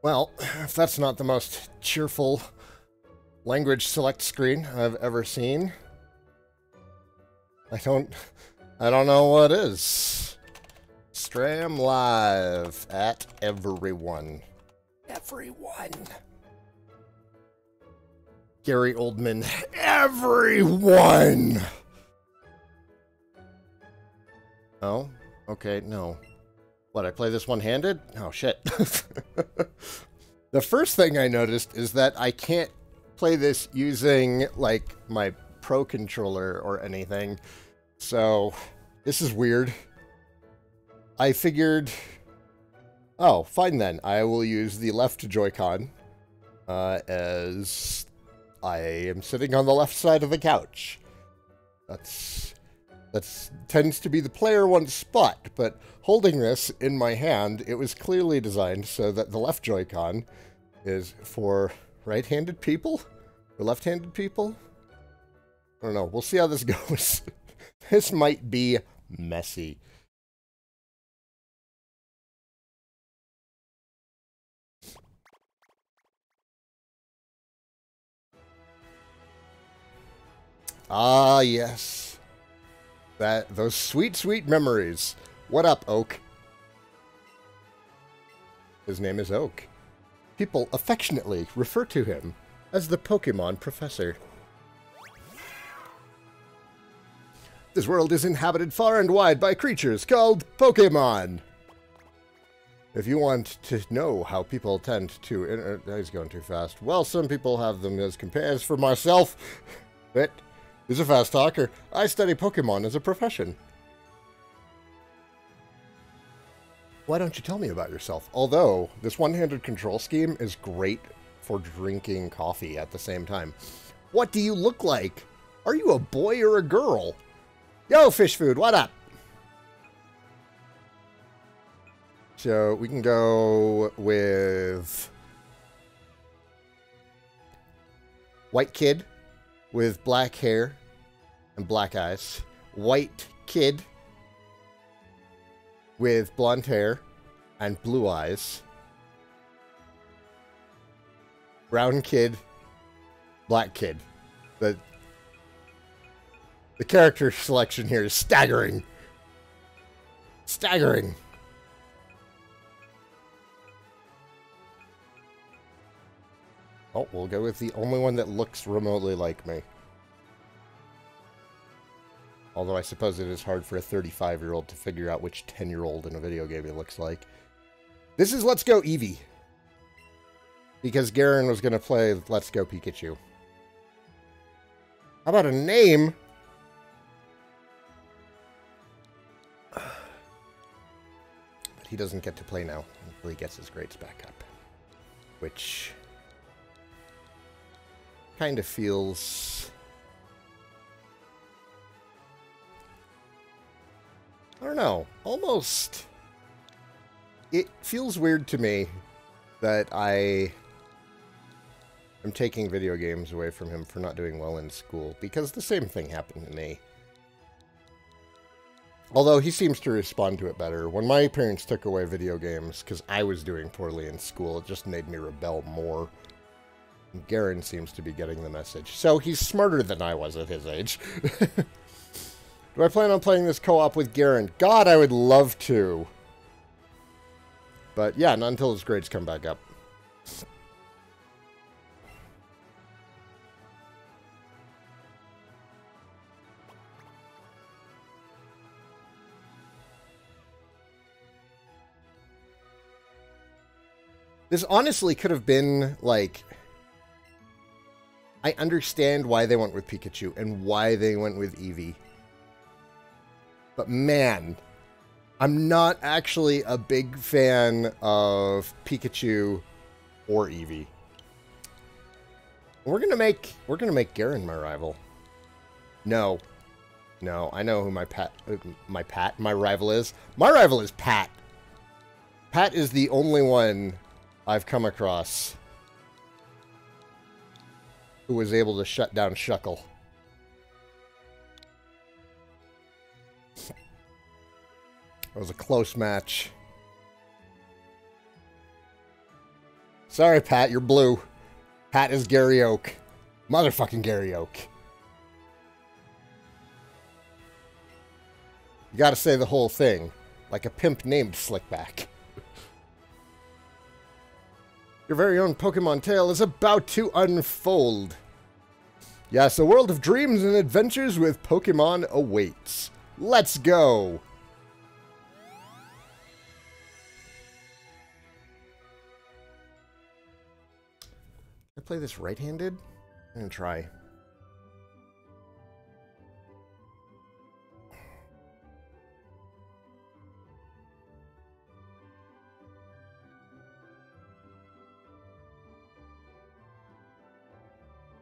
Well, if that's not the most cheerful language select screen I've ever seen, I don't know what is. Stram live at everyone. Everyone. Gary Oldman. Everyone! Oh? Okay, no. What, I play this one-handed? Oh, shit. The first thing I noticed is that I can't play this using, like, my Pro controller or anything. So, this is weird. I figured... Oh, fine then. I will use the left Joy-Con, as I am sitting on the left side of the couch. That tends to be the player one's spot, but holding this in my hand, it was clearly designed so that the left Joy-Con is for right-handed people? Or left-handed people? I don't know. We'll see how this goes. This might be messy. Ah, yes. Those sweet, sweet memories. What up, Oak? His name is Oak. People affectionately refer to him as the Pokemon Professor. This world is inhabited far and wide by creatures called Pokemon. If you want to know how people tend to... he's going too fast. Well, some people have them as compares. For myself, but he's a fast talker. I study Pokemon as a profession. Why don't you tell me about yourself? Although, this one-handed control scheme is great for drinking coffee at the same time. What do you look like? Are you a boy or a girl? Yo, Fish Food, what up? So, we can go with... White kid with black hair and black eyes. White kid with blonde hair and blue eyes. Brown kid, black kid. The character selection here is staggering. Staggering. Oh, we'll go with the only one that looks remotely like me. Although I suppose it is hard for a 35-year-old to figure out which 10-year-old in a video game he looks like. This is Let's Go Eevee. Because Garen was going to play Let's Go Pikachu. How about a name? But he doesn't get to play now until he gets his grades back up. Which kind of feels... I don't know, almost... It feels weird to me that I am taking video games away from him for not doing well in school, because the same thing happened to me. Although he seems to respond to it better. When my parents took away video games because I was doing poorly in school, it just made me rebel more. Garen seems to be getting the message. So he's smarter than I was at his age. Do I plan on playing this co-op with Garen? God, I would love to. But yeah, not until his grades come back up. This honestly could have been, like... I understand why they went with Pikachu and why they went with Eevee. But man, I'm not actually a big fan of Pikachu or Eevee. We're gonna make Garen my rival. No, I know who my rival is. My rival is Pat. Pat is the only one I've come across who was able to shut down Shuckle. It was a close match. Sorry, Pat, you're blue. Pat is Gary Oak. Motherfucking Gary Oak. You gotta say the whole thing, like a pimp named Slickback. Your very own Pokemon tale is about to unfold. Yes, a world of dreams and adventures with Pokemon awaits. Let's go! Can I play this right-handed? I'm gonna try.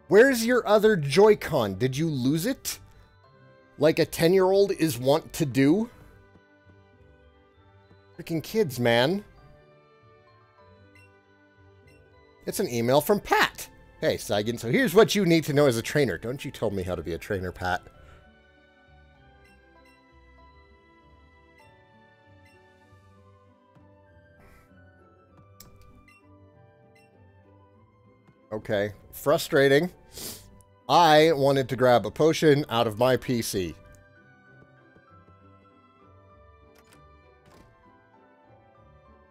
Where's your other Joy-Con? Did you lose it? Like a 10-year-old is wont to do? Freaking kids, man. It's an email from Pat. Hey, Saigan, so here's what you need to know as a trainer. Don't you tell me how to be a trainer, Pat. Okay, frustrating. I wanted to grab a potion out of my PC.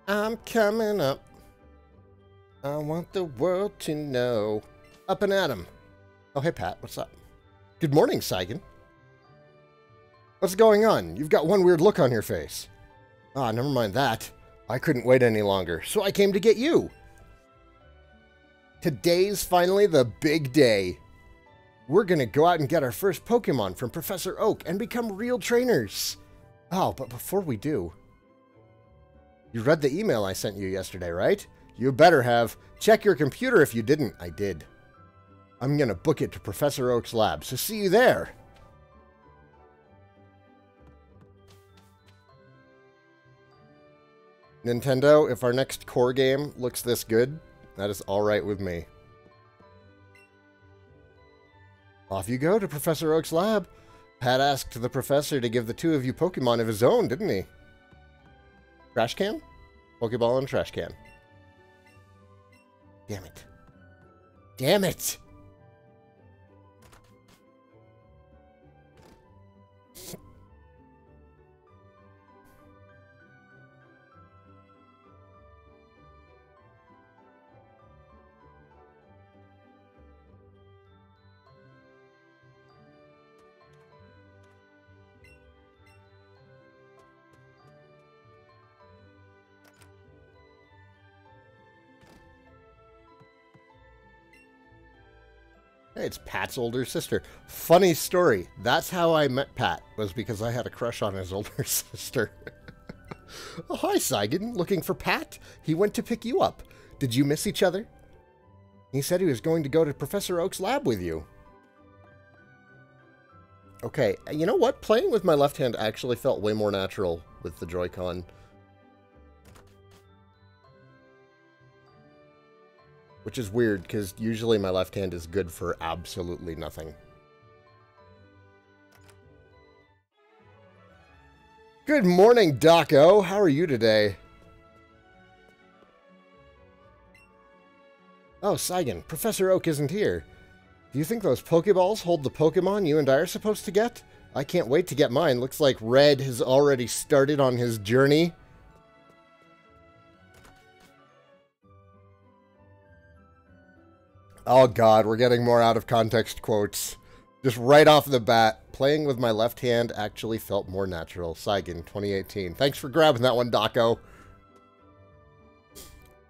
I'm coming up. I want the world to know. Up and at 'em. Oh, hey, Pat, what's up? Good morning, Saigan. What's going on? You've got one weird look on your face. Ah, never mind that. I couldn't wait any longer, so I came to get you. Today's finally the big day. We're gonna go out and get our first Pokemon from Professor Oak and become real trainers. Oh, but before we do... You read the email I sent you yesterday, right? You better have. Check your computer if you didn't. I did. I'm gonna book it to Professor Oak's lab, so see you there. Nintendo, if our next core game looks this good, that is alright with me. Off you go to Professor Oak's lab. Pat asked the professor to give the two of you Pokemon of his own, didn't he? Trash can? Pokeball and trash can. Damn it. Damn it! Hey, it's Pat's older sister. Funny story. That's how I met Pat, was because I had a crush on his older sister. Oh, hi, Saigan. Looking for Pat? He went to pick you up. Did you miss each other? He said he was going to go to Professor Oak's lab with you. Okay, you know what? Playing with my left hand actually felt way more natural with the Joy-Con. Which is weird, because usually my left hand is good for absolutely nothing. Good morning, Doco. How are you today? Oh, Saigan, Professor Oak isn't here. Do you think those Pokeballs hold the Pokemon you and I are supposed to get? I can't wait to get mine. Looks like Red has already started on his journey. Oh god, we're getting more out of context quotes. Just right off the bat, playing with my left hand actually felt more natural. Saigan, 2018. Thanks for grabbing that one, Doco.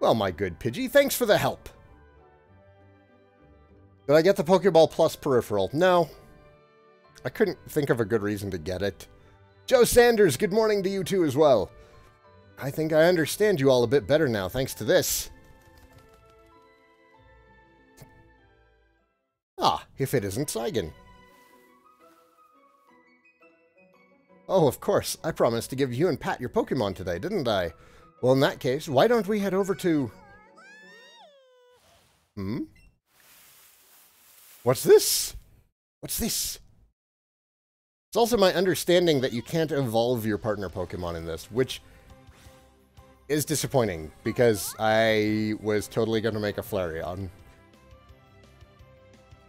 Well, my good Pidgey, thanks for the help. Did I get the Pokeball Plus peripheral? No. I couldn't think of a good reason to get it. Joe Sanders, good morning to you too as well. I think I understand you all a bit better now, thanks to this. Ah, if it isn't Saigan. Oh, of course. I promised to give you and Pat your Pokemon today, didn't I? Well, in that case, why don't we head over to... What's this? What's this? It's also my understanding that you can't evolve your partner Pokemon in this, which is disappointing because I was totally going to make a Flareon.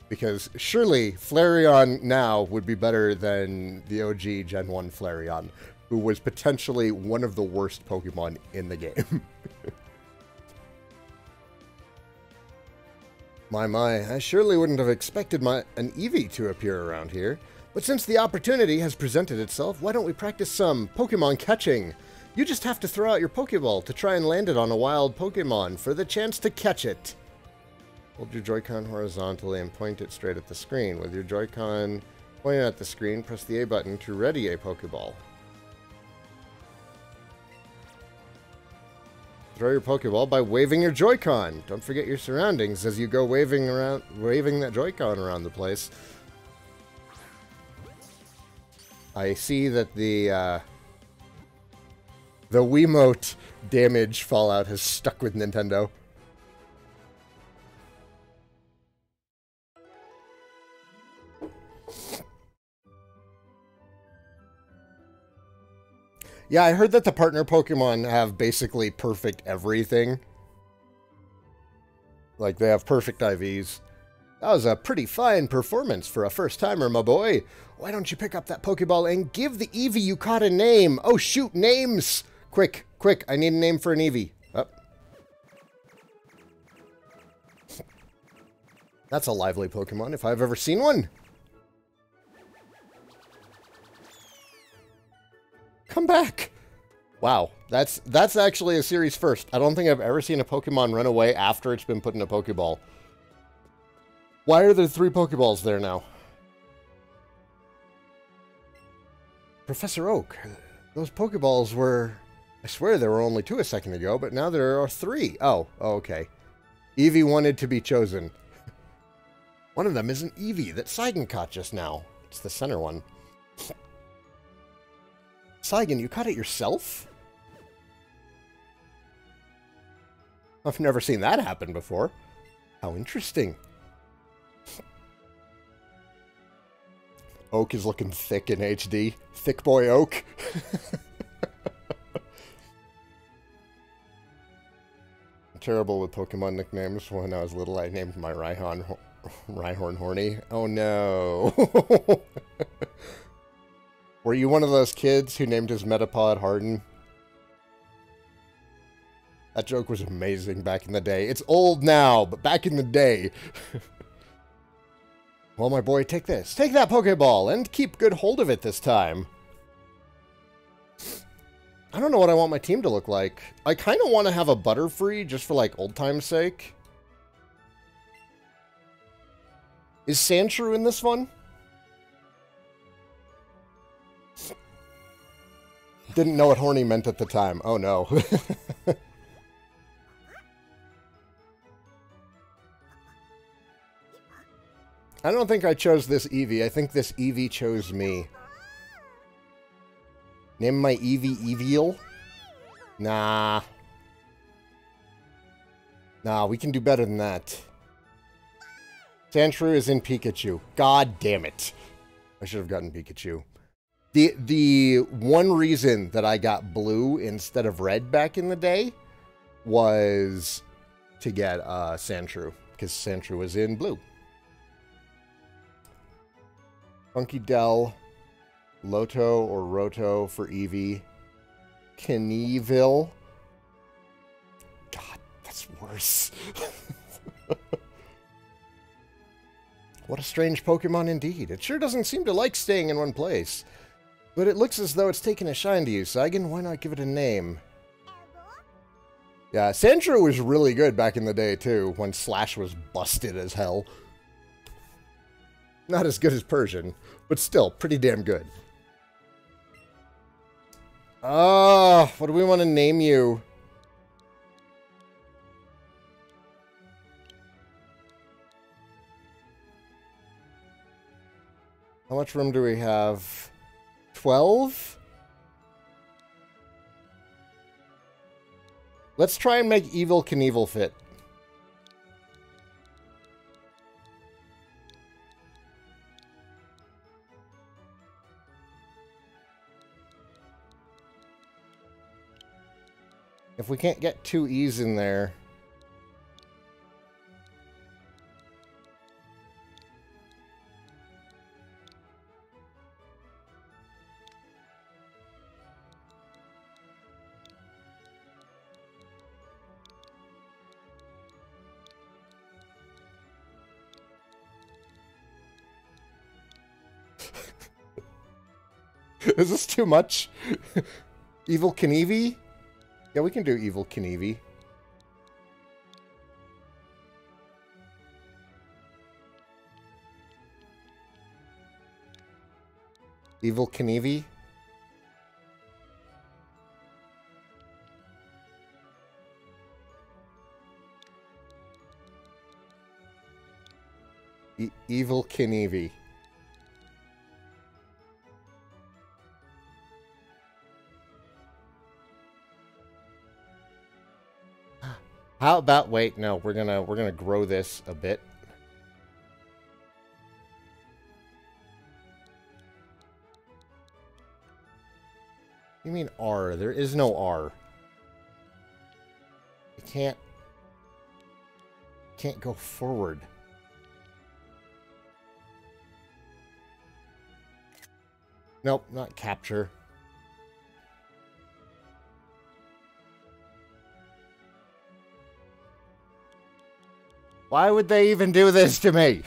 Because surely Flareon now would be better than the OG Gen 1 Flareon, who was potentially one of the worst Pokemon in the game. My, I surely wouldn't have expected an Eevee to appear around here. But since the opportunity has presented itself, why don't we practice some Pokemon catching? You just have to throw out your Pokeball to try and land it on a wild Pokemon for the chance to catch it. Hold your Joy-Con horizontally and point it straight at the screen. With your Joy-Con pointed at the screen, press the A button to ready a Pokeball. Throw your Pokeball by waving your Joy-Con. Don't forget your surroundings as you go waving that Joy-Con around the place. I see that the Wiimote damage Fallout has stuck with Nintendo. Yeah, I heard that the partner Pokemon have basically perfect everything. Like, they have perfect IVs. That was a pretty fine performance for a first-timer, my boy. Why don't you pick up that Pokeball and give the Eevee you caught a name? Oh, shoot, names! Quick, quick, I need a name for an Eevee. Oh. That's a lively Pokemon, if I've ever seen one. Come back! Wow, that's actually a series first. I don't think I've ever seen a Pokemon run away after it's been put in a Pokeball. Why are there 3 Pokeballs there now? Professor Oak, those Pokeballs were... I swear there were only 2 a second ago, but now there are 3. Oh, okay. Eevee wanted to be chosen. One of them is an Eevee that Saigan caught just now. It's the center one. Saigan, you caught it yourself? I've never seen that happen before. How interesting. Oak is looking thick in HD. Thick boy Oak. I'm terrible with Pokemon nicknames. When I was little, I named my Rhyhorn Horny. Oh no. Were you one of those kids who named his Metapod Harden? That joke was amazing back in the day. It's old now, but back in the day. Well, my boy, take this. Take that Pokeball and keep good hold of it this time. I don't know what I want my team to look like. I kind of want to have a Butterfree just for, like, old time's sake. Is Sandshrew in this one? Didn't know what horny meant at the time. Oh, no. I don't think I chose this Eevee. I think this Eevee chose me. Name my Eevee Eeveel? Nah. Nah, we can do better than that. Sandshrew is in Pikachu. God damn it. I should have gotten Pikachu. The one reason that I got blue instead of red back in the day was to get Sandshrew, because Sandshrew was in blue. Funky Dell, Loto or Roto for Eevee, Kneeville. God, that's worse. What a strange Pokemon indeed. It sure doesn't seem to like staying in one place. But it looks as though it's taken a shine to you, Saigan. Why not give it a name? Yeah, Sandshrew was really good back in the day, too, when Slash was busted as hell. Not as good as Persian, but still pretty damn good. Oh, what do we want to name you? How much room do we have? 12? Let's try and make Evil Knievel fit. If we can't get two E's in there... Is this too much? Evil Knievel? Yeah, we can do Evil Knievel. Evil Knievel? Evil Knievel. How about, wait, no, we're gonna grow this a bit. You mean R? There is no R. You can't go forward. Nope, not capture. Why would they even do this to me?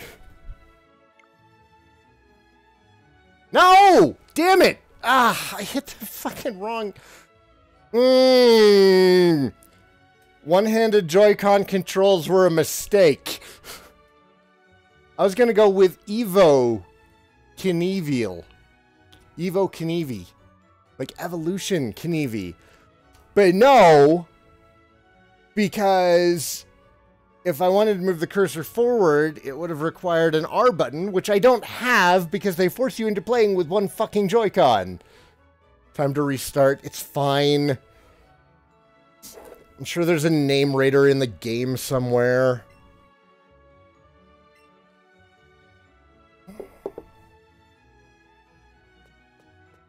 No! Damn it! Ah, I hit the fucking wrong... One-handed Joy-Con controls were a mistake. I was gonna go with Evo Knievel. Evo Knievel. Like Evolution Knievel. But no! Because... if I wanted to move the cursor forward, it would have required an R button, which I don't have because they force you into playing with one fucking Joy-Con. Time to restart. It's fine. I'm sure there's a name raider in the game somewhere.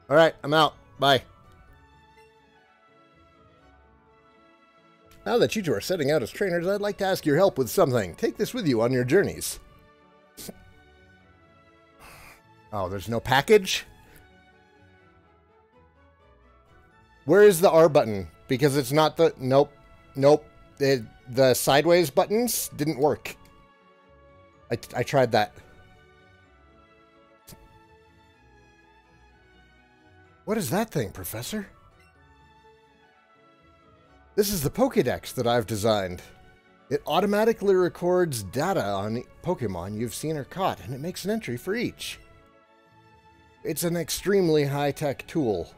Alright, I'm out. Bye. Now that you two are setting out as trainers, I'd like to ask your help with something. Take this with you on your journeys. Oh, there's no package? Where is the R button? Because it's not the... Nope. Nope. The sideways buttons didn't work. I tried that. What is that thing, Professor? This is the Pokédex that I've designed. It automatically records data on Pokemon you've seen or caught, and it makes an entry for each. It's an extremely high-tech tool.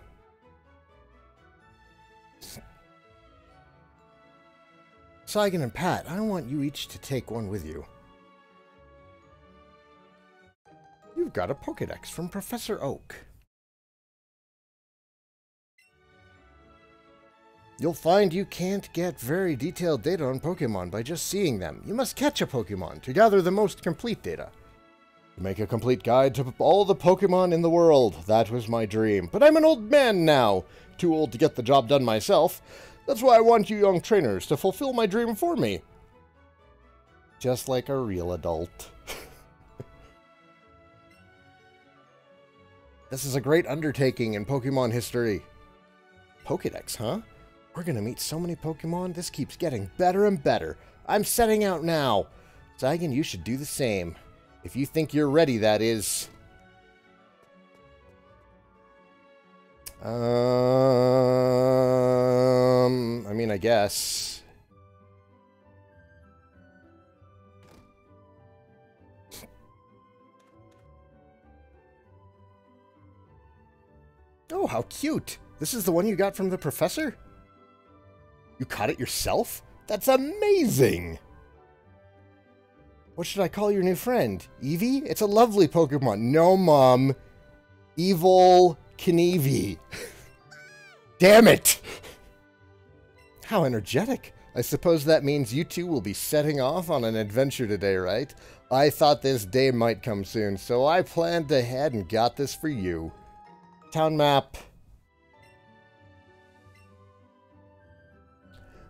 Saigan and Pat, I want you each to take one with you. You've got a Pokédex from Professor Oak. You'll find you can't get very detailed data on Pokemon by just seeing them. You must catch a Pokemon to gather the most complete data. To make a complete guide to all the Pokemon in the world. That was my dream. But I'm an old man now. Too old to get the job done myself. That's why I want you young trainers to fulfill my dream for me. Just like a real adult. This is a great undertaking in Pokemon history. Pokédex, huh? We're gonna meet so many Pokemon, this keeps getting better and better. I'm setting out now. Saigan, you should do the same. If you think you're ready, that is. I mean, I guess. Oh, how cute. This is the one you got from the professor? You caught it yourself? That's amazing! What should I call your new friend? Eevee? It's a lovely Pokemon. No, Mom. Evil Knievel. Damn it! How energetic. I suppose that means you two will be setting off on an adventure today, right? I thought this day might come soon, so I planned ahead and got this for you. Town map.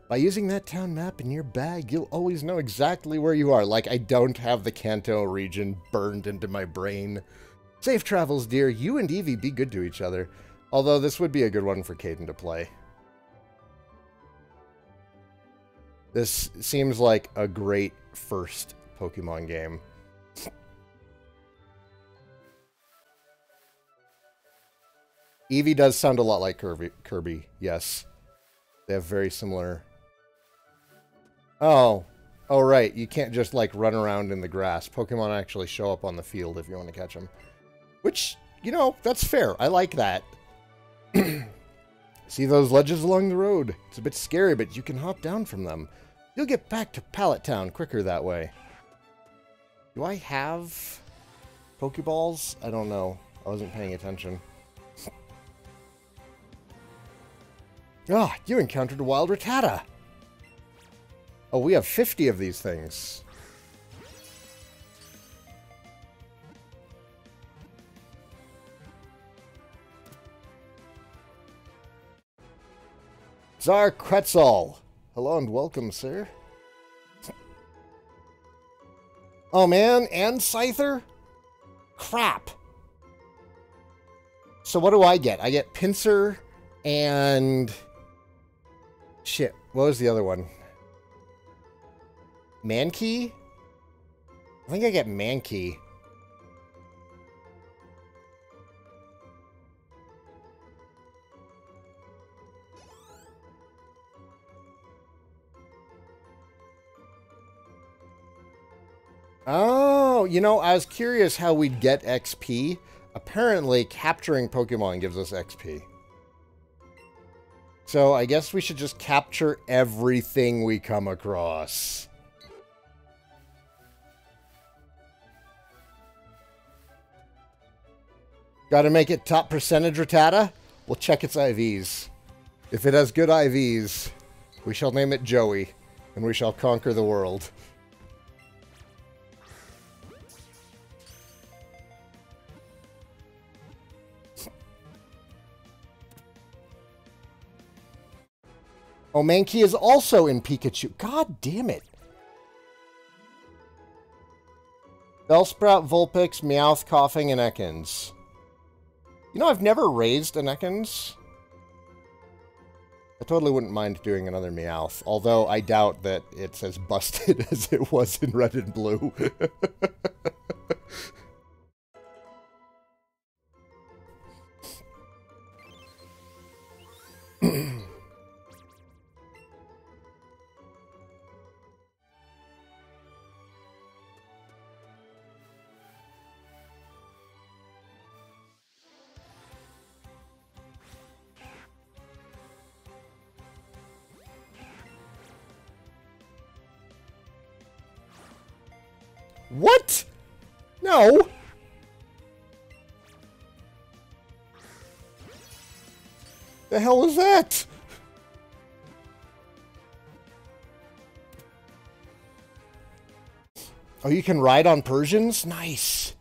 By using that town map in your bag, you'll always know exactly where you are. Like, I don't have the Kanto region burned into my brain. Safe travels, dear. You and Eevee be good to each other. Although this would be a good one for Caden to play. This seems like a great first Pokemon game. Eevee does sound a lot like Kirby, yes. They have very similar... Oh, right. You can't just, like, run around in the grass. Pokemon actually show up on the field if you want to catch them. Which, you know, that's fair. I like that. See those ledges along the road? It's a bit scary, but you can hop down from them. You'll get back to Pallet Town quicker that way. Do I have Pokeballs? I don't know. I wasn't paying attention. Ah, you encountered a wild Rattata. Oh, we have 50 of these things. Tsar Quetzal. Hello and welcome, sir. Oh, man, and Scyther? Crap. So what do I get? I get Pinsir and... Shit, what was the other one? Mankey? I think I get Mankey. Oh, you know, I was curious how we'd get XP. Apparently, capturing Pokemon gives us XP. So, I guess we should just capture everything we come across. Gotta make it top percentage Rattata? We'll check its IVs. If it has good IVs, we shall name it Joey, and we shall conquer the world. Oh, Mankey is also in Pikachu. God damn it. Bellsprout, Vulpix, Meowth, Coughing, and Ekans. You know, I've never raised an Ekans. I totally wouldn't mind doing another Meowth, although I doubt that it's as busted as it was in Red and Blue. What? No. The hell was that? Oh, you can ride on Persians? Nice.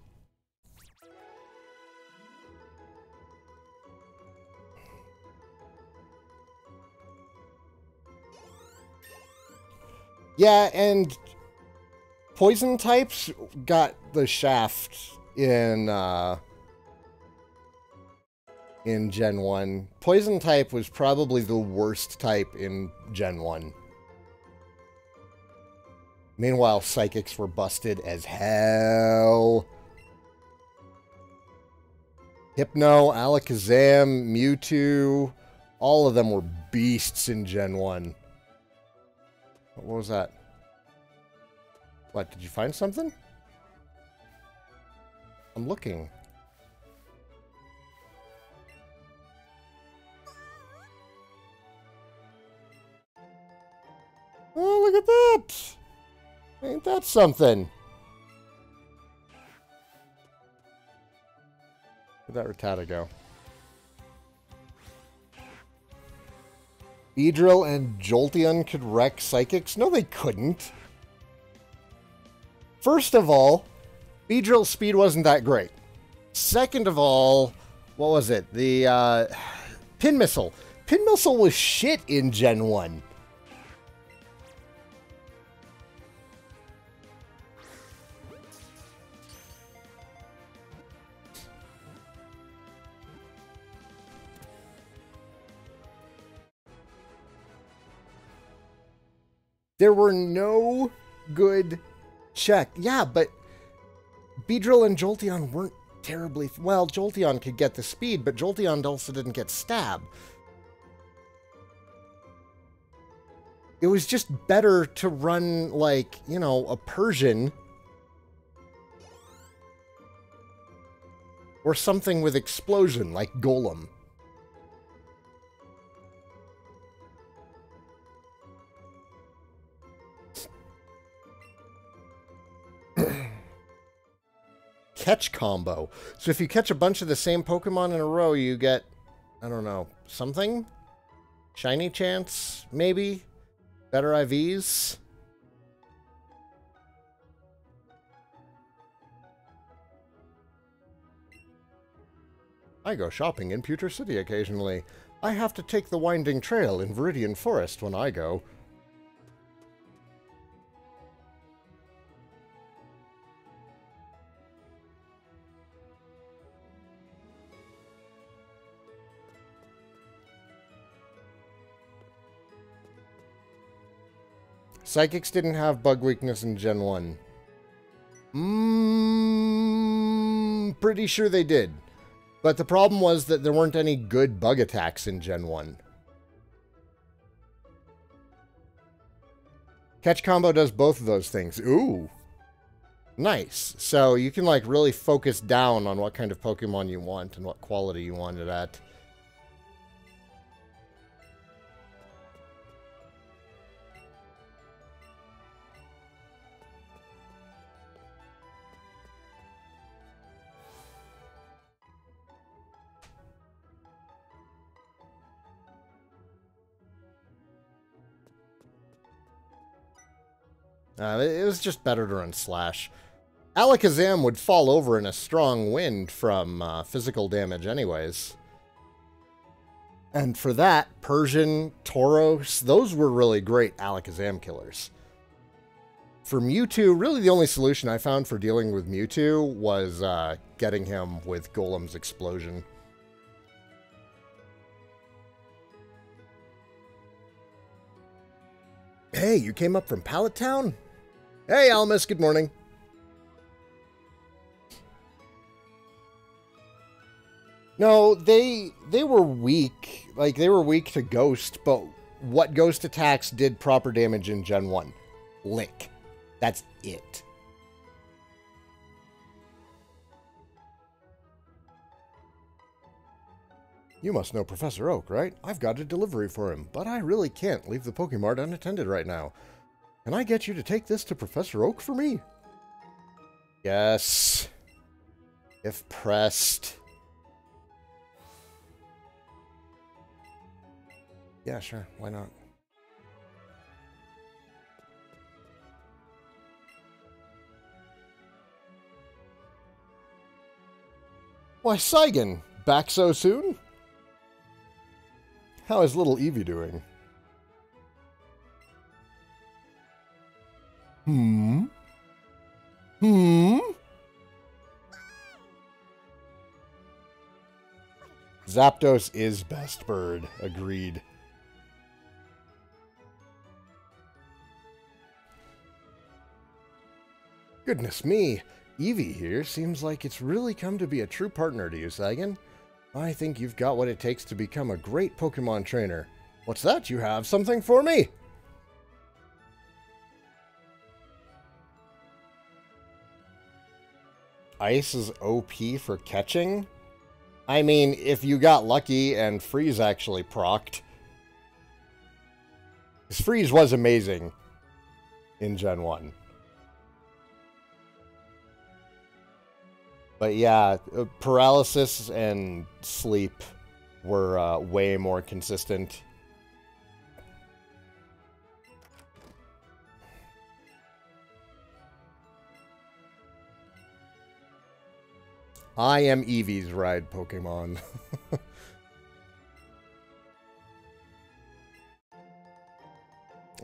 Yeah, and poison types got the shaft in Gen 1. Poison type was probably the worst type in Gen 1. Meanwhile, psychics were busted as hell. Hypno, Alakazam, Mewtwo, all of them were beasts in Gen 1. What was that? What, did you find something? I'm looking. Oh, look at that! Ain't that something? Where'd that Rattata go? Beedrill and Jolteon could wreck Psychics? No, they couldn't. First of all, Beedrill's speed wasn't that great. Second of all, what was it? The Pin Missile. Pin Missile was shit in Gen 1. There were no good check. Yeah, but Beedrill and Jolteon weren't terribly... Well, Jolteon could get the speed, but Jolteon also didn't get stab. It was just better to run, like, you know, a Persian or something with explosion, like Golem. Catch combo. So if you catch a bunch of the same Pokemon in a row, you get, I don't know, something? Shiny chance, maybe? Better IVs? I go shopping in Pewter City occasionally. I have to take the winding trail in Viridian Forest when I go. Psychics didn't have bug weakness in Gen 1. Pretty sure they did. But the problem was that there weren't any good bug attacks in Gen 1. Catch combo does both of those things. Ooh. Nice. So you can, like, really focus down on what kind of Pokemon you want and what quality you want it at. It was just better to run Slash. Alakazam would fall over in a strong wind from physical damage anyways. And for that, Persian, Tauros, those were really great Alakazam killers. For Mewtwo, really the only solution I found for dealing with Mewtwo was getting him with Golem's Explosion. Hey, you came up from Pallet Town? Hey, Almus, good morning. No, they were weak. Like, they were weak to Ghost, but what Ghost attacks did proper damage in Gen 1? Lick. That's it. You must know Professor Oak, right? I've got a delivery for him, but I really can't leave the Pokemart unattended right now. Can I get you to take this to Professor Oak for me? Yes. If pressed. Yeah, sure. Why not? Why, Saigan, back so soon? How is little Eevee doing? Zapdos is best bird. Agreed. Goodness me. Eevee here seems like it's really come to be a true partner to you, Saigan. I think you've got what it takes to become a great Pokemon trainer. What's that? You have something for me? Ice is OP for catching? I mean, if you got lucky and Freeze actually procced. Because Freeze was amazing in Gen 1. But yeah, paralysis and sleep were way more consistent. I am Eevee's ride Pokemon.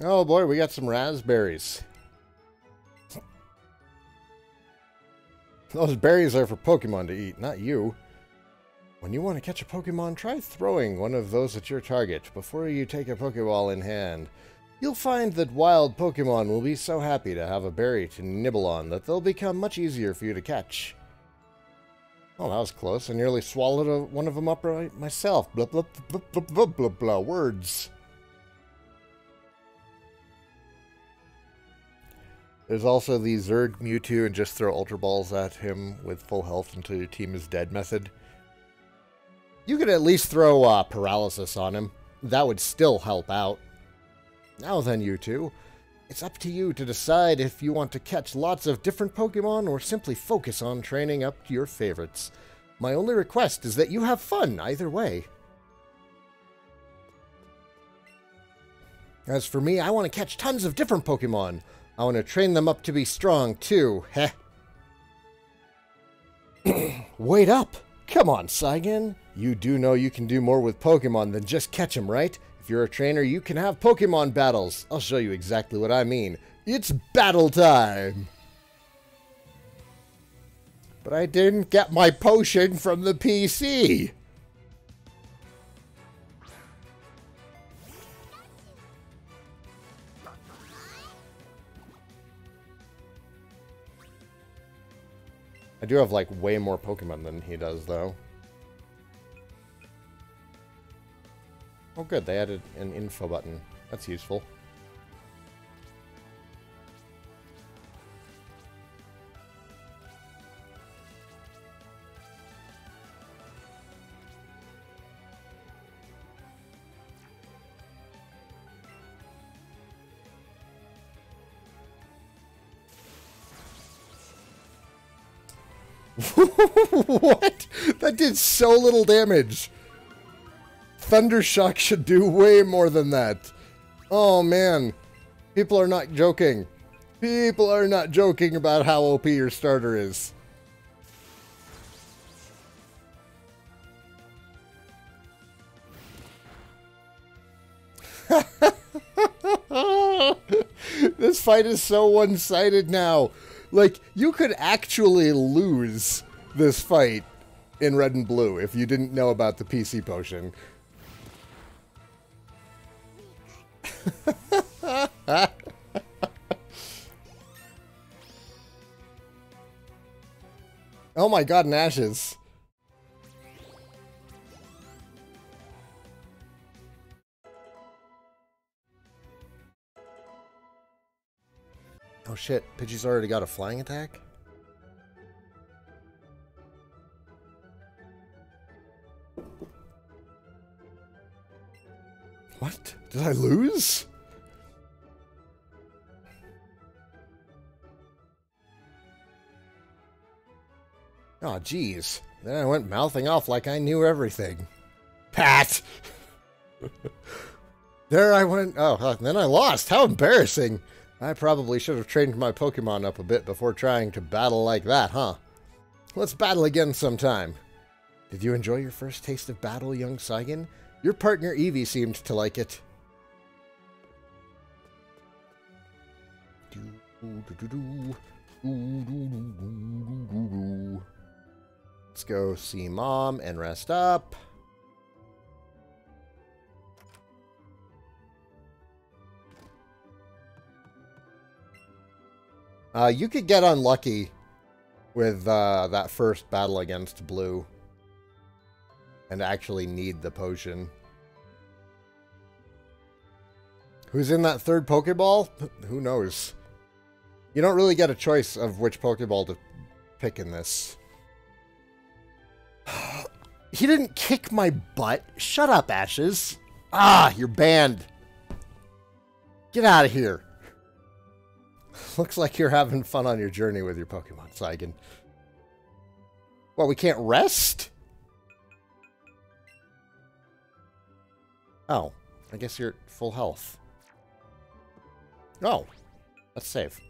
Oh boy, we got some raspberries. Those berries are for Pokemon to eat, not you. When you want to catch a Pokemon, try throwing one of those at your target before you take a Pokeball in hand. You'll find that wild Pokemon will be so happy to have a berry to nibble on that they'll become much easier for you to catch. Oh, that was close. I nearly swallowed one of them up right myself. Blah, blah, blah, blah, blah, blah, blah. Words. There's also the Zerg Mewtwo and just throw Ultra Balls at him with full health until your team is dead method. You could at least throw Paralysis on him. That would still help out. Now then, you two. It's up to you to decide if you want to catch lots of different Pokemon or simply focus on training up your favorites. My only request is that you have fun either way. As for me, I want to catch tons of different Pokemon. I want to train them up to be strong, too. Heh. Wait up! Come on, Saigan. You do know you can do more with Pokemon than just catch them, right? If you're a trainer, you can have Pokemon battles. I'll show you exactly what I mean. It's battle time! But I didn't get my potion from the PC! I do have, like, way more Pokemon than he does, though. Oh, good. They added an info button. That's useful. What? That did so little damage. Thundershock should do way more than that. Oh, man. People are not joking. People are not joking about how OP your starter is. This fight is so one-sided now. Like, you could actually lose this fight in Red and Blue if you didn't know about the PC potion. Oh my god, and ashes. Oh shit, Pidgey's already got a flying attack? What? Did I lose? Oh, jeez. Then I went mouthing off like I knew everything. Pat! There I went. Oh, then I lost. How embarrassing. I probably should have trained my Pokemon up a bit before trying to battle like that, huh? Let's battle again sometime. Did you enjoy your first taste of battle, young Saigan? Your partner Eevee seemed to like it. Let's go see Mom and rest up. You could get unlucky with that first battle against Blue and actually need the potion. Who's in that third Pokeball? Who knows? You don't really get a choice of which Pokeball to pick in this. He didn't kick my butt. Shut up, Ashes. Ah, you're banned. Get out of here. Looks like you're having fun on your journey with your Pokemon, Saigan. Well, we can't rest? Oh, I guess you're at full health. Oh, let's save.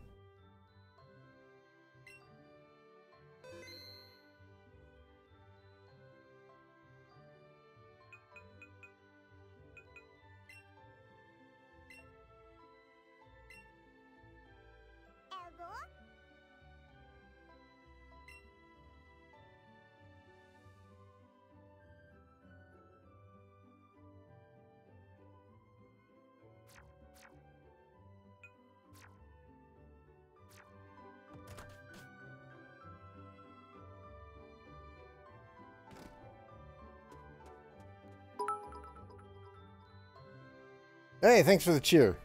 Hey, thanks for the cheer.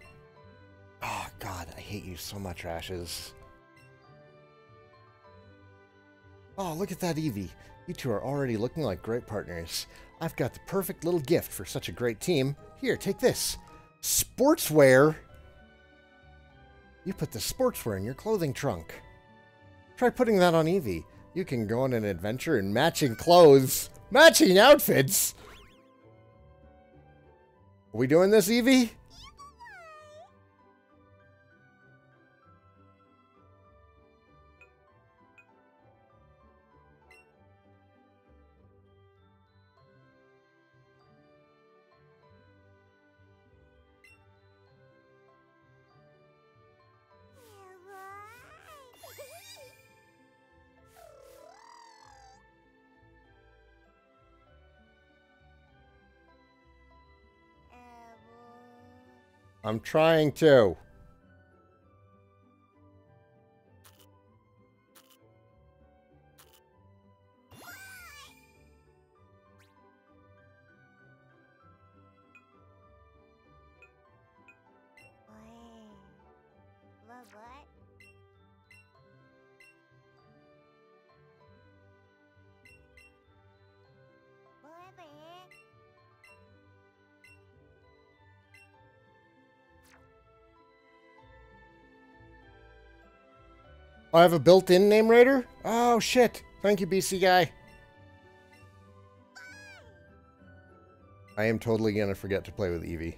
Oh, God, I hate you so much, Ashes. Oh, look at that Eevee. You two are already looking like great partners. I've got the perfect little gift for such a great team. Here, take this. Sportswear? You put the sportswear in your clothing trunk. Try putting that on Eevee. You can go on an adventure in matching clothes. Matching outfits? Are we doing this, Eevee? I'm trying to. I have a built-in name raider? Oh, shit. Thank you, BC guy. I am totally going to forget to play with Eevee.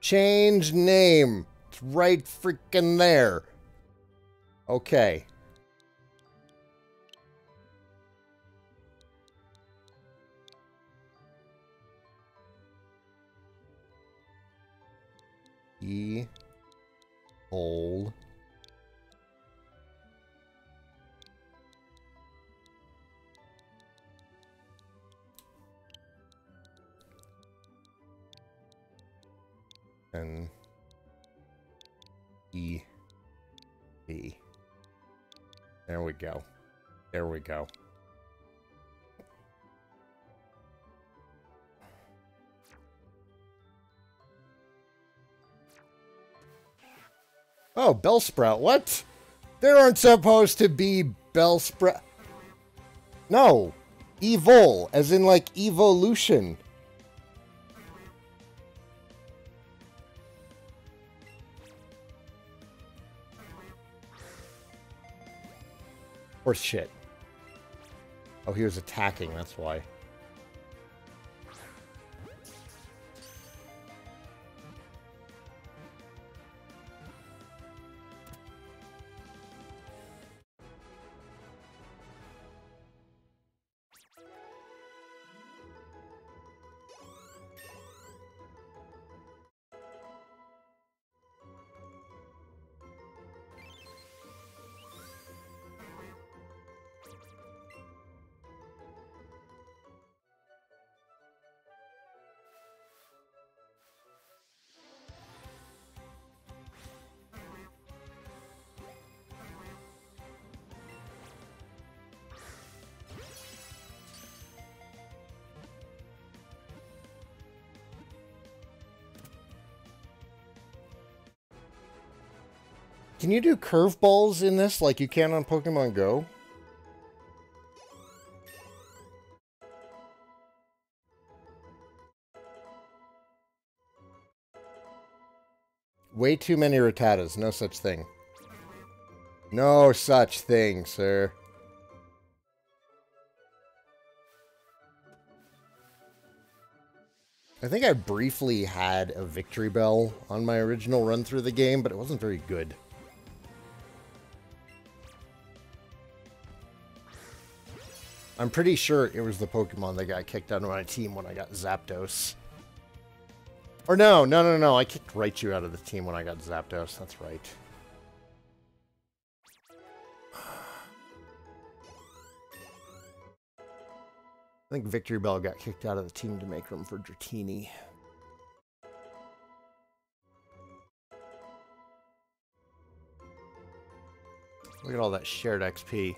Change name. It's right freaking there. Okay. Old. And E B. There we go. There we go. Oh, Bellsprout. What? There aren't supposed to be Bellsprout. No. Evol, as in like evolution. Horse shit. Oh, he was attacking, that's why. Can you do curveballs in this like you can on Pokemon Go? Way too many Rattatas. No such thing. No such thing, sir. I think I briefly had a Victory Bell on my original run through the game, but it wasn't very good. I'm pretty sure it was the Pokemon that got kicked out of my team when I got Zapdos. Or no. I kicked Raichu out of the team when I got Zapdos. That's right. I think Victory Bell got kicked out of the team to make room for Dratini. Look at all that shared XP.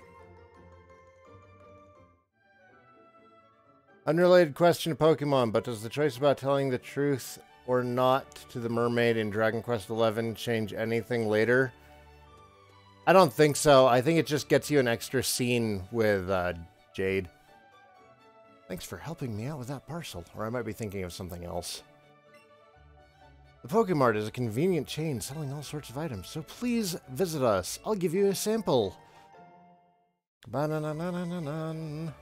Unrelated question to Pokemon, but does the choice about telling the truth or not to the mermaid in Dragon Quest XI change anything later? I don't think so. I think it just gets you an extra scene with Jade. Thanks for helping me out with that parcel, or I might be thinking of something else. The Pokemart is a convenient chain selling all sorts of items, so please visit us. I'll give you a sample. Ba-na-na-na-na-na-na.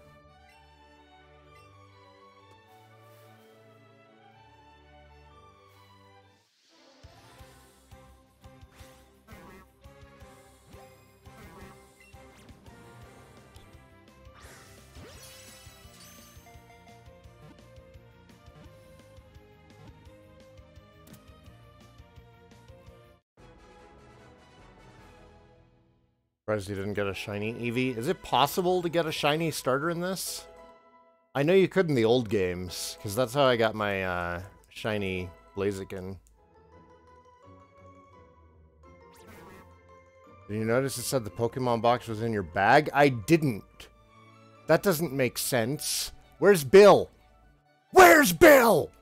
Surprised you didn't get a shiny Eevee. Is it possible to get a shiny starter in this? I know you could in the old games, because that's how I got my shiny Blaziken. Did you notice it said the Pokemon box was in your bag? I didn't. That doesn't make sense. Where's Bill? Where's Bill?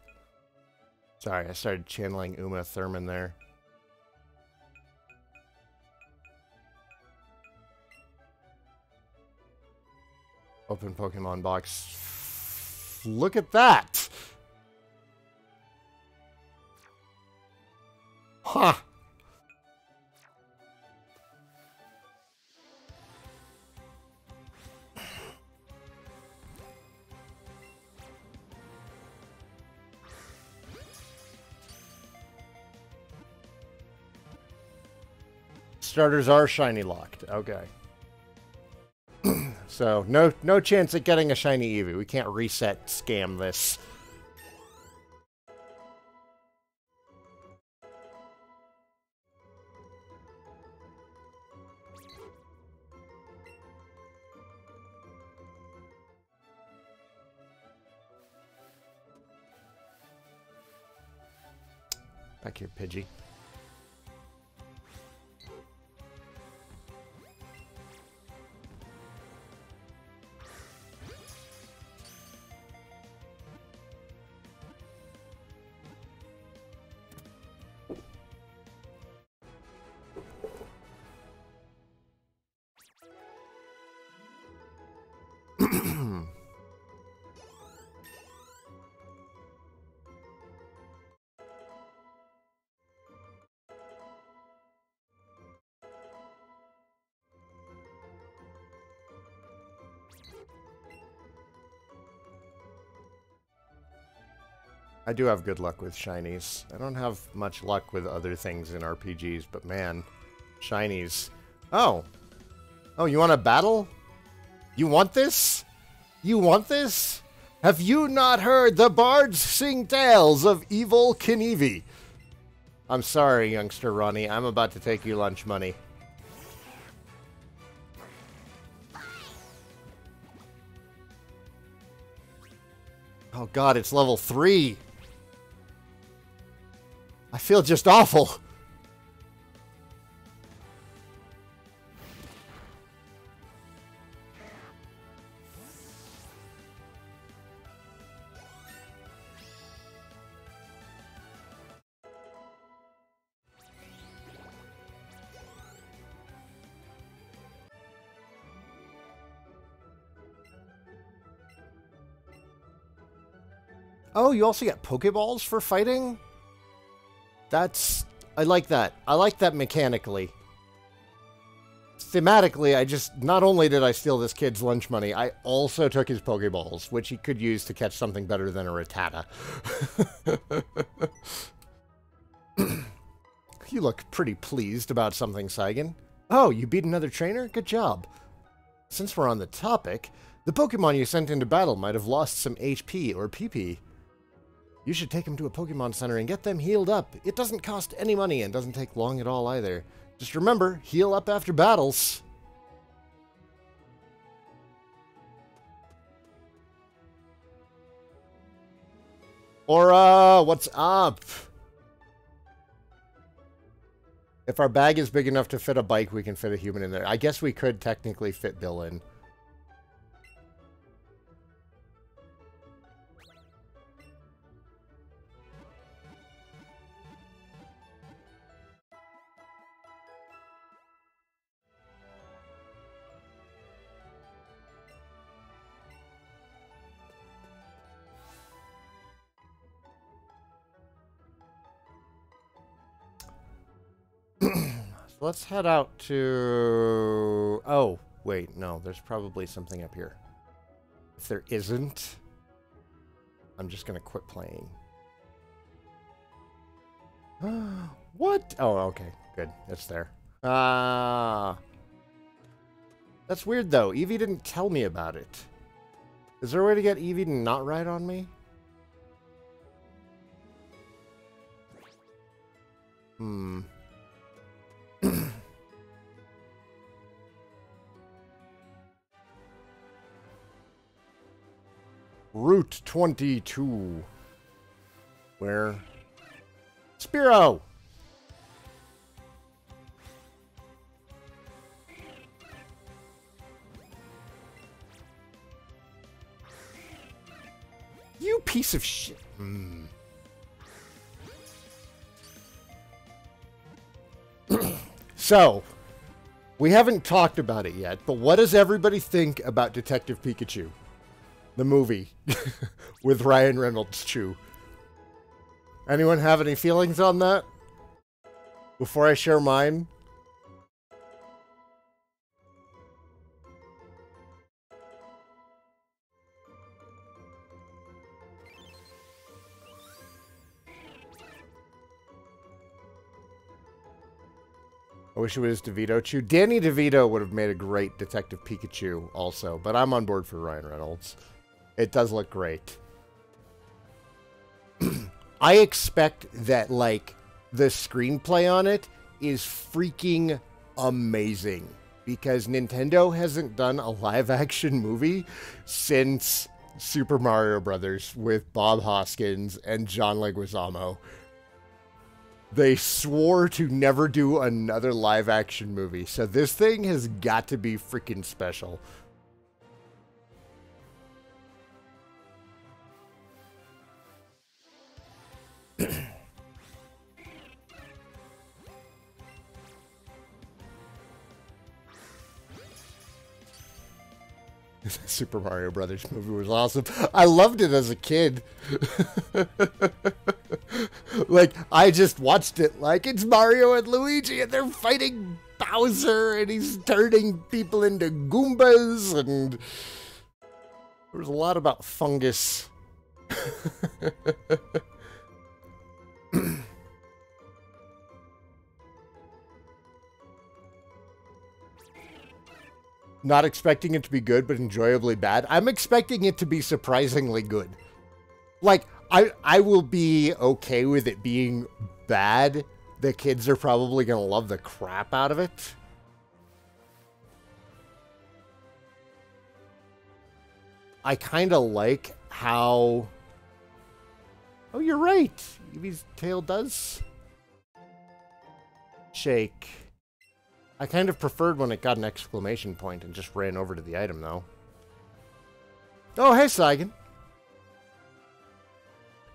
Sorry, I started channeling Uma Thurman there. Open Pokemon box. Look at that! Huh. Starters are shiny locked. Okay. So, no chance at getting a shiny Eevee. We can't reset scam this. Back here, Pidgey. I do have good luck with shinies. I don't have much luck with other things in RPGs, but man, shinies. Oh. Oh, you want a battle? You want this? You want this? Have you not heard the bards sing tales of evil Knievel? I'm sorry, youngster Ronnie. I'm about to take your lunch money. Oh god, it's level 3. I feel just awful. Oh, you also get Pokeballs for fighting? I like that. I like that mechanically. Thematically, not only did I steal this kid's lunch money, I also took his Pokeballs, which he could use to catch something better than a Rattata. You look pretty pleased about something, Saigan. Oh, you beat another trainer? Good job. Since we're on the topic, the Pokemon you sent into battle might have lost some HP or PP. You should take them to a Pokemon Center and get them healed up. It doesn't cost any money and doesn't take long at all either. Just remember, heal up after battles. Aura, what's up? If our bag is big enough to fit a bike, we can fit a human in there. I guess we could technically fit Bill in. So let's head out to... Oh, wait, no, there's probably something up here. If there isn't, I'm just going to quit playing. What? Oh, okay, good. It's there. That's weird, though. Eevee didn't tell me about it. Is there a way to get Eevee to not ride on me? Route 22. Where? Spearow! You piece of shit. So, we haven't talked about it yet, but what does everybody think about Detective Pikachu? The movie with Ryan Reynolds Chew. Anyone have any feelings on that? Before I share mine? I wish it was DeVito Chew. Danny DeVito would have made a great Detective Pikachu also, but I'm on board for Ryan Reynolds. It does look great. I expect that, like, the screenplay on it is freaking amazing. Because Nintendo hasn't done a live-action movie since Super Mario Brothers with Bob Hoskins and John Leguizamo. They swore to never do another live-action movie. So this thing has got to be freaking special. Super Mario Brothers movie was awesome. I loved it as a kid. Like, I just watched it like it's Mario and Luigi and they're fighting Bowser and he's turning people into Goombas, and there was a lot about fungus. Not expecting it to be good, but enjoyably bad. I'm expecting it to be surprisingly good. Like, I will be okay with it being bad. The kids are probably going to love the crap out of it. I kind of like how... Oh, you're right. Eevee's tail does shake. I kind of preferred when it got an exclamation point and just ran over to the item, though. Oh, hey, Saigan.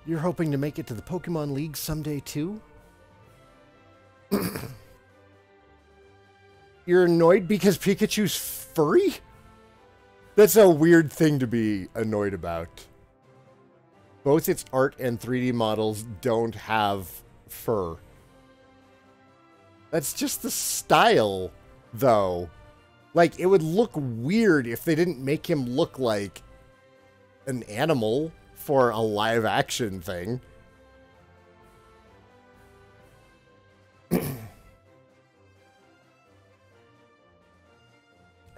You're hoping to make it to the Pokemon League someday, too? You're annoyed because Pikachu's furry? That's a weird thing to be annoyed about. Both its art and 3D models don't have fur. That's just the style, though. Like, it would look weird if they didn't make him look like an animal for a live-action thing.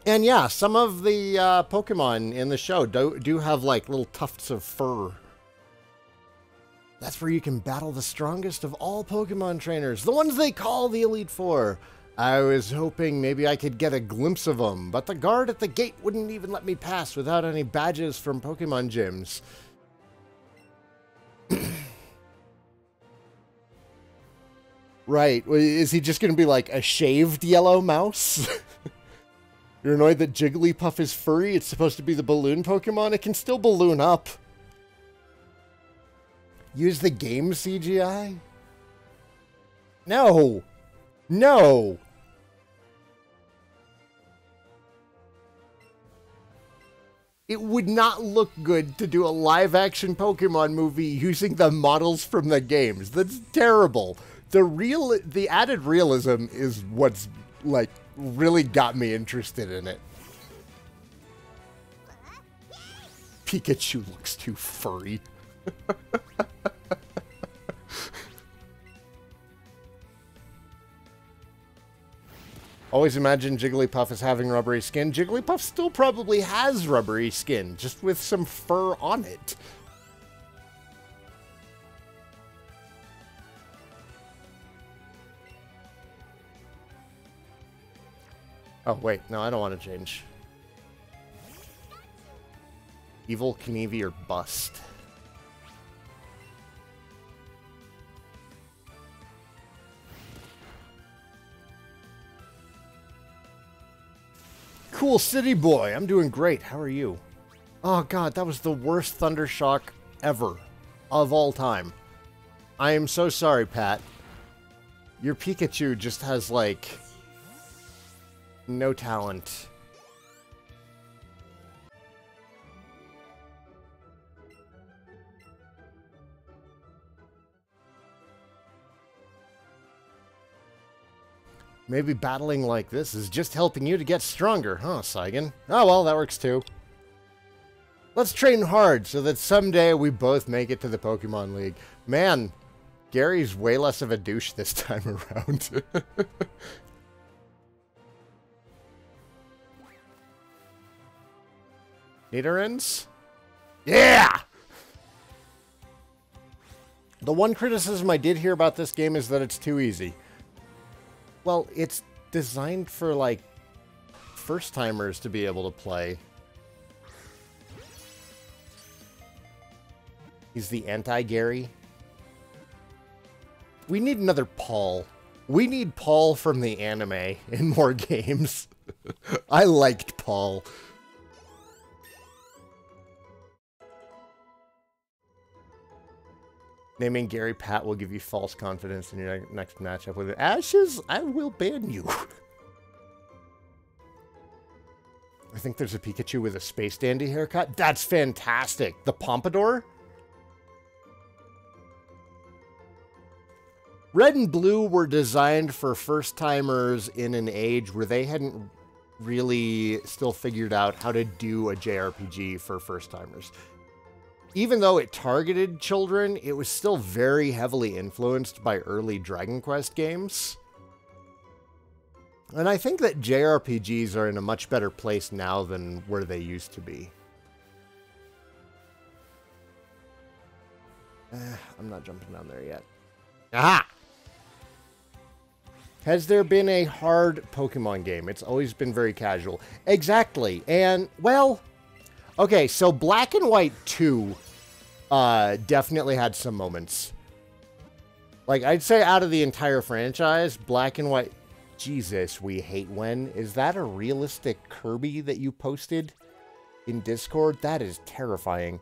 And yeah, some of the Pokemon in the show do have, like, little tufts of fur. That's where you can battle the strongest of all Pokemon trainers, the ones they call the Elite Four. I was hoping maybe I could get a glimpse of them, but the guard at the gate wouldn't even let me pass without any badges from Pokemon gyms. Right. Is he just going to be like a shaved yellow mouse? You're annoyed that Jigglypuff is furry? It's supposed to be the balloon Pokemon? It can still balloon up. Use the game CGI? No. No. It would not look good to do a live-action Pokemon movie using the models from the games. That's terrible. The added realism is what's, like, really got me interested in it. Pikachu looks too furry. Always imagine Jigglypuff as having rubbery skin. Jigglypuff still probably has rubbery skin, just with some fur on it. Oh, wait. No, I don't want to change. Evil, Knievel, or Bust. Cool city boy. I'm doing great. How are you? Oh, God. That was the worst Thundershock ever. Of all time. I am so sorry, Pat. Your Pikachu just has, like... no talent. Maybe battling like this is just helping you to get stronger, huh, Saigan? Oh, well, that works too. Let's train hard so that someday we both make it to the Pokemon League. Man, Gary's way less of a douche this time around. Nidorans? Yeah! The one criticism I did hear about this game is that it's too easy. Well, it's designed for, like, first-timers to be able to play. He's the anti-Gary. We need another Paul. We need Paul from the anime in more games. I liked Paul. Naming Gary Pat will give you false confidence in your next matchup with Ashes. I will ban you. I think there's a Pikachu with a Space Dandy haircut. That's fantastic. The Pompadour? Red and Blue were designed for first-timers in an age where they hadn't really still figured out how to do a JRPG for first-timers. Even though it targeted children, it was still very heavily influenced by early Dragon Quest games. And I think that JRPGs are in a much better place now than where they used to be. I'm not jumping down there yet. Aha! Has there been a hard Pokemon game? It's always been very casual. Exactly. And, well... okay, so Black and White 2 definitely had some moments. Like, I'd say out of the entire franchise, Black and White... Jesus, we hate when. Is that a realistic Kirby that you posted in Discord? That is terrifying.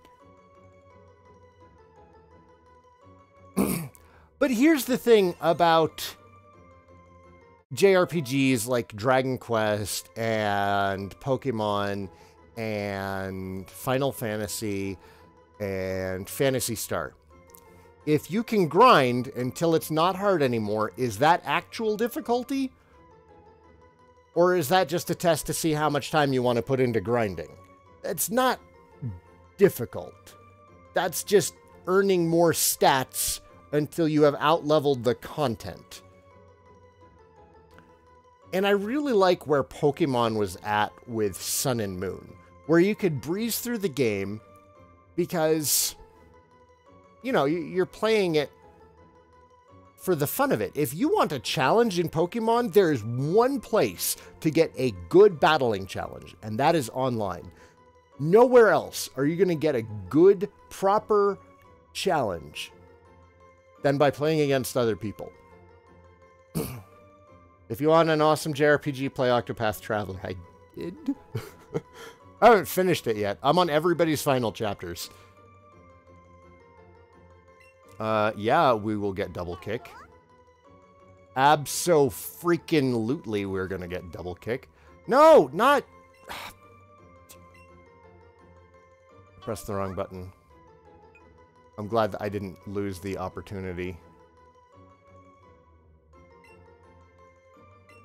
But here's the thing about JRPGs like Dragon Quest and Pokemon and Final Fantasy and Phantasy Star. If you can grind until it's not hard anymore, is that actual difficulty? Or is that just a test to see how much time you want to put into grinding? It's not difficult. That's just earning more stats until you have outleveled the content. And I really like where Pokemon was at with Sun and Moon, where you could breeze through the game because, you know, you're playing it for the fun of it. If you want a challenge in Pokemon, there is one place to get a good battling challenge, and that is online. Nowhere else are you going to get a good, proper challenge than by playing against other people. If you want an awesome JRPG, play Octopath Traveler. I did. I haven't finished it yet. I'm on everybody's final chapters. Yeah, we will get double kick. Abso-freaking-lutely we're gonna get double kick. No, not... Press the wrong button. I'm glad that I didn't lose the opportunity.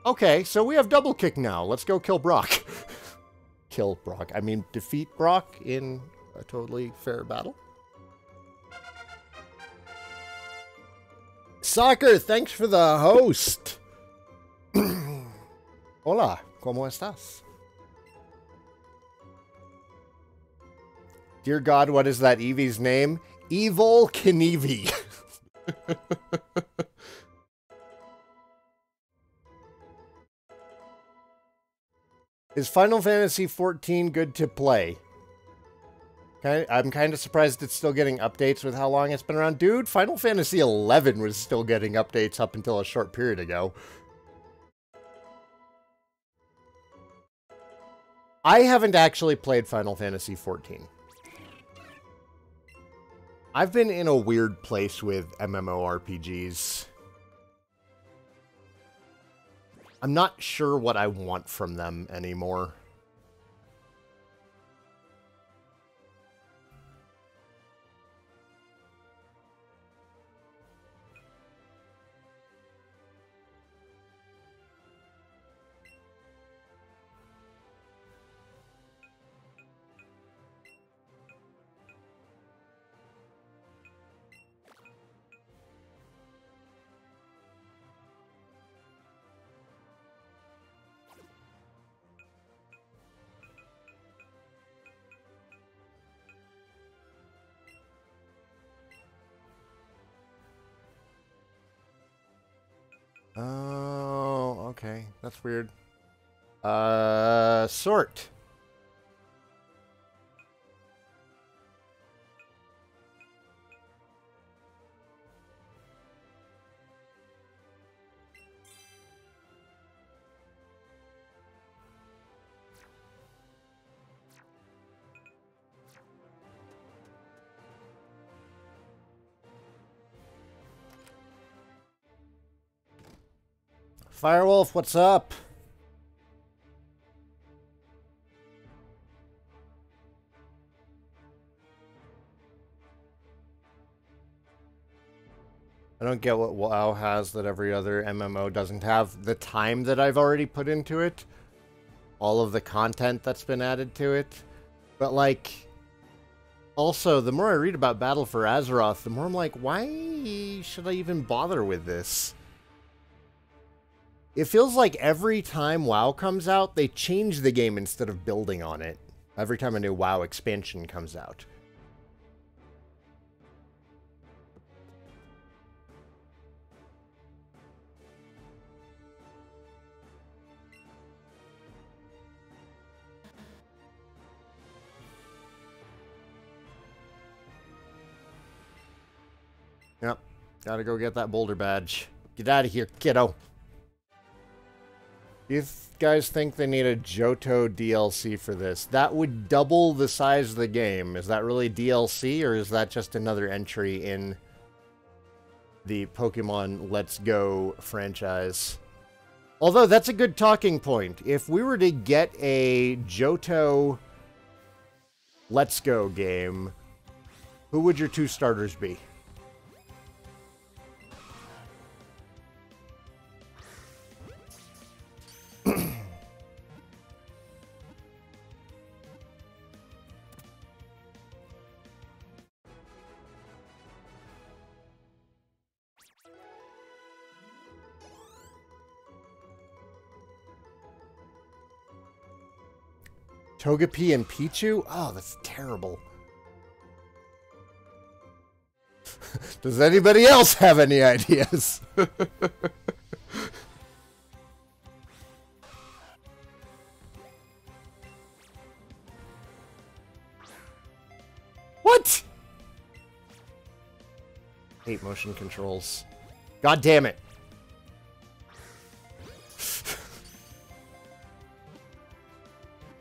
Okay, so we have double kick now. Let's go kill Brock. Kill Brock. I mean, defeat Brock in a totally fair battle. Soccer, thanks for the host. Hola, ¿cómo estás? Dear God, what is that Eevee's name? Evil Knievel. Is Final Fantasy XIV good to play? I'm kind of surprised it's still getting updates with how long it's been around. Dude, Final Fantasy XI was still getting updates up until a short period ago. I haven't actually played Final Fantasy XIV. I've been in a weird place with MMORPGs. I'm not sure what I want from them anymore. Oh, okay. That's weird. Sort. Firewolf, what's up? I don't get what WoW has that every other MMO doesn't have. The time that I've already put into it. All of the content that's been added to it. But, like... Also, the more I read about Battle for Azeroth, the more I'm like, why should I even bother with this? It feels like every time WoW comes out, they change the game instead of building on it. Every time a new WoW expansion comes out. Yep, gotta go get that boulder badge. Get out of here, kiddo. Do you guys think they need a Johto DLC for this? That would double the size of the game. Is that really DLC, or is that just another entry in the Pokemon Let's Go franchise? Although, that's a good talking point. If we were to get a Johto Let's Go game, who would your two starters be? Togepi and Pichu? Oh, that's terrible. Does anybody else have any ideas? What? Hate motion controls. God damn it.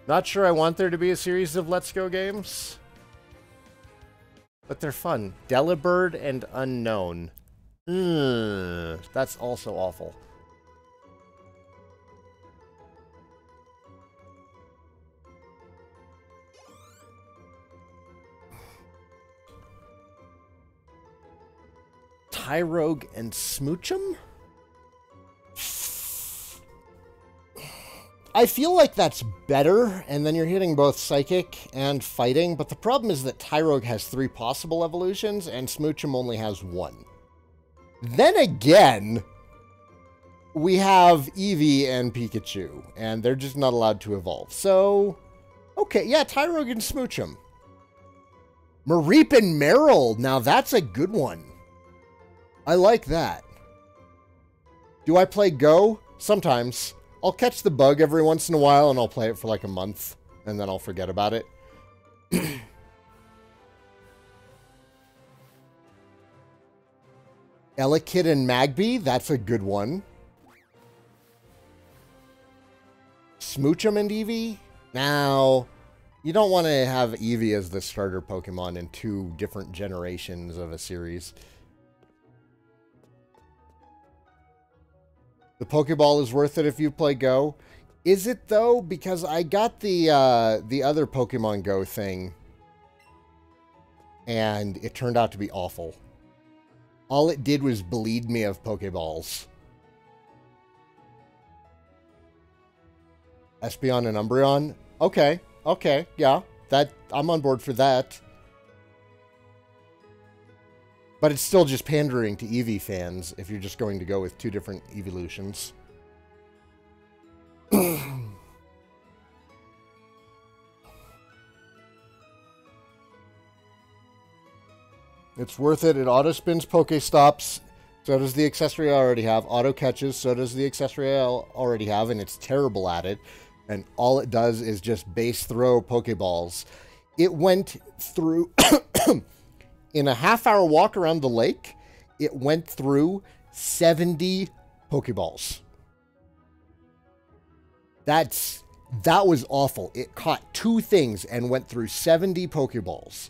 Not sure I want there to be a series of Let's Go games. But they're fun. Delibird and Unknown. That's also awful. Tyrogue and Smoochum? I feel like that's better, and then you're hitting both Psychic and Fighting, but the problem is that Tyrogue has 3 possible evolutions, and Smoochum only has 1. Then again, we have Eevee and Pikachu, and they're just not allowed to evolve. So, okay, yeah, Tyrogue and Smoochum. Mareep and Meryl, now that's a good one. I like that. Do I play Go? Sometimes. I'll catch the bug every once in a while, and I'll play it for like a month, and then I'll forget about it. Elekid and Magby, that's a good one. Smoochum and Eevee? Now, you don't want to have Eevee as the starter Pokemon in 2 different generations of a series. The Pokeball is worth it if you play Go. Is it, though? Because I got the other Pokemon Go thing, and it turned out to be awful. All it did was bleed me of Pokeballs. Espeon and Umbreon? Okay, okay, yeah. I'm on board for that. But it's still just pandering to Eevee fans if you're just going to go with 2 different evolutions. It's worth it. It auto-spins Pokestops. So does the accessory I already have. Auto-catches. So does the accessory I already have. And it's terrible at it. And all it does is just base throw Pokeballs. It went through... In a half-hour walk around the lake, it went through 70 Pokeballs. That was awful. It caught 2 things and went through 70 Pokeballs.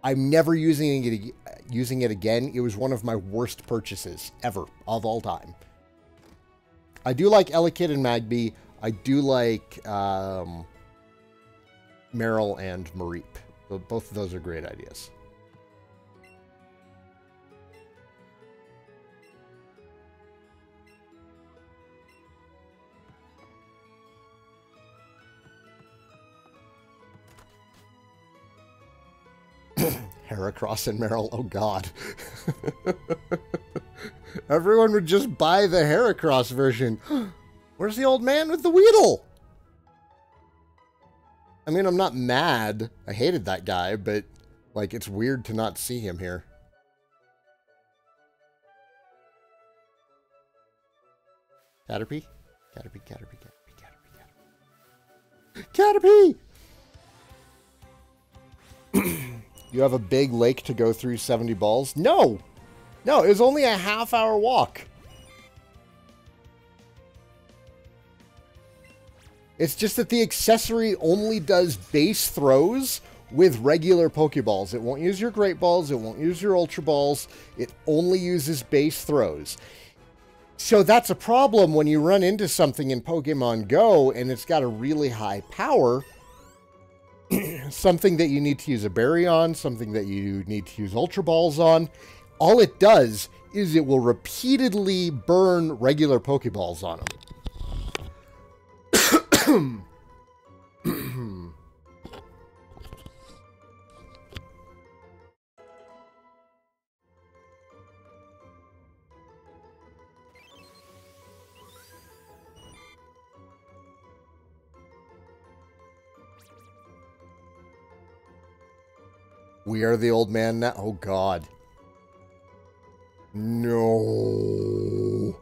I'm never using it again. It was one of my worst purchases ever, of all time. I do like Elekid and Magby. I do like Meryl and Mareep. Both of those are great ideas. Heracross and Meryl, oh god. Everyone would just buy the Heracross version. Where's the old man with the Weedle? I mean, I'm not mad. I hated that guy, but, like, it's weird to not see him here. Caterpie? Caterpie, Caterpie, Caterpie, Caterpie, Caterpie! You have a big lake to go through 70 balls? No! No, it was only a half-hour walk. It's just that the accessory only does base throws with regular Pokeballs. It won't use your Great Balls. It won't use your Ultra Balls. It only uses base throws. So that's a problem when you run into something in Pokemon Go and it's got a really high power. Something that you need to use a berry on, something that you need to use Ultra Balls on. All it does is it will repeatedly burn regular Pokeballs on them. We are the old man now. Oh, God. No.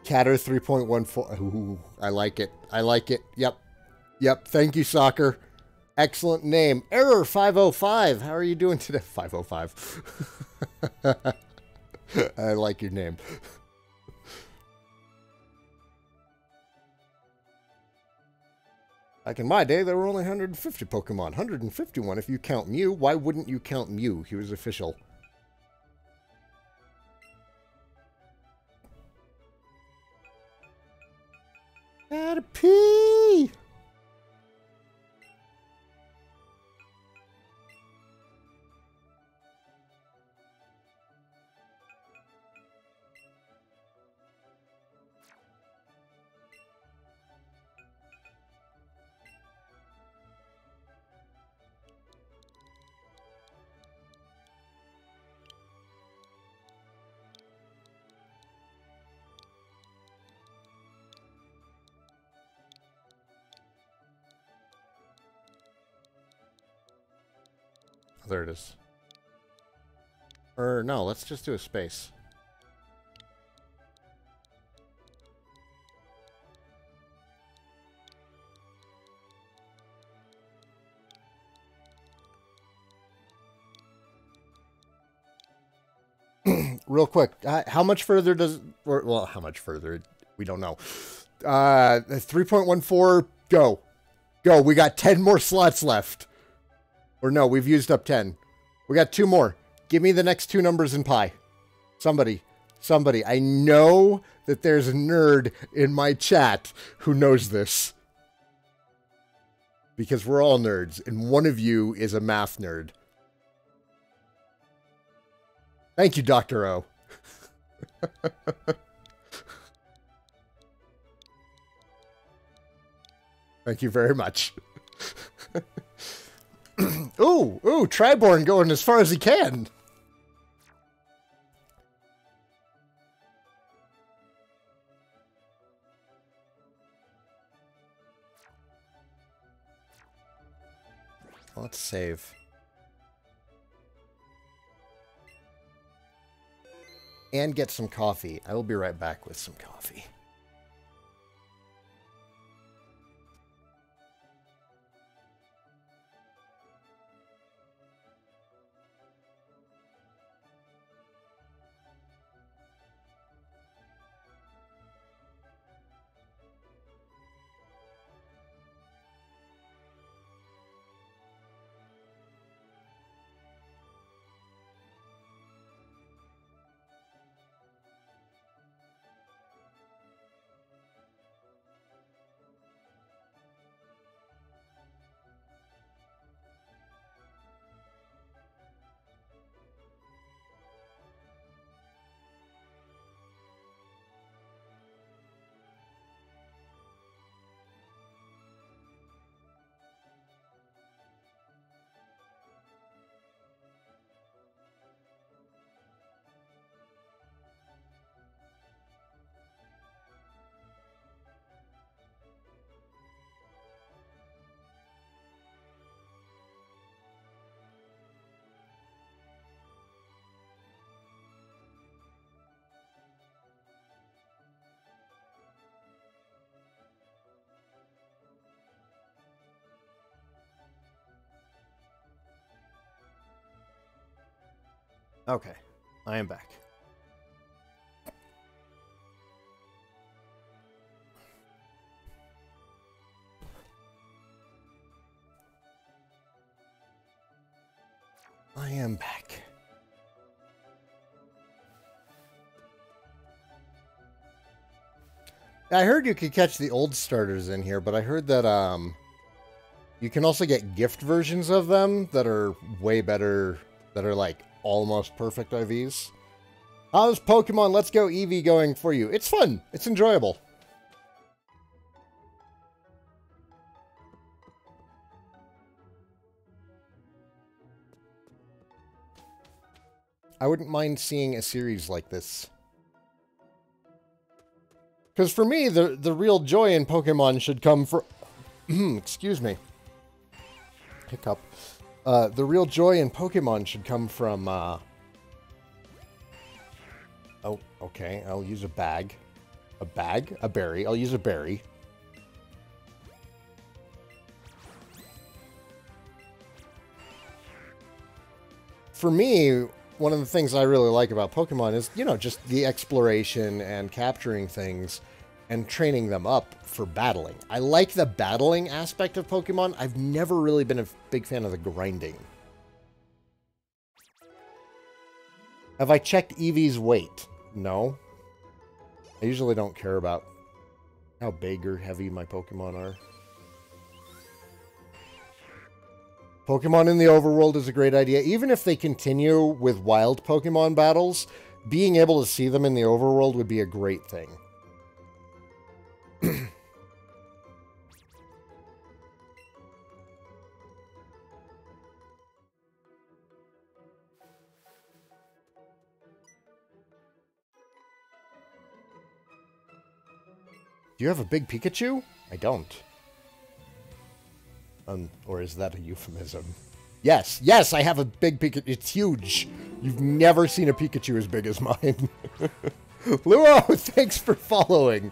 Catter 3.14. Ooh, I like it. I like it. Yep. Yep. Thank you, Soccer. Excellent name. Error 505. How are you doing today? 505. I like your name. Back in my day, there were only 150 Pokemon. 151 if you count Mew. Why wouldn't you count Mew? He was official. Gotta pee! There it is. Or no, let's just do a space. Real quick, how much further does... well, how much further? We don't know. 3.14, go. Go, we got 10 more slots left. Or no, we've used up 10. We got 2 more. Give me the next 2 numbers in pi. Somebody. Somebody. I know that there's a nerd in my chat who knows this. Because we're all nerds, and one of you is a math nerd. Thank you, Dr. O. Thank you very much. Ooh, Triborn going as far as he can. Let's save. And get some coffee. I will be right back with some coffee. Okay, I am back. I am back. I heard you could catch the old starters in here, but I heard that you can also get gift versions of them that are way better, that are like almost perfect IVs. How's Pokemon Let's Go Eevee going for you? It's fun. It's enjoyable. I wouldn't mind seeing a series like this. Because for me, the real joy in Pokemon should come from... excuse me. Hiccup. The real joy in Pokemon should come from... oh, okay. I'll use a bag. A bag? A berry. I'll use a berry. For me, one of the things I really like about Pokemon is, you know, just the exploration and capturing things. and training them up for battling. I like the battling aspect of Pokemon. I've never really been a big fan of the grinding. Have I checked Eevee's weight? No. I usually don't care about how big or heavy my Pokemon are. Pokemon in the overworld is a great idea. Even if they continue with wild Pokemon battles, being able to see them in the overworld would be a great thing. Do you have a big Pikachu? I don't. Or is that a euphemism? Yes, yes, I have a big Pikachu. It's huge. You've never seen a Pikachu as big as mine. Luo, thanks for following.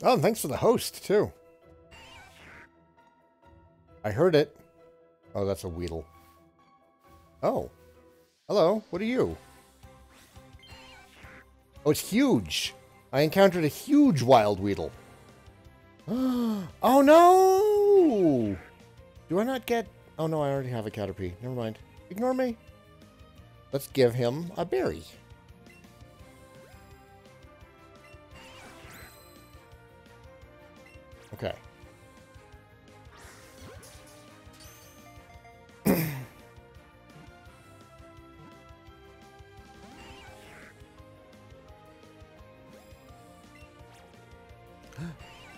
Oh, and thanks for the host, too. I heard it. Oh, that's a Weedle. Oh. Hello, what are you? Oh, it's huge. I encountered a huge wild Weedle. Oh, no! Do I not get... Oh, no, I already have a Caterpie. Never mind. Ignore me. Let's give him a berry. Okay.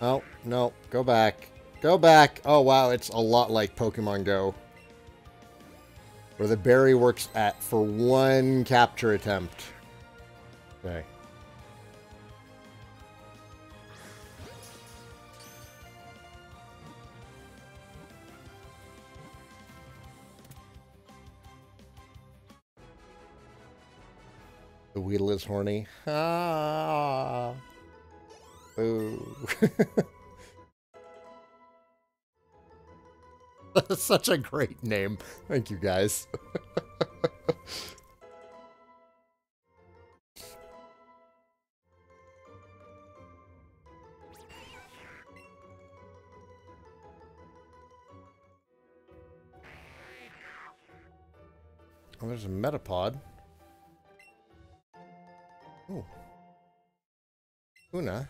Oh, no. Go back. Go back. Oh, wow. It's a lot like Pokemon Go. Where the berry works for one capture attempt. Okay. The Weedle is horny. Ah. Ooh. That's such a great name. Thank you, guys. Oh, there's a Metapod. Oh. Una.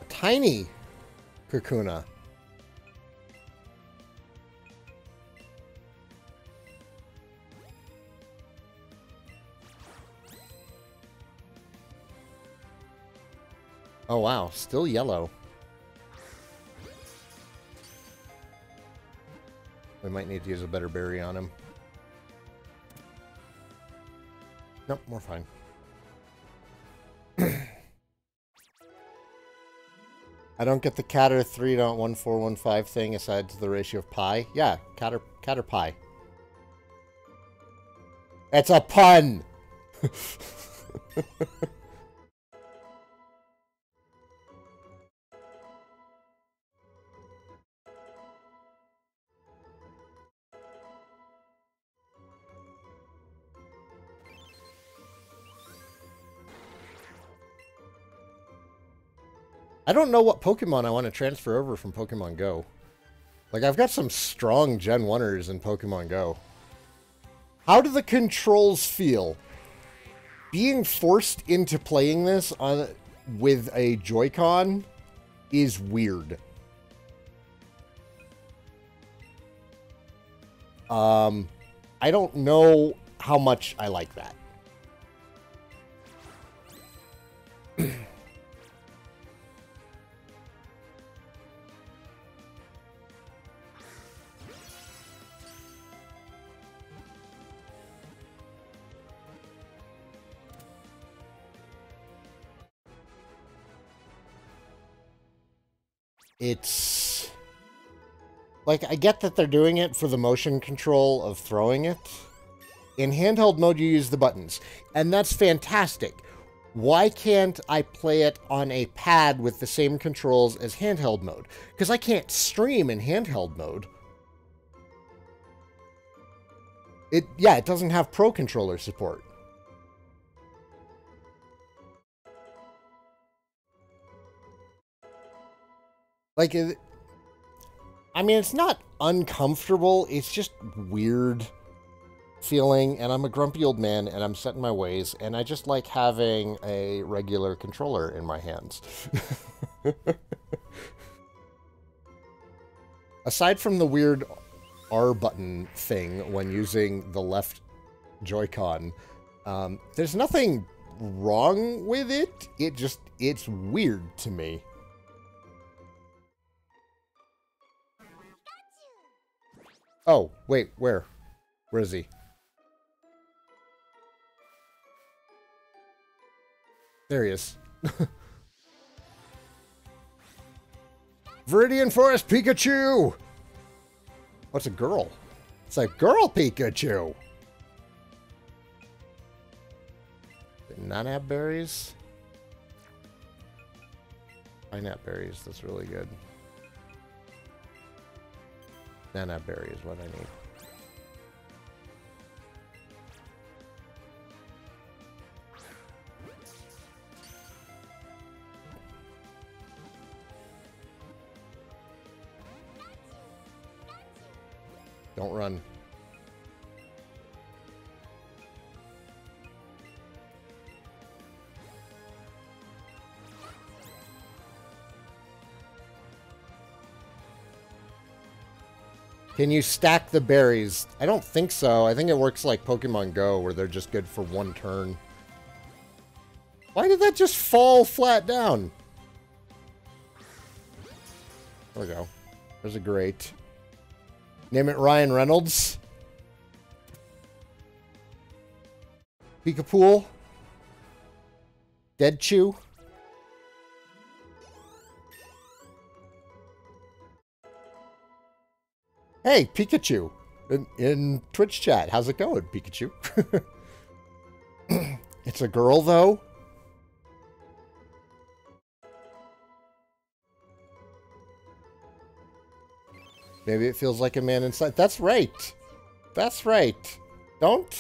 A tiny Kakuna. Oh wow, still yellow. We might need to use a better berry on him. Nope, we're fine. I don't get the Catter 3.1415 thing aside to the ratio of pi. Yeah, Catter pi. It's a pun! I don't know what Pokemon I want to transfer over from Pokemon Go. Like, I've got some strong Gen 1ers in Pokemon Go. How do the controls feel? Being forced into playing this with a Joy-Con is weird. I don't know how much I like that. it's... Like, I get that they're doing it for the motion control of throwing it. In handheld mode, you use the buttons. And that's fantastic. Why can't I play it on a pad with the same controls as handheld mode? Because I can't stream in handheld mode. It doesn't have Pro Controller support. Like, I mean, it's not uncomfortable. It's just weird feeling, and I'm a grumpy old man, and I'm set in my ways, and I just like having a regular controller in my hands. Aside from the weird R button thing when using the left Joy-Con, there's nothing wrong with it. It's weird to me. Oh, wait, where? Where is he? There he is. Viridian Forest Pikachu! What's a girl? It's a girl Pikachu! Did not have berries? Pineapple berries, that's really good. Nana berry is what I need. Don't run. Can you stack the berries? I don't think so. I think it works like Pokemon Go, where they're just good for one turn. Why did that just fall flat down? There we go. There's a great. Name it Ryan Reynolds. Pikapool. Dead Chew. Hey, Pikachu. In Twitch chat. How's it going, Pikachu? It's a girl, though. Maybe it feels like a man inside. That's right. That's right. Don't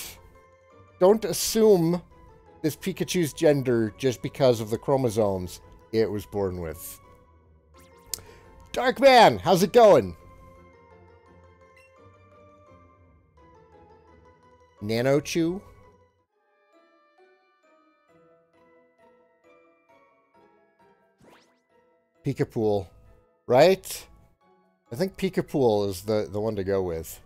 assume this Pikachu's gender just because of the chromosomes it was born with. Darkman, how's it going? Nanochu? Pikapool, right? I think Pikapool is the one to go with.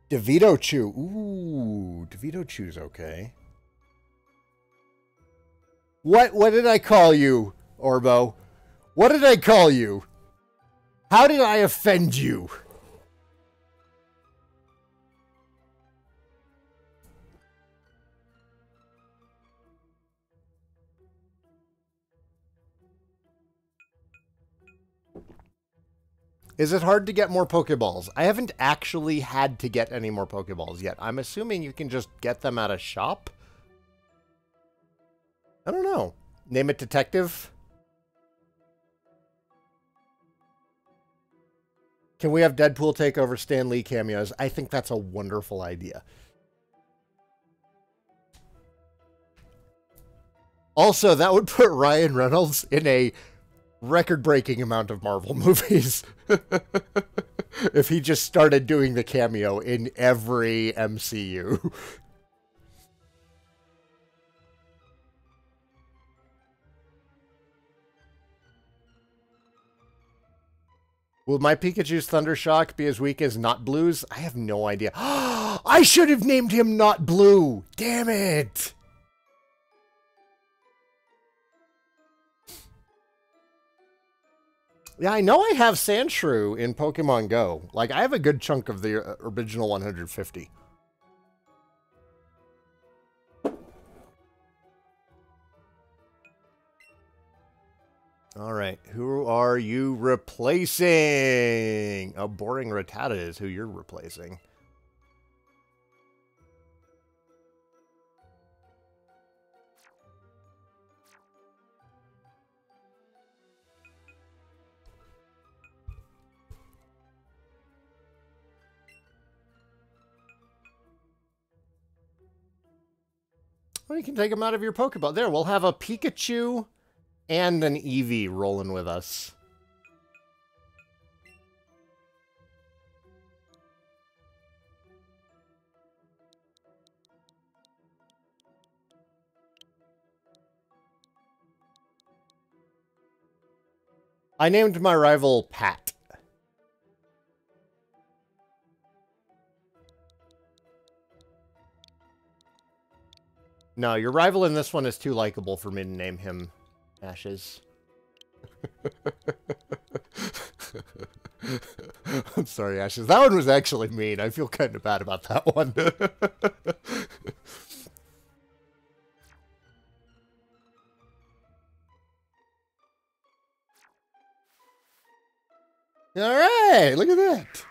DeVitochu. Ooh, DeVitochu's okay. What did I call you, Orbo? What did I call you? How did I offend you? Is it hard to get more Pokeballs? I haven't actually had to get any more Pokeballs yet. I'm assuming you can just get them at a shop? I don't know. Name it Detective? Can we have Deadpool take over Stan Lee cameos? I think that's a wonderful idea. Also, that would put Ryan Reynolds in a record-breaking amount of Marvel movies. If he just started doing the cameo in every MCU. Will my Pikachu's Thunder Shock be as weak as Not Blue's? I have no idea. I should have named him Not Blue! Damn it! Yeah, I know I have Sandshrew in Pokemon Go. Like, I have a good chunk of the original 150. All right, who are you replacing? A boring Rattata is who you're replacing. Well, you can take them out of your Pokeball. There, we'll have a Pikachu and an Eevee rolling with us. I named my rival Pat. No, your rival in this one is too likable for me to name him Ashes. I'm sorry, Ashes. That one was actually mean. I feel kind of bad about that one. All right, look at that.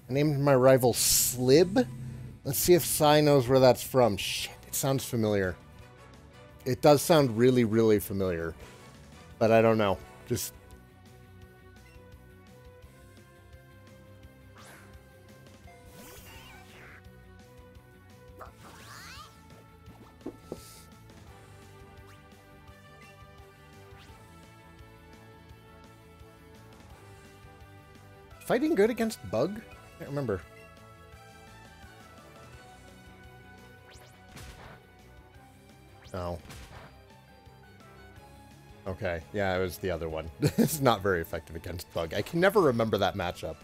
I named my rival Slib. Let's see if Sai knows where that's from. Shit, it sounds familiar. It does sound really, really familiar. But I don't know. Just... Fighting good against Bug? I can't remember. Oh. Okay, yeah, it was the other one. It's not very effective against Bug. I can never remember that matchup.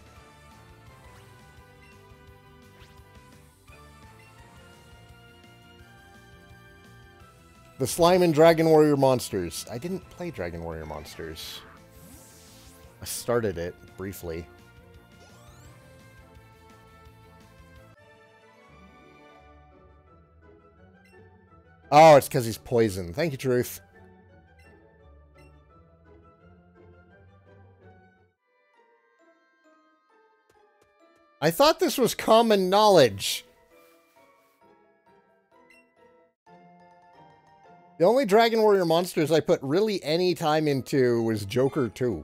The Slime and Dragon Warrior Monsters. I didn't play Dragon Warrior Monsters. I started it briefly. Oh, it's because he's poison. Thank you, Truth. I thought this was common knowledge. The only Dragon Warrior monsters I put really any time into was Joker 2.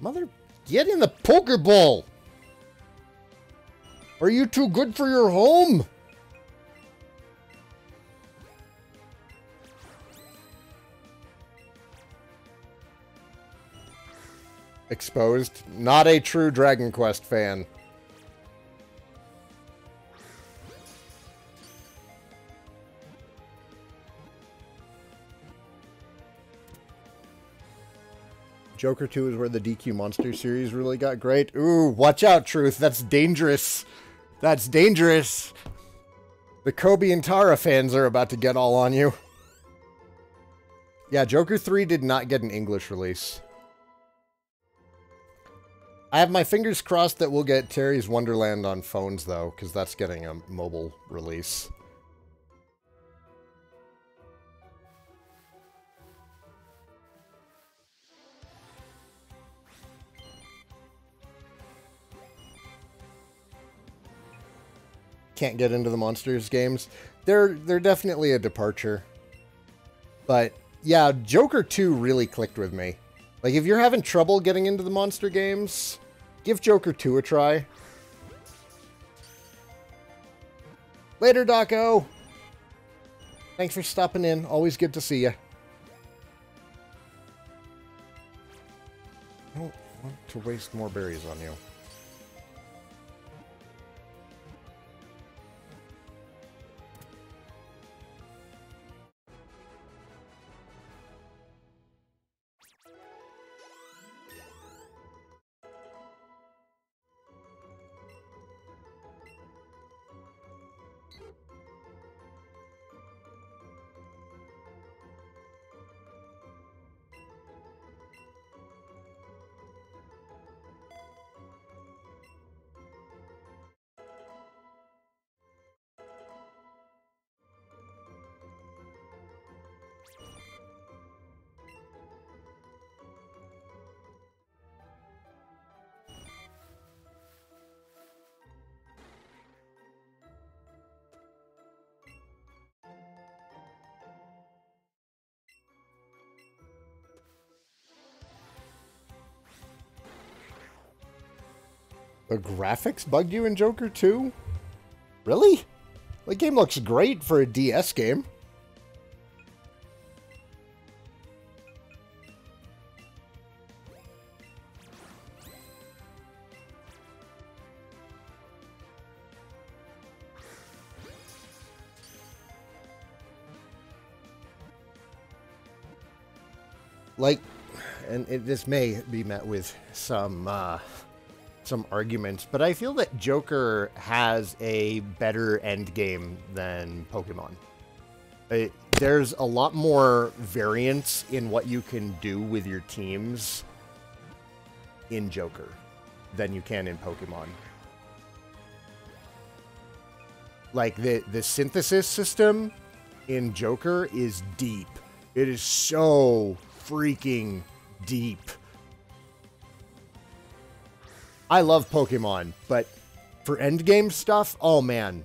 Mother, get in the Pokeball! Are you too good for your home? Exposed. Not a true Dragon Quest fan. Joker 2 is where the DQ Monster series really got great. Ooh, watch out, Truth. That's dangerous. That's dangerous. The Kobe and Tara fans are about to get all on you. Yeah, Joker 3 did not get an English release. I have my fingers crossed that we'll get Terry's Wonderland on phones, though, because that's getting a mobile release. Can't get into the Monsters games. They're definitely a departure. But, yeah, Joker 2 really clicked with me. Like, if you're having trouble getting into the monster games, give Joker 2 a try. Later, Doco! Thanks for stopping in. Always good to see you. I don't want to waste more berries on you. The graphics bugged you in Joker 2? Really? The game looks great for a DS game. Like, and this may be met with some arguments, but I feel that Joker has a better end game than Pokemon. There's a lot more variance in what you can do with your teams in Joker than you can in Pokemon. Like, the synthesis system in Joker is deep. It is so freaking deep. I love Pokemon, but for endgame stuff, oh man.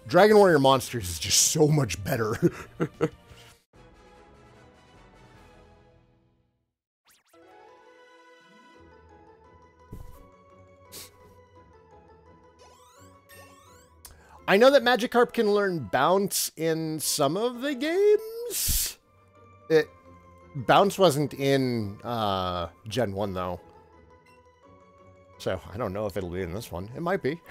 Dragon Warrior Monsters is just so much better. I know that Magikarp can learn Bounce in some of the games. Bounce wasn't in Gen 1, though. So, I don't know if it'll be in this one. It might be.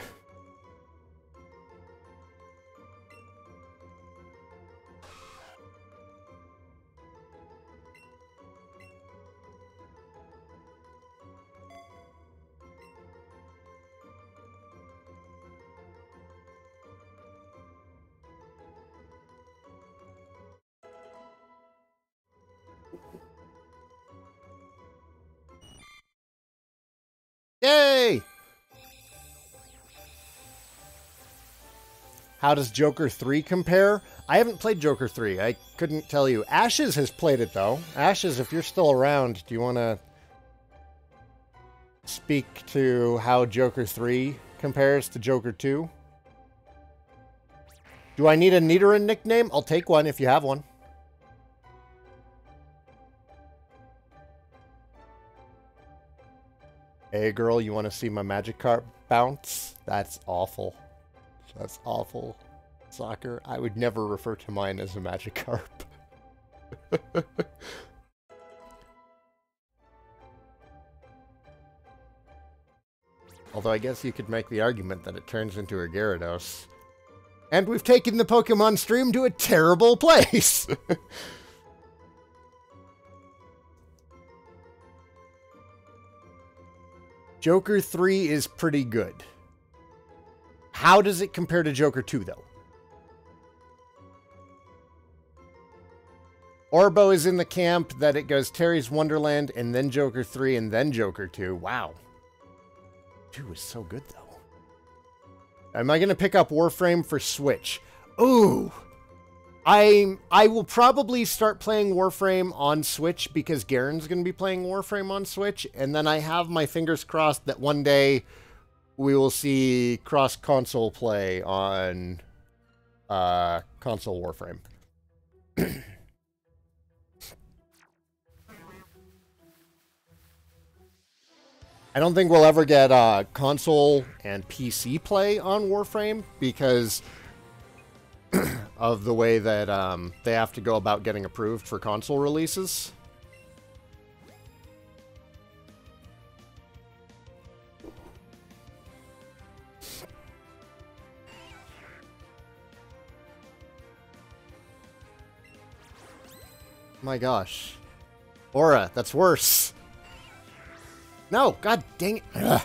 Yay! How does Joker 3 compare? I haven't played Joker 3. I couldn't tell you. Ashes has played it, though. Ashes, if you're still around, do you want to speak to how Joker 3 compares to Joker 2? Do I need a Nidoran nickname? I'll take one if you have one. Hey, girl, you want to see my Magikarp bounce? That's awful. That's awful. Soccer, I would never refer to mine as a Magikarp. Although I guess you could make the argument that it turns into a Gyarados. And we've taken the Pokemon stream to a terrible place! Joker 3 is pretty good. How does it compare to Joker 2, though? Orbo is in the camp that it goes Terry's Wonderland, and then Joker 3, and then Joker 2. Wow. 2 is so good, though. Am I going to pick up Warframe for Switch? Ooh! I will probably start playing Warframe on Switch because Garen's going to be playing Warframe on Switch, and then I have my fingers crossed that one day we will see cross-console play on console Warframe. I don't think we'll ever get console and PC play on Warframe because of the way that they have to go about getting approved for console releases. My gosh. Aura, that's worse. No, god dang it. Ugh.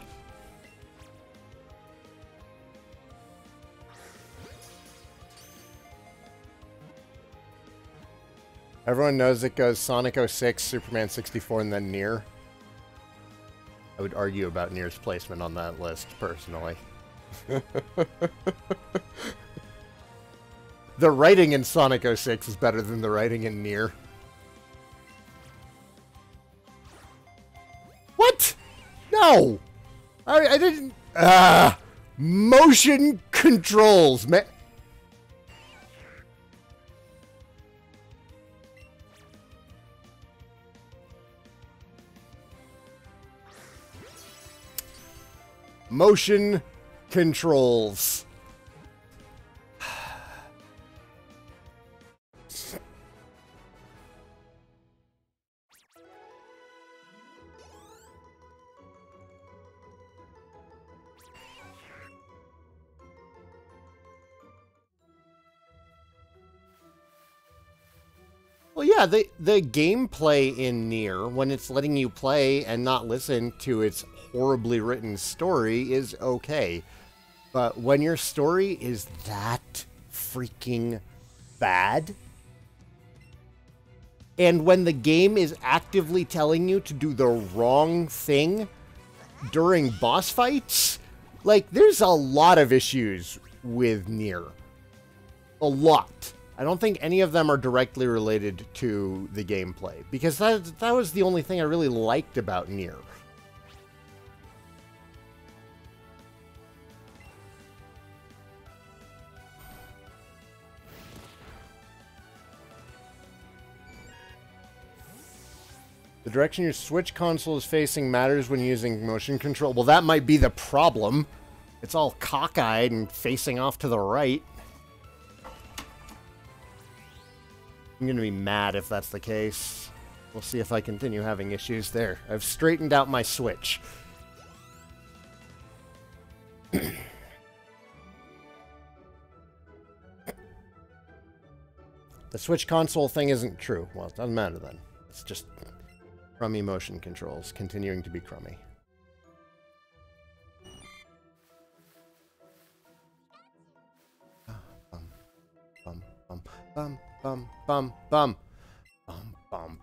Everyone knows it goes Sonic 06, Superman 64, and then Nier. I would argue about Nier's placement on that list, personally. The writing in Sonic 06 is better than the writing in Nier. What? No! I didn't... motion controls, man. Motion controls. Well, yeah, the gameplay in Nier, when it's letting you play and not listen to its horribly written story, is okay. But when your story is that freaking bad, and when the game is actively telling you to do the wrong thing during boss fights, like, there's a lot of issues with Nier. A lot. I don't think any of them are directly related to the gameplay, because that was the only thing I really liked about Nier. The direction your Switch console is facing matters when using motion control. Well, that might be the problem. It's all cockeyed and facing off to the right. I'm going to be mad if that's the case. We'll see if I continue having issues there. I've straightened out my Switch. The Switch console thing isn't true. Well, it doesn't matter then. It's just crummy motion controls, continuing to be crummy. Bum, bum, bum, bum. Bum, bum, bum,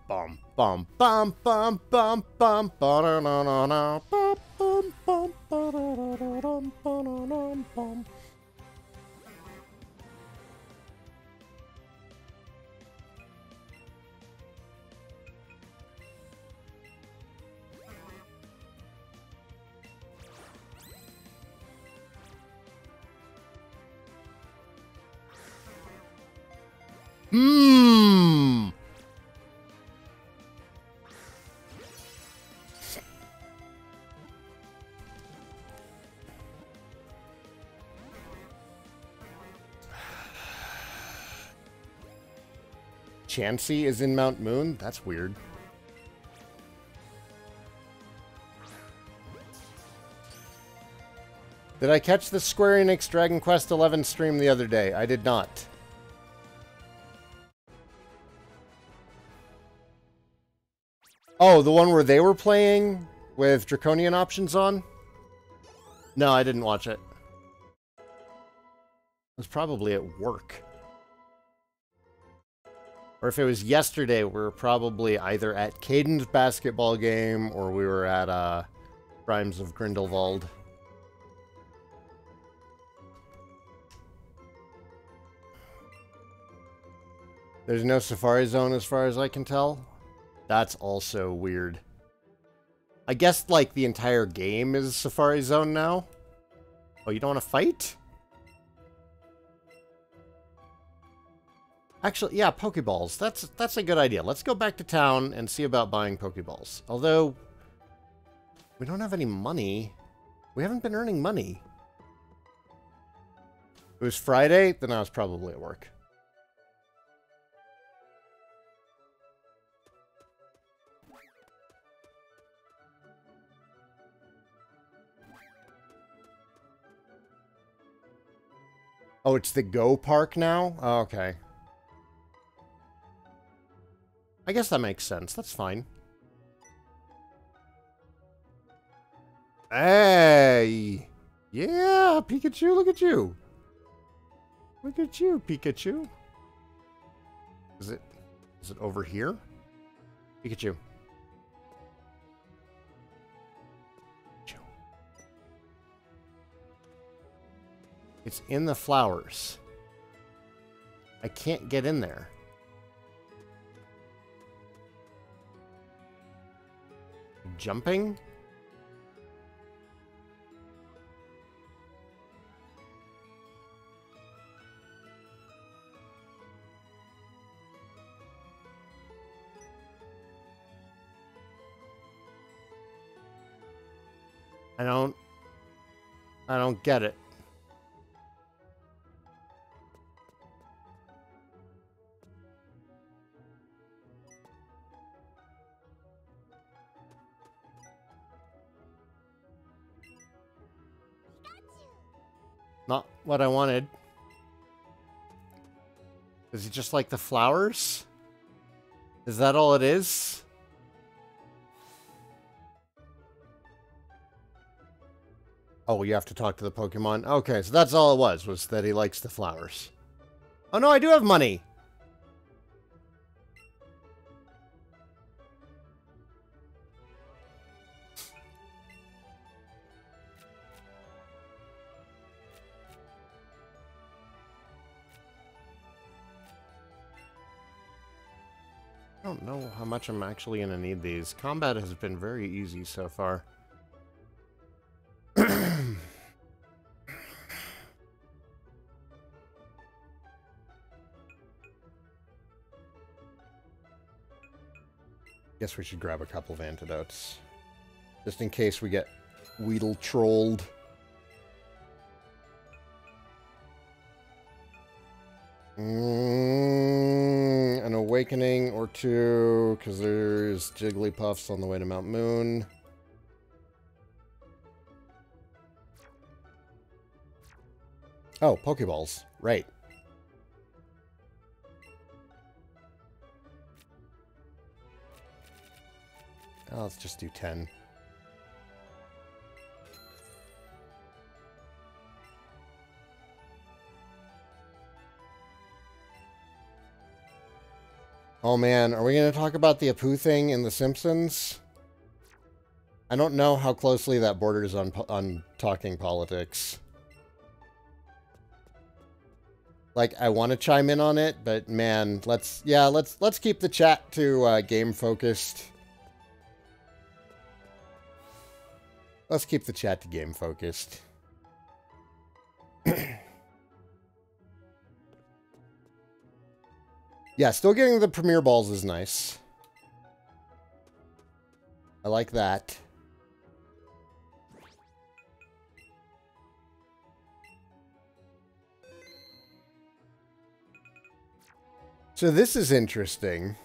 bum, bum, bum, bum, bum, ba-da-na-na-na, bum, bum, bum, ba-da-da-da-dum, ba-da-dum, bum. Hmm. Chansey is in Mount Moon? That's weird. Did I catch the Square Enix Dragon Quest 11 stream the other day? I did not. Oh, the one where they were playing with Draconian options on? No, I didn't watch it. I was probably at work. Or if it was yesterday, we were probably either at Caden's basketball game or we were at Crimes of Grindelwald. There's no Safari Zone as far as I can tell. That's also weird. I guess, like, the entire game is Safari Zone now? Oh, you don't want to fight? Actually, yeah, Pokeballs. That's a good idea. Let's go back to town and see about buying Pokeballs. Although, we don't have any money. We haven't been earning money. If it was Friday, then I was probably at work. Oh, it's the Go Park now? Oh, okay. I guess that makes sense. That's fine. Hey! Yeah, Pikachu, look at you. Look at you, Pikachu. Is it over here? Pikachu. It's in the flowers. I can't get in there. Jumping? I don't I don't get it. Not what I wanted. Is he just like the flowers? Is that all it is? Oh, you have to talk to the Pokemon? Okay, so that's all it was that he likes the flowers. Oh no, I do have money! I don't know how much I'm actually going to need these. Combat has been very easy so far. Guess we should grab a couple of antidotes. Just in case we get Weedle trolled. An awakening or two, because there's Jigglypuffs on the way to Mount Moon. Oh, Pokeballs. Right. Oh, let's just do 10. Oh man, are we going to talk about the Apu thing in The Simpsons? I don't know how closely that borders on talking politics. Like, I want to chime in on it, but man, let's keep the chat to game focused. Let's keep the chat to game focused. Yeah, still getting the Premier Balls is nice. I like that. So this is interesting.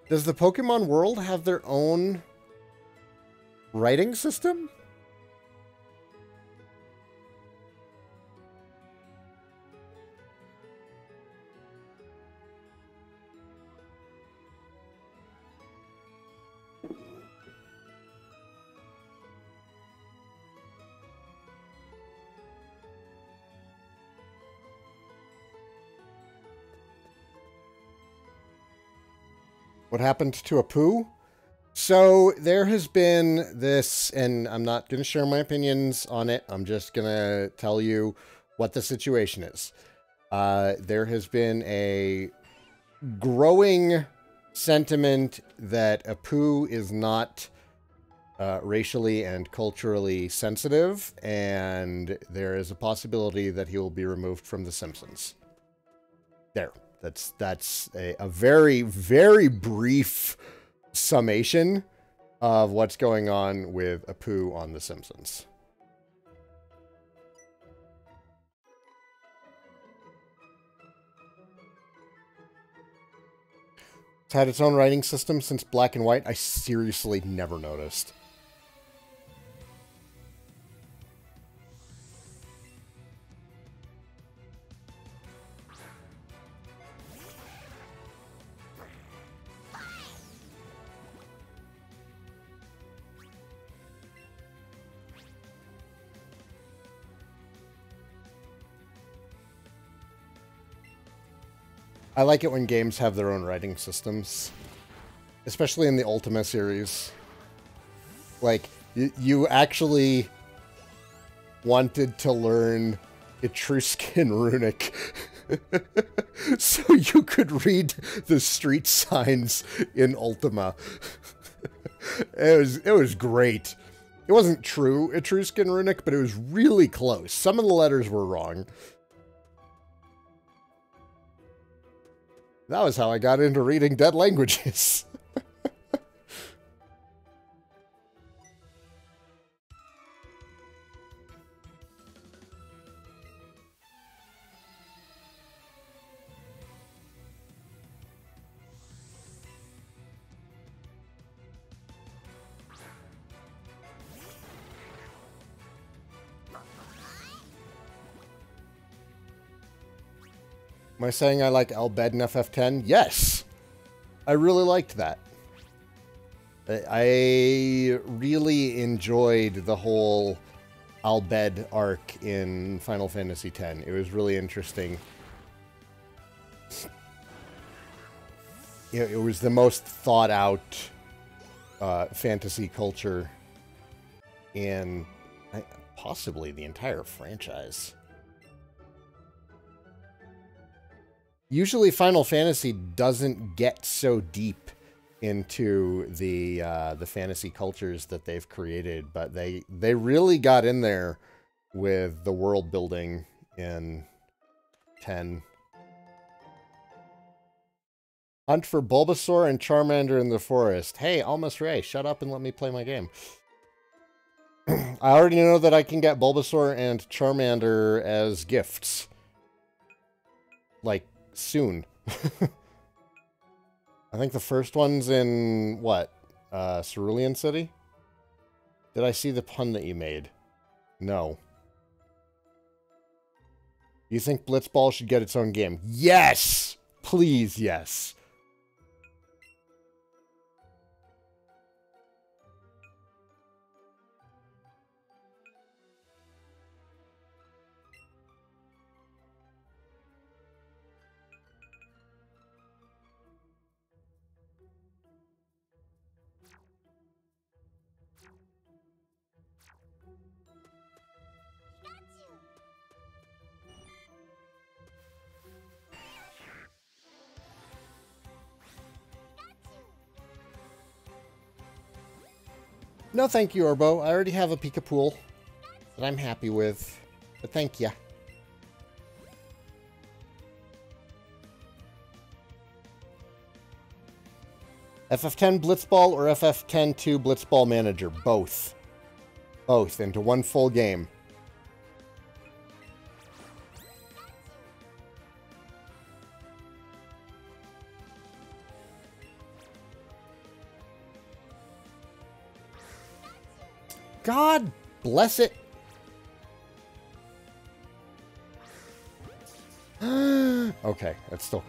Does the Pokemon world have their own writing system? What happened to Apu? So there has been this, and I'm not going to share my opinions on it. I'm just going to tell you what the situation is. There has been a growing sentiment that Apu is not racially and culturally sensitive, and there is a possibility that he will be removed from The Simpsons. There. That's a very, very brief summation of what's going on with Apu on The Simpsons. It's had its own writing system since Black and White. I seriously never noticed. I like it when games have their own writing systems. Especially in the Ultima series. Like, you actually wanted to learn Etruscan Runic. So you could read the street signs in Ultima. It was great. It wasn't true Etruscan Runic, but it was really close. Some of the letters were wrong. That was how I got into reading dead languages. Am I saying I like LBRY and FF10? Yes! I really liked that. I really enjoyed the whole LBRY arc in Final Fantasy X. It was really interesting. It was the most thought out fantasy culture in possibly the entire franchise. Usually Final Fantasy doesn't get so deep into the fantasy cultures that they've created, but they really got in there with the world building in 10. Hunt for Bulbasaur and Charmander in the forest. Hey, Almost Ray, shut up and let me play my game. I already know that I can get Bulbasaur and Charmander as gifts. Like, soon. I think the first one's in, what? Cerulean City? Did I see the pun that you made? No. You think Blitzball should get its own game? Yes! Please, yes. No, thank you, Orbo. I already have a Pika-Pool that I'm happy with. But thank ya. FF10 Blitzball or FF10-2 Blitzball Manager? Both. Both into one full game. God bless it. Okay, that's still...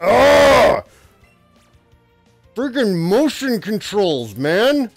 Oh! Friggin' motion controls, man!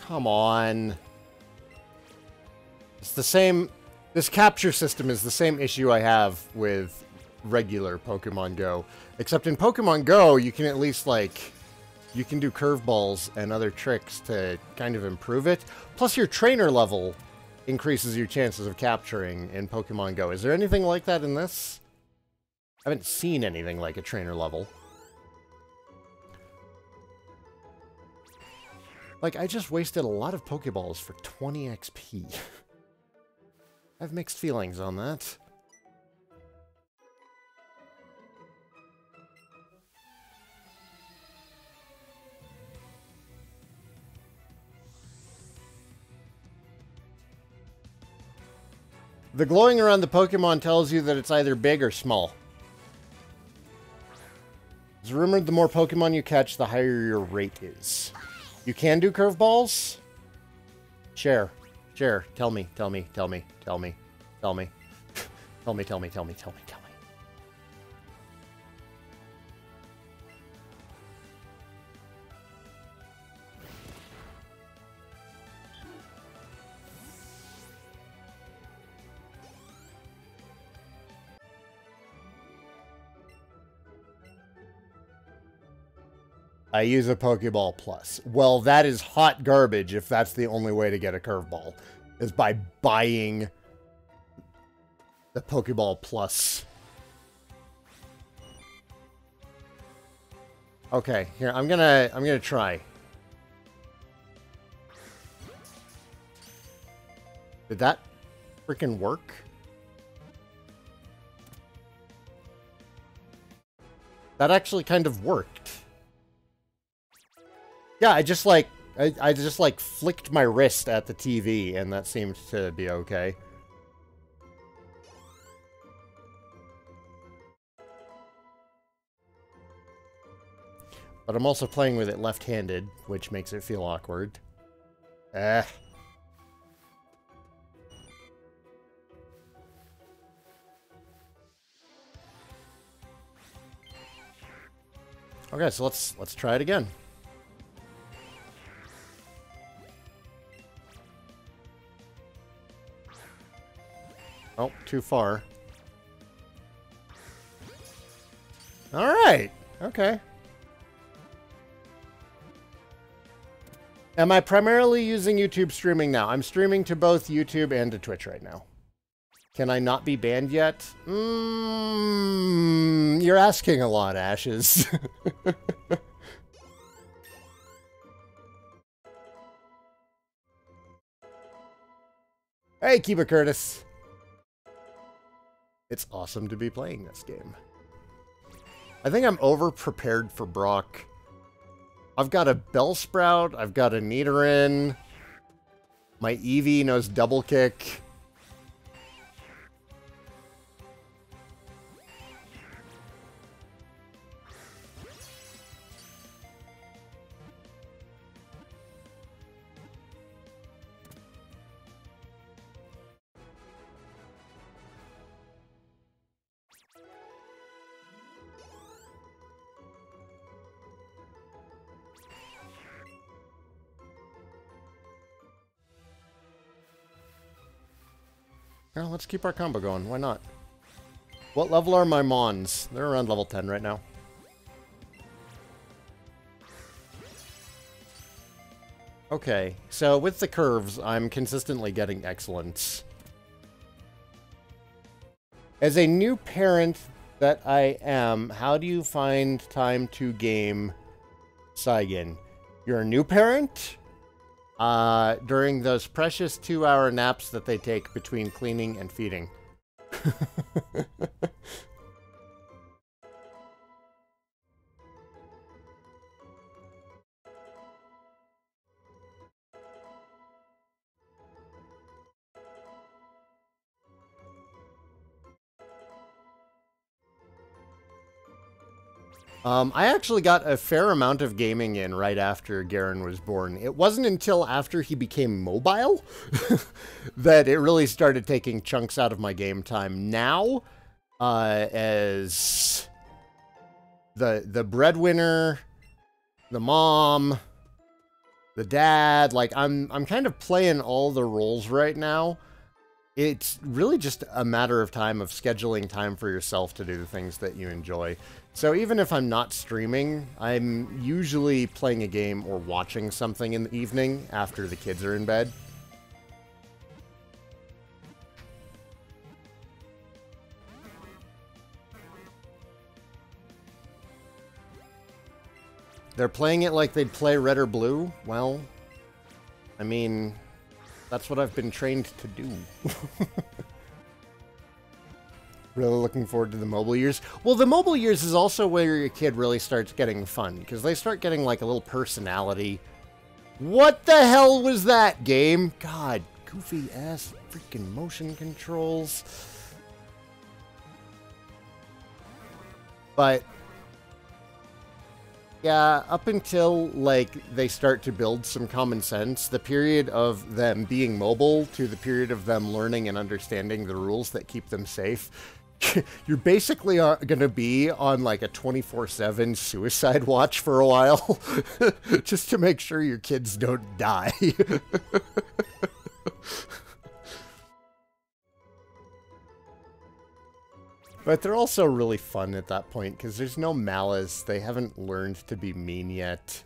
Come on. It's the same... This capture system is the same issue I have with regular Pokemon Go. Except in Pokemon Go, you can at least, like... You can do curveballs and other tricks to kind of improve it. Plus, your trainer level increases your chances of capturing in Pokemon Go. Is there anything like that in this? I haven't seen anything like a trainer level. Like, I just wasted a lot of Pokeballs for 20 XP. I have mixed feelings on that. The glowing around the Pokemon tells you that it's either big or small. It's rumored the more Pokemon you catch, the higher your rate is. You can do curveballs? Share. Share. Tell me. Tell me. Tell me. Tell me. Tell me. Tell me. Tell me. Tell me. Tell me. Tell me. I use a Pokeball Plus. Well, that is hot garbage if that's the only way to get a curveball, is by buying the Pokeball Plus. Okay, here, I'm gonna try. Did that freaking work? That actually kind of worked. Yeah, I just like flicked my wrist at the TV and that seemed to be okay. But I'm also playing with it left-handed, which makes it feel awkward. Okay, so let's try it again. Oh, too far. All right. Okay. Am I primarily using YouTube streaming now? I'm streaming to both YouTube and to Twitch right now. Can I not be banned yet? You're asking a lot, Ashes. Hey, Kiba Curtis. It's awesome to be playing this game. I think I'm over-prepared for Brock. I've got a Bellsprout, I've got a Nidoran, my Eevee knows Double Kick. Well, let's keep our combo going. Why not? What level are my Mons? They're around level 10 right now. Okay, so with the curves, I'm consistently getting excellence. As a new parent that I am, how do you find time to game Saigan? You're a new parent? During those precious 2-hour naps that they take between cleaning and feeding. I actually got a fair amount of gaming in right after Garen was born. It wasn't until after he became mobile that it really started taking chunks out of my game time. Now, as the breadwinner, the mom, the dad, like I'm kind of playing all the roles right now. It's really just a matter of time of scheduling time for yourself to do the things that you enjoy. So even if I'm not streaming, I'm usually playing a game or watching something in the evening after the kids are in bed. They're playing it like they'd play Red or Blue? Well, I mean, that's what I've been trained to do. Really looking forward to the mobile years. Well, the mobile years is also where your kid really starts getting fun, because they start getting like a little personality. What the hell was that, game? God, goofy ass freaking motion controls. Yeah, up until, like, they start to build some common sense, the period of them being mobile to the period of them learning and understanding the rules that keep them safe, you're basically going to be on, like, a 24/7 suicide watch for a while, just to make sure your kids don't die. But they're also really fun at that point, because there's no malice. They haven't learned to be mean yet.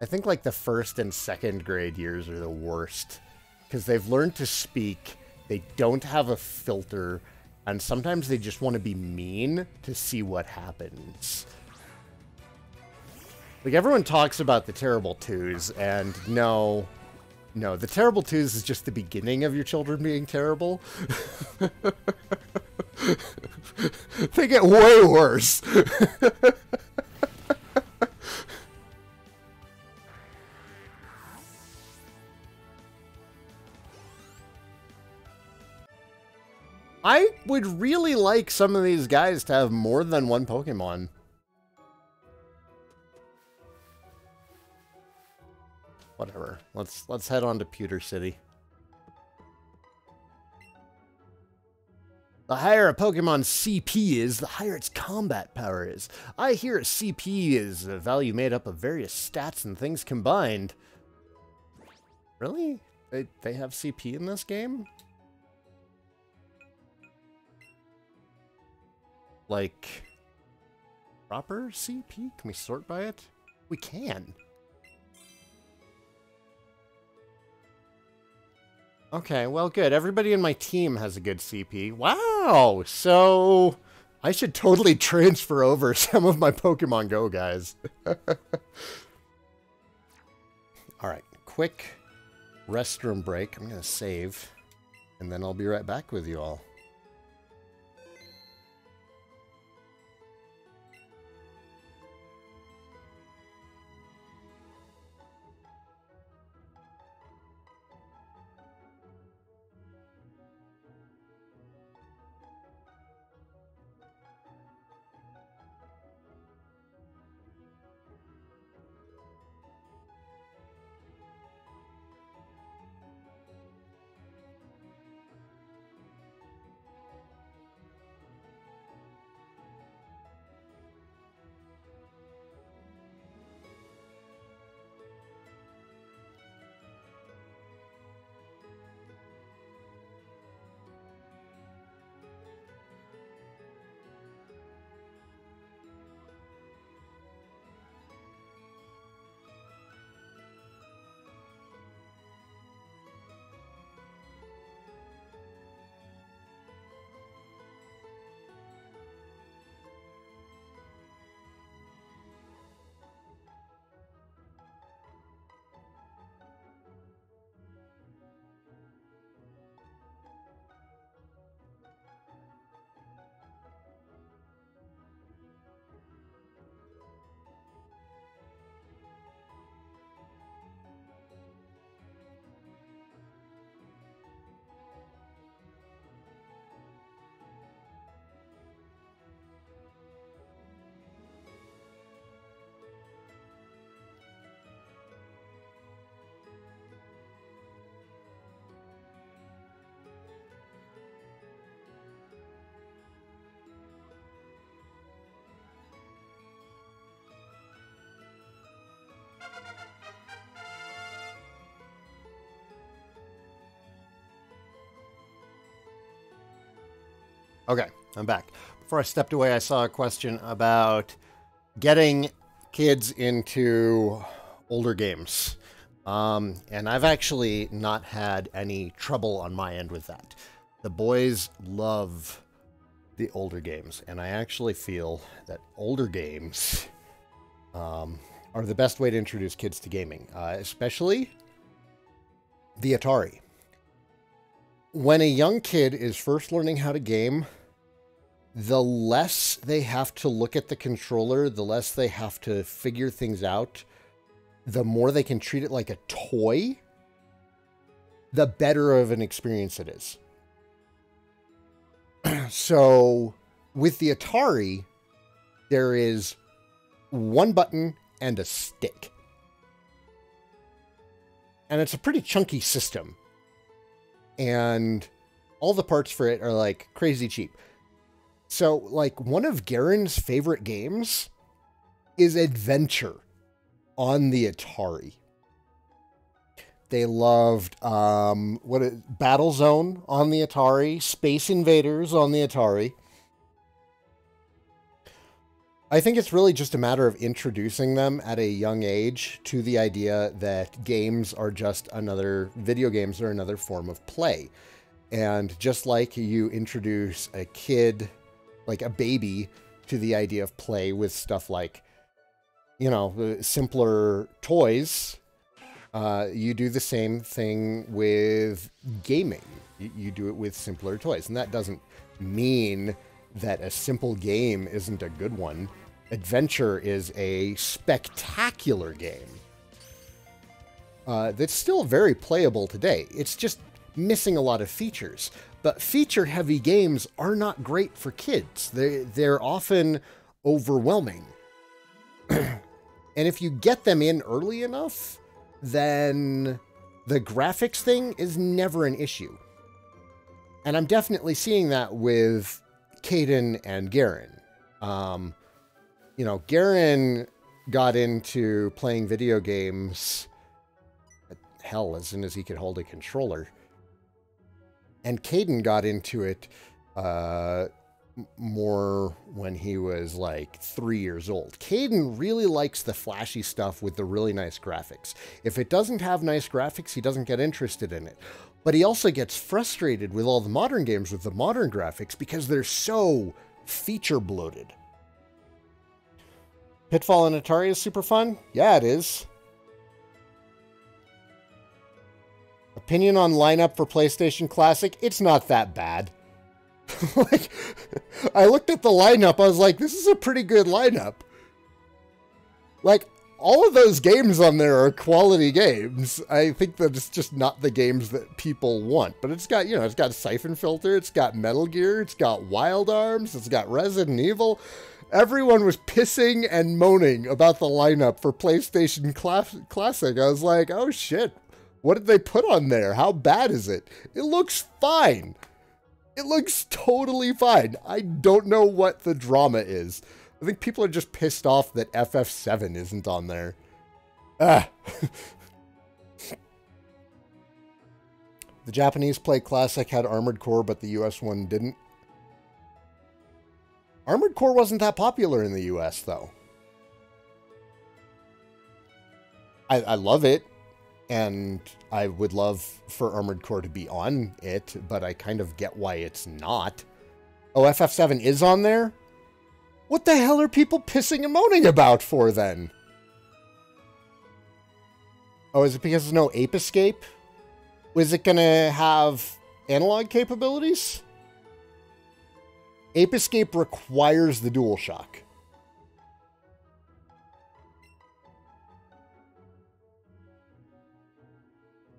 I think, like, the first and second grade years are the worst, because they've learned to speak, they don't have a filter, and sometimes they just want to be mean to see what happens. Like, everyone talks about the terrible twos, and no, the terrible twos is just the beginning of your children being terrible. They get way worse. I would really like some of these guys to have more than one Pokemon. Whatever. Let's head on to Pewter City. The higher a Pokemon's CP is, the higher its combat power is. I hear a CP is a value made up of various stats and things combined. Really? They have CP in this game? Like, proper CP? Can we sort by it? We can. Okay, well, good. Everybody in my team has a good CP. Wow! So, I should totally transfer over some of my Pokemon Go guys. Alright, quick restroom break. I'm going to save, and then I'll be right back with you all. Okay, I'm back. Before I stepped away, I saw a question about getting kids into older games. And I've actually not had any trouble on my end with that. The boys love the older games, and I actually feel that older games are the best way to introduce kids to gaming, especially the Atari. When a young kid is first learning how to game, the less they have to look at the controller, the less they have to figure things out, the more they can treat it like a toy, the better of an experience it is. So with the Atari, There is one button and a stick. And it's a pretty chunky system. And all the parts for it are like crazy cheap. So like one of Garen's favorite games is Adventure on the Atari. They loved Battlezone on the Atari, Space Invaders on the Atari. I think it's really just a matter of introducing them at a young age to the idea that video games are another form of play. And just like you introduce a kid, like a baby, to the idea of play with stuff like, you know, simpler toys, you do the same thing with gaming. You do it with simpler toys. And that doesn't mean that a simple game isn't a good one. Adventure is a spectacular game that's still very playable today. It's just missing a lot of features. But feature-heavy games are not great for kids. They're often overwhelming. And if you get them in early enough, then the graphics thing is never an issue. And I'm definitely seeing that with Caden and Garen. You know, Garen got into playing video games, hell, as soon as he could hold a controller. And Caden got into it more when he was like 3 years old. Caden really likes the flashy stuff with the really nice graphics. If it doesn't have nice graphics, he doesn't get interested in it. But he also gets frustrated with all the modern games with the modern graphics because they're so feature bloated. Pitfall on Atari is super fun? Yeah, it is. Opinion on lineup for PlayStation Classic? It's not that bad. Like, I looked at the lineup, I was like, this is a pretty good lineup. Like, all of those games on there are quality games. I think that it's just not the games that people want. But it's got, you know, it's got Siphon Filter, it's got Metal Gear, it's got Wild Arms, it's got Resident Evil. Everyone was pissing and moaning about the lineup for PlayStation Classic. I was like, oh shit, what did they put on there? How bad is it? It looks fine. It looks totally fine. I don't know what the drama is. I think people are just pissed off that FF7 isn't on there. Ah. The Japanese Play Classic had Armored Core, but the US one didn't. Armored Core wasn't that popular in the US, though. I love it, and I would love for Armored Core to be on it, but I kind of get why it's not. Oh, FF7 is on there? What the hell are people pissing and moaning about for, then? Oh, is it because there's no Ape Escape? Was it gonna have analog capabilities? Ape Escape requires the DualShock.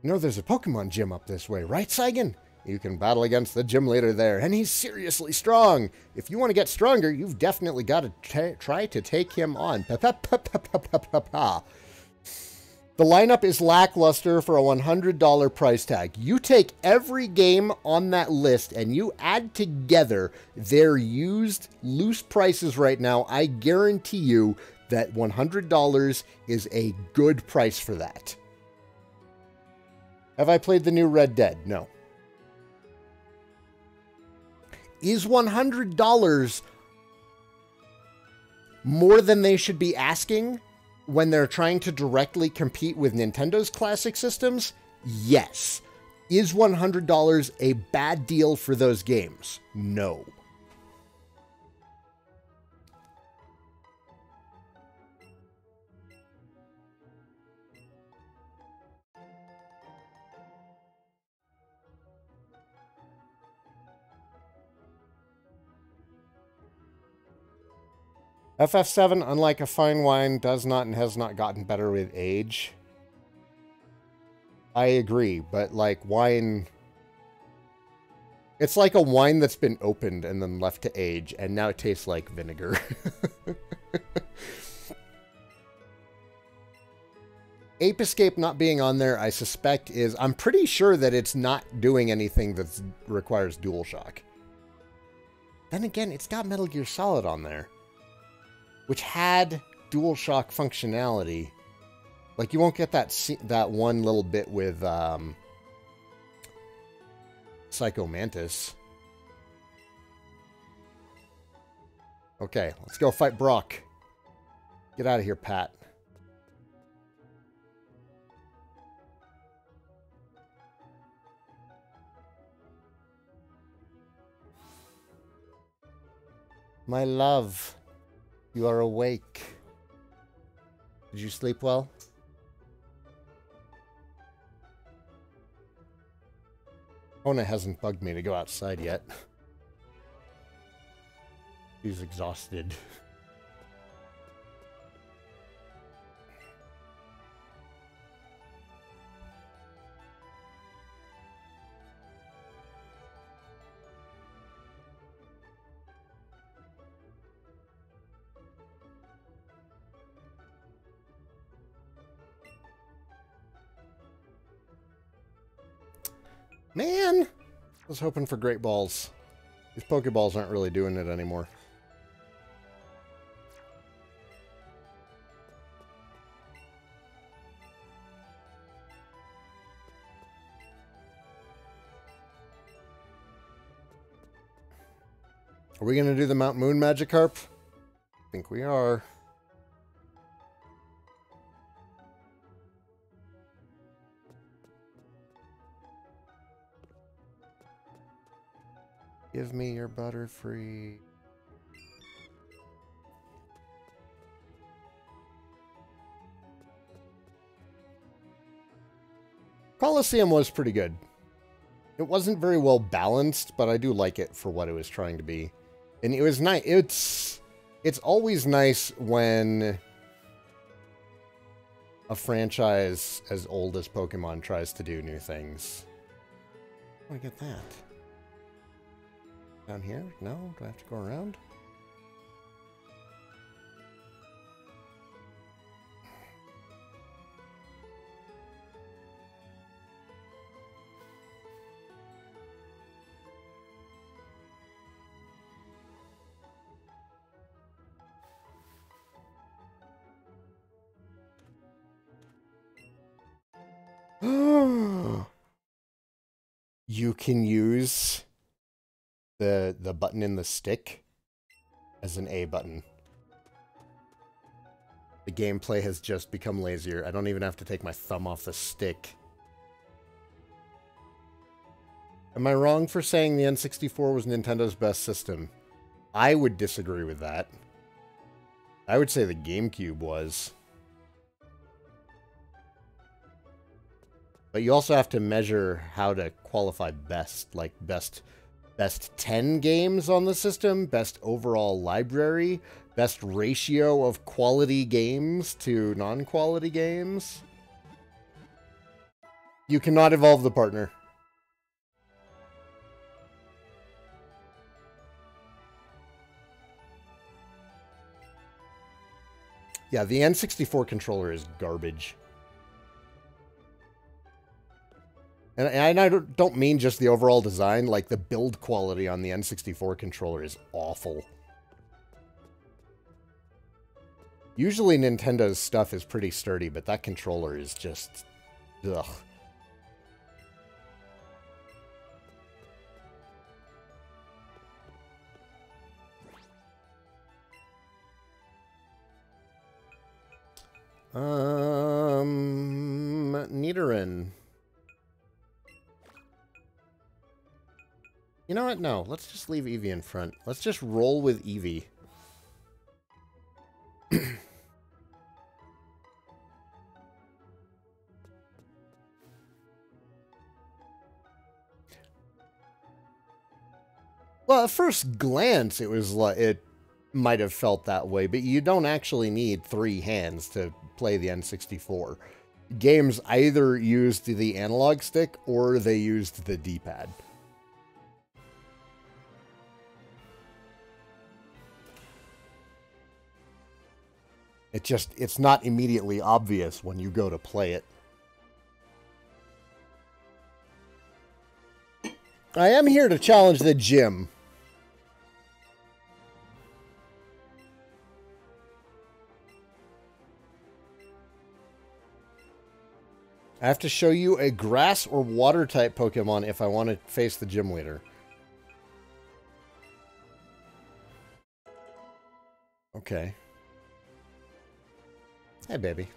You know, there's a Pokemon gym up this way, right, Saigan? You can battle against the gym leader there, and he's seriously strong. If you want to get stronger, you've definitely got to try to take him on. The lineup is lackluster for a $100 price tag. You take every game on that list and you add together their used loose prices right now. I guarantee you that $100 is a good price for that. Have I played the new Red Dead? No. Is $100 more than they should be asking when they're trying to directly compete with Nintendo's classic systems? Yes. Is $100 a bad deal for those games? No. FF7, unlike a fine wine, does not and has not gotten better with age. I agree, but like wine, It's like a wine that's been opened and then left to age, and now it tastes like vinegar. Ape Escape not being on there, I suspect is... I'm pretty sure that it's not doing anything that requires DualShock. Then again, it's got Metal Gear Solid on there, which had DualShock functionality. Like, you won't get that one little bit with Psycho Mantis. Okay, let's go fight Brock. Get out of here, Pat. My love, you are awake. Did you sleep well? Ona hasn't bugged me to go outside yet. She's exhausted. Man! I was hoping for great balls. These Pokeballs aren't really doing it anymore. Are we going to do the Mount Moon Magikarp? I think we are. Give me your Butterfree. Colosseum was pretty good. It wasn't very well balanced, but I do like it for what it was trying to be. And it was nice. It's always nice when a franchise as old as Pokemon tries to do new things. I want to get that. Down here? No? Do I have to go around? You can use the button in the stick as an A button. The gameplay has just become lazier. I don't even have to take my thumb off the stick. Am I wrong for saying the N64 was Nintendo's best system? I would disagree with that. I would say the GameCube was. But you also have to measure how to qualify best, like best 10 games on the system, best overall library, best ratio of quality games to non-quality games. You cannot evolve the partner. Yeah, the N64 controller is garbage. And I don't mean just the overall design, like the build quality on the N64 controller is awful. Usually Nintendo's stuff is pretty sturdy, but that controller is just... ugh. Nidoran. You know what? No, let's just leave Eevee in front. Let's just roll with Eevee. Well, at first glance, it was like it might have felt that way, but you don't actually need 3 hands to play the N64. Games either used the analog stick or they used the D-pad. It's not immediately obvious when you go to play it. I am here to challenge the gym. I have to show you a grass or water type Pokemon if I want to face the gym leader. Okay. Hey, baby.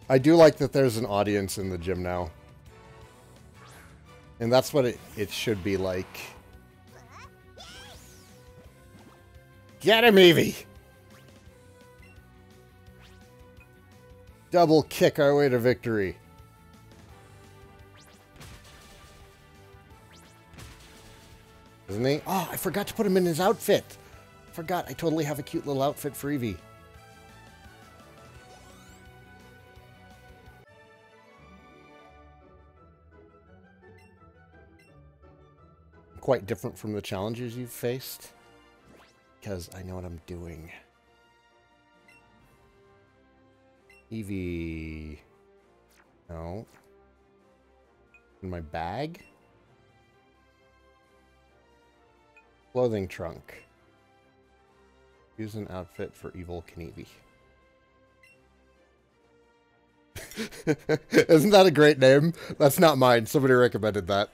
I do like that there's an audience in the gym now. And that's what it should be like. Get him, Eevee! Double kick our way to victory. Isn't he? Oh, I forgot to put him in his outfit. Forgot, I totally have a cute little outfit for Eevee. Quite different from the challenges you've faced. Because I know what I'm doing. Eevee. No. In my bag? Clothing trunk. Use an outfit for Evil Knievel. Isn't that a great name? That's not mine. Somebody recommended that.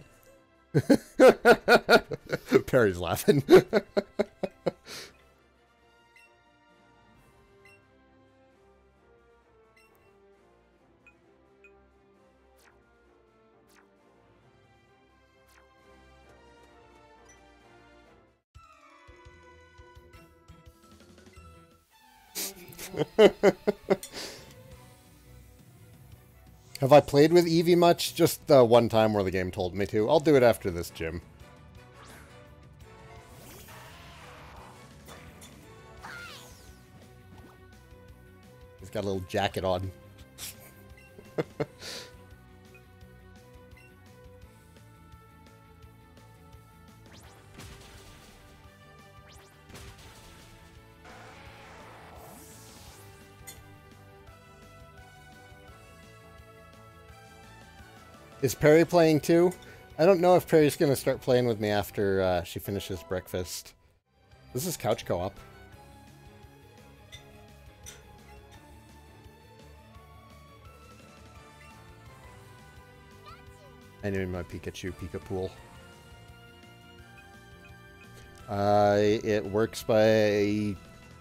Perry's laughing. Have I played with Eevee much? Just the one time where the game told me to. I'll do it after this gym. He's got a little jacket on. Is Perry playing too? I don't know if Perry's going to start playing with me after she finishes breakfast. This is couch co-op. I named my Pikachu Pikapool. It works by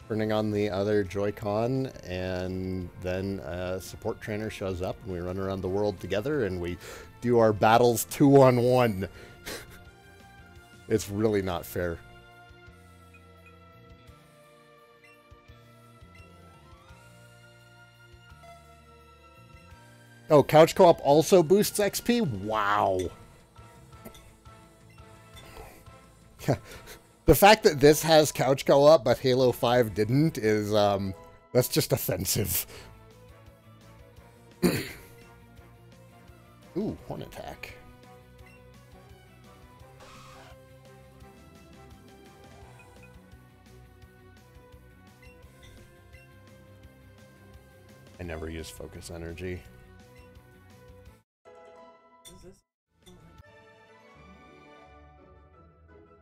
turning on the other Joy-Con, and then a support trainer shows up, and we run around the world together, and we do our battles 2-on-1. It's really not fair. Oh, couch co-op also boosts XP? Wow. The fact that this has couch co-op but Halo 5 didn't is, that's just offensive. Ooh, horn attack. I never use focus energy.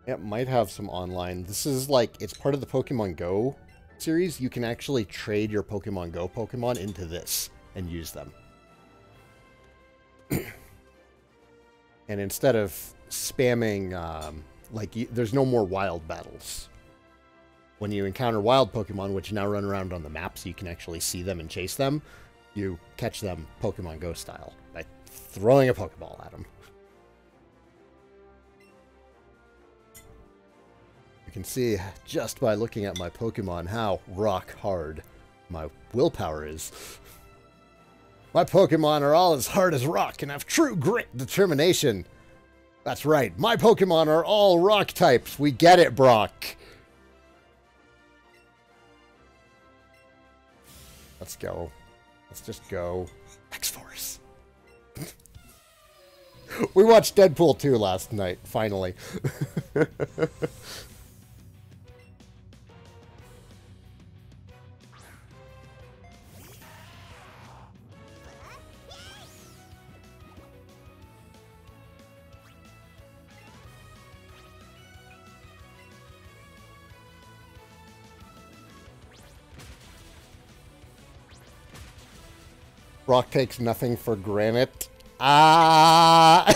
It might have some online. This is like, it's part of the Pokemon Go series. You can actually trade your Pokemon Go Pokemon into this and use them. And instead of spamming, there's no more wild battles. When you encounter wild Pokemon, which now run around on the map so you can actually see them and chase them, you catch them Pokemon Go style by throwing a Pokeball at them. You can see just by looking at my Pokemon how rock hard my willpower is. My Pokemon are all as hard as rock and have true grit and determination. That's right, my Pokemon are all rock types. We get it, Brock. Let's go. Let's just go. X-Force. We watched Deadpool 2 last night, finally. Brock takes nothing for granted. Ah!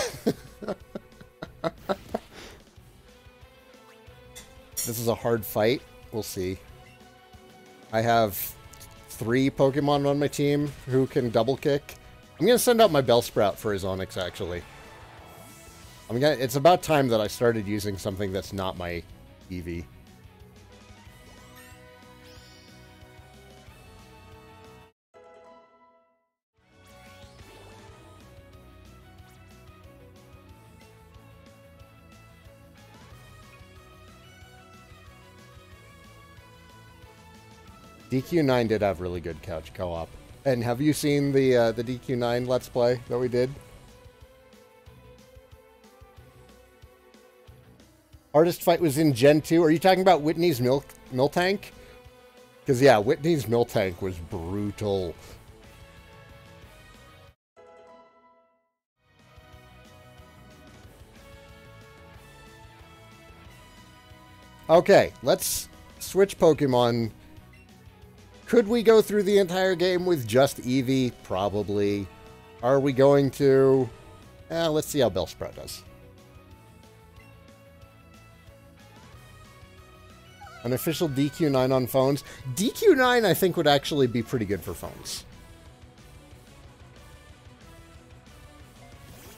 This is a hard fight. We'll see. I have 3 Pokemon on my team who can double kick. I'm going to send out my Bellsprout for his Onix, actually. It's about time that I started using something that's not my Eevee. DQ9 did have really good couch co-op. And have you seen the DQ9 Let's Play that we did? Hardest fight was in Gen 2. Are you talking about Whitney's Miltank? Because, yeah, Whitney's Miltank was brutal. Okay, let's switch Pokemon. Could we go through the entire game with just Eevee? Probably. Are we going to? Let's see how Bellsprout does. An official DQ9 on phones. DQ9, I think, would actually be pretty good for phones.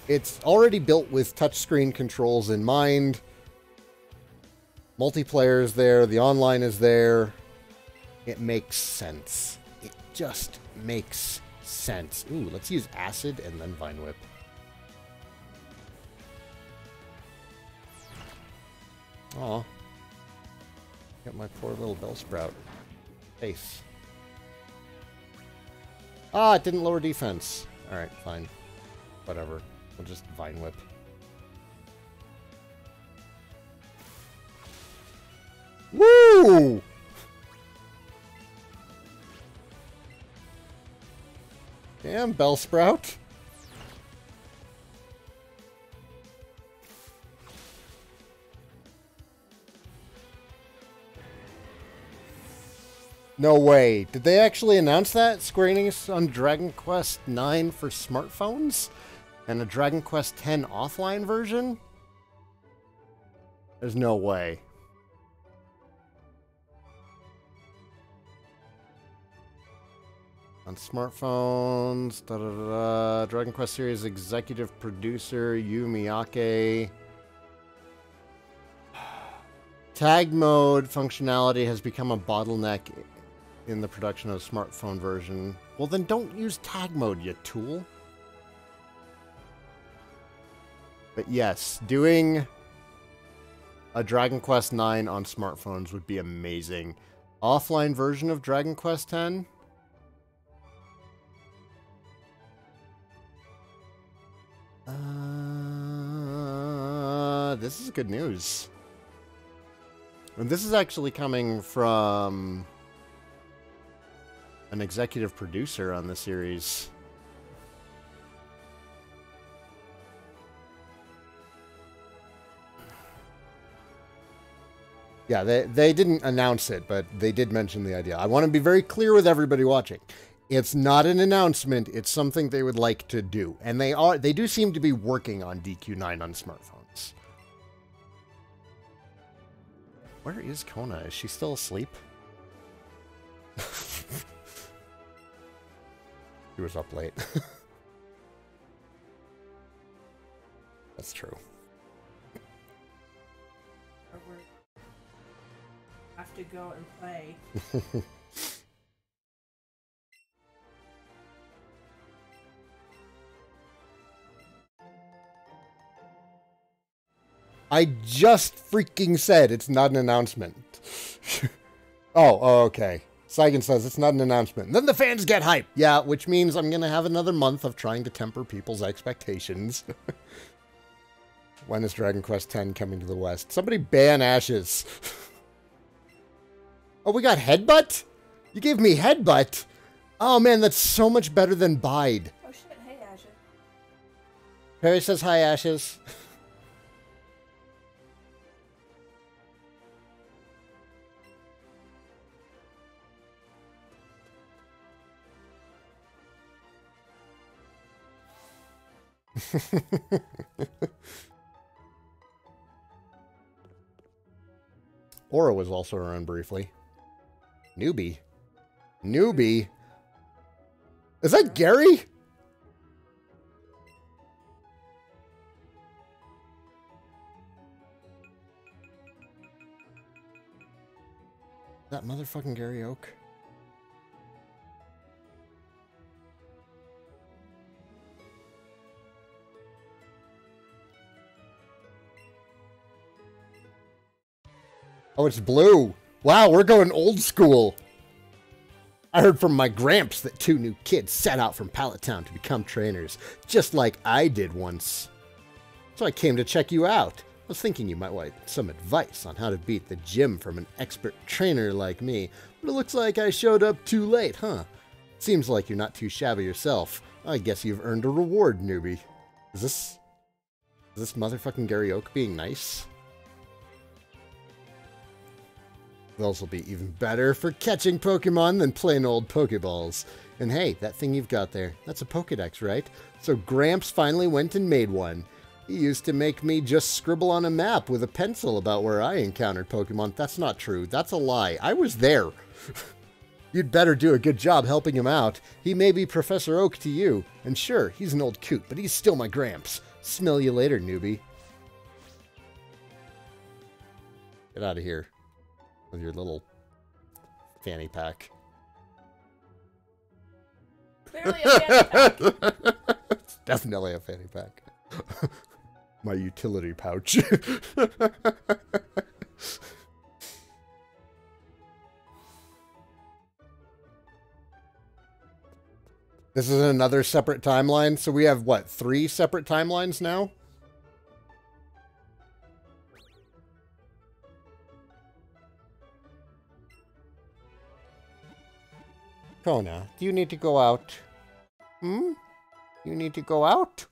It's already built with touchscreen controls in mind. Multiplayer is there. The online is there. It makes sense. It just makes sense. Ooh, let's use Acid and then Vine Whip. Aw. Got my poor little Bellsprout. Face. Ah, it didn't lower defense. Alright, fine. Whatever. We'll just Vine Whip. Woo! Damn, Bellsprout. No way. Did they actually announce that? Square Enix on Dragon Quest 9 for smartphones? And a Dragon Quest 10 offline version? There's no way. On smartphones, Dragon Quest series executive producer Yu Miyake. Tag mode functionality has become a bottleneck in the production of a smartphone version. Well, then don't use tag mode, you tool. But yes, doing a Dragon Quest 9 on smartphones would be amazing. Offline version of Dragon Quest 10? This is good news. And this is actually coming from an executive producer on the series. Yeah, they didn't announce it, but they did mention the idea. I want to be very clear with everybody watching. It's not an announcement, it's something they would like to do. And they do seem to be working on DQ9 on smartphones. Where is Kona? Is she still asleep? She was up late. That's true. Have to go and play. I just freaking said it's not an announcement. Oh, okay. Saigan says it's not an announcement. And then the fans get hype. Yeah, which means I'm going to have another month of trying to temper people's expectations. When is Dragon Quest X coming to the West? Somebody ban Ashes. Oh, we got Headbutt? You gave me Headbutt? Oh, man, that's so much better than Bide. Oh shit, hey Ashes. Perry says hi, Ashes. Aura was also around briefly. Newbie. Newbie? Is that Gary? That motherfucking Gary Oak? Oh, it's blue. Wow, we're going old school. I heard from my gramps that 2 new kids set out from Pallet Town to become trainers, just like I did once. So I came to check you out. I was thinking you might want some advice on how to beat the gym from an expert trainer like me, but it looks like I showed up too late, huh? Seems like you're not too shabby yourself. I guess you've earned a reward, newbie. Is this motherfucking Gary Oak being nice? Those will be even better for catching Pokemon than plain old Pokeballs. And hey, that thing you've got there, that's a Pokedex, right? So Gramps finally went and made one. He used to make me just scribble on a map with a pencil about where I encountered Pokemon. That's not true. That's a lie. I was there. You'd better do a good job helping him out. He may be Professor Oak to you. And sure, he's an old coot, but he's still my Gramps. Smell you later, newbie. Get out of here with your little fanny pack. Clearly a fanny pack. It's definitely a fanny pack. My utility pouch. This is another separate timeline. So we have, what, 3 separate timelines now? Kona, do you need to go out? Hmm? You need to go out?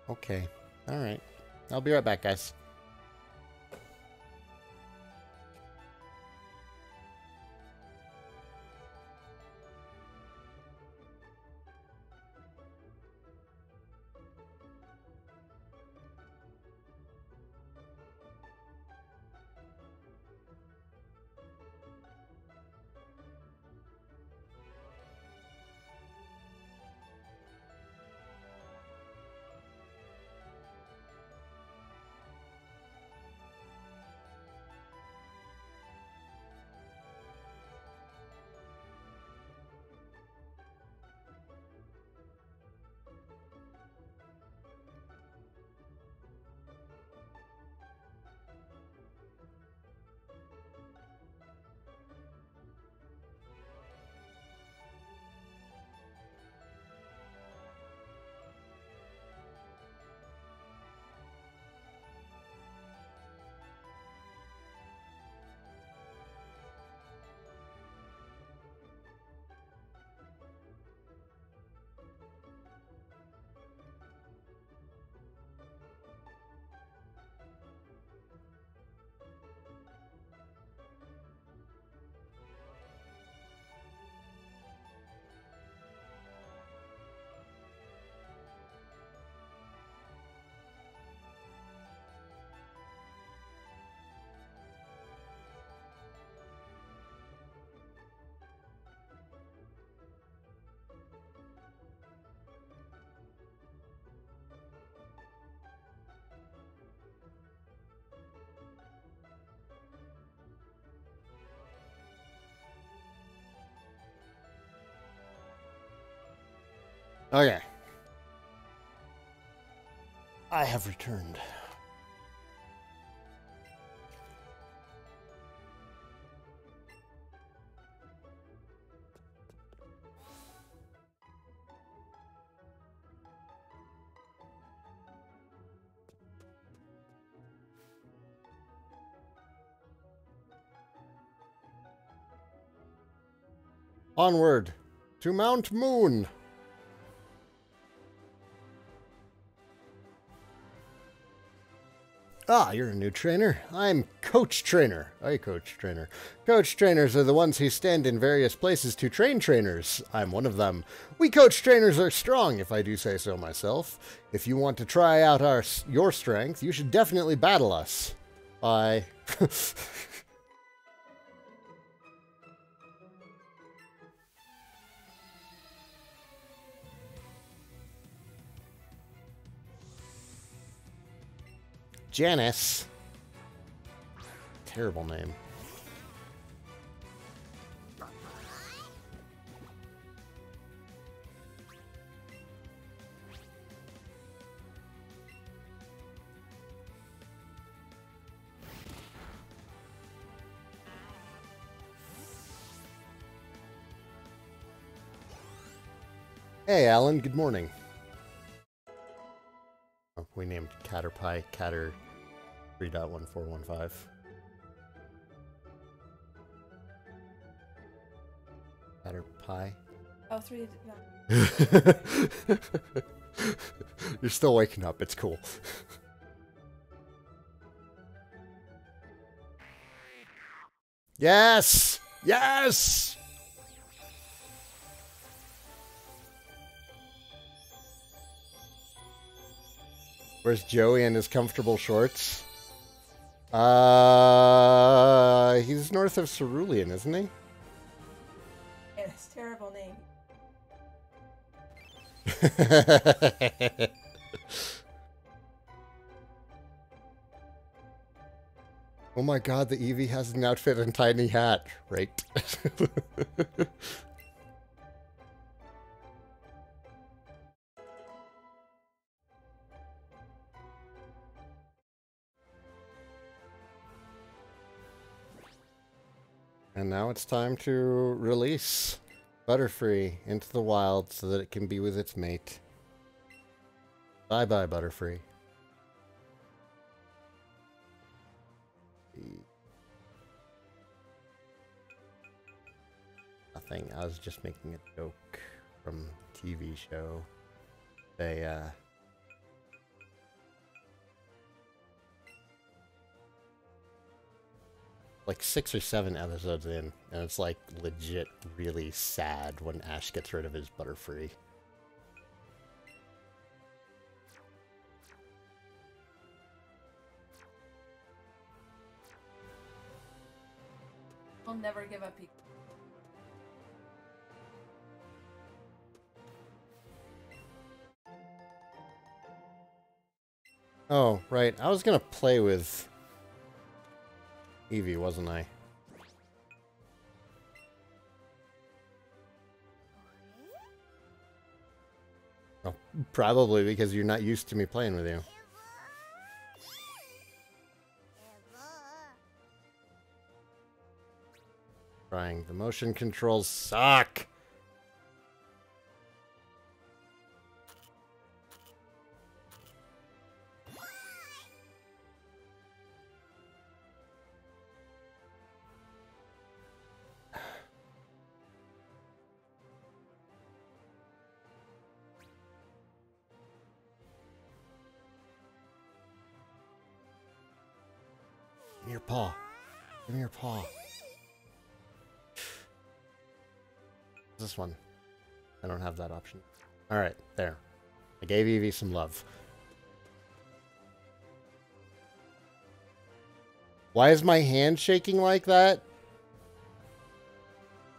Okay. All right. I'll be right back, guys. Okay. I have returned. Onward to Mount Moon. Ah, you're a new trainer. I'm Coach Trainer. Hi, Coach Trainer. Coach Trainers are the ones who stand in various places to train trainers. I'm one of them. We Coach Trainers are strong, if I do say so myself. If you want to try out your strength, you should definitely battle us. Bye. Janice. Terrible name. Hey, Alan. Good morning. Oh, we named Caterpie Catter 3.1415. Caterpie. Oh, 3. No. You're still waking up. It's cool. Yes! Yes! Where's Joey in his comfortable shorts? He's north of Cerulean, isn't he? Yes, terrible name. Oh my god, the Eevee has an outfit and tiny hat. Right. And now it's time to release Butterfree into the wild so that it can be with its mate. Bye-bye, Butterfree. Nothing. I was just making a joke from a TV show. They, like 6 or 7 episodes in, and it's like legit really sad when Ash gets rid of his Butterfree. I'll never give up. Oh, right. I was gonna play with Eevee, wasn't I? Oh, probably because you're not used to me playing with you. Trying. The motion controls suck! Give me your paw. Give me your paw. This one. I don't have that option. Alright, there. I gave Eevee some love. Why is my hand shaking like that?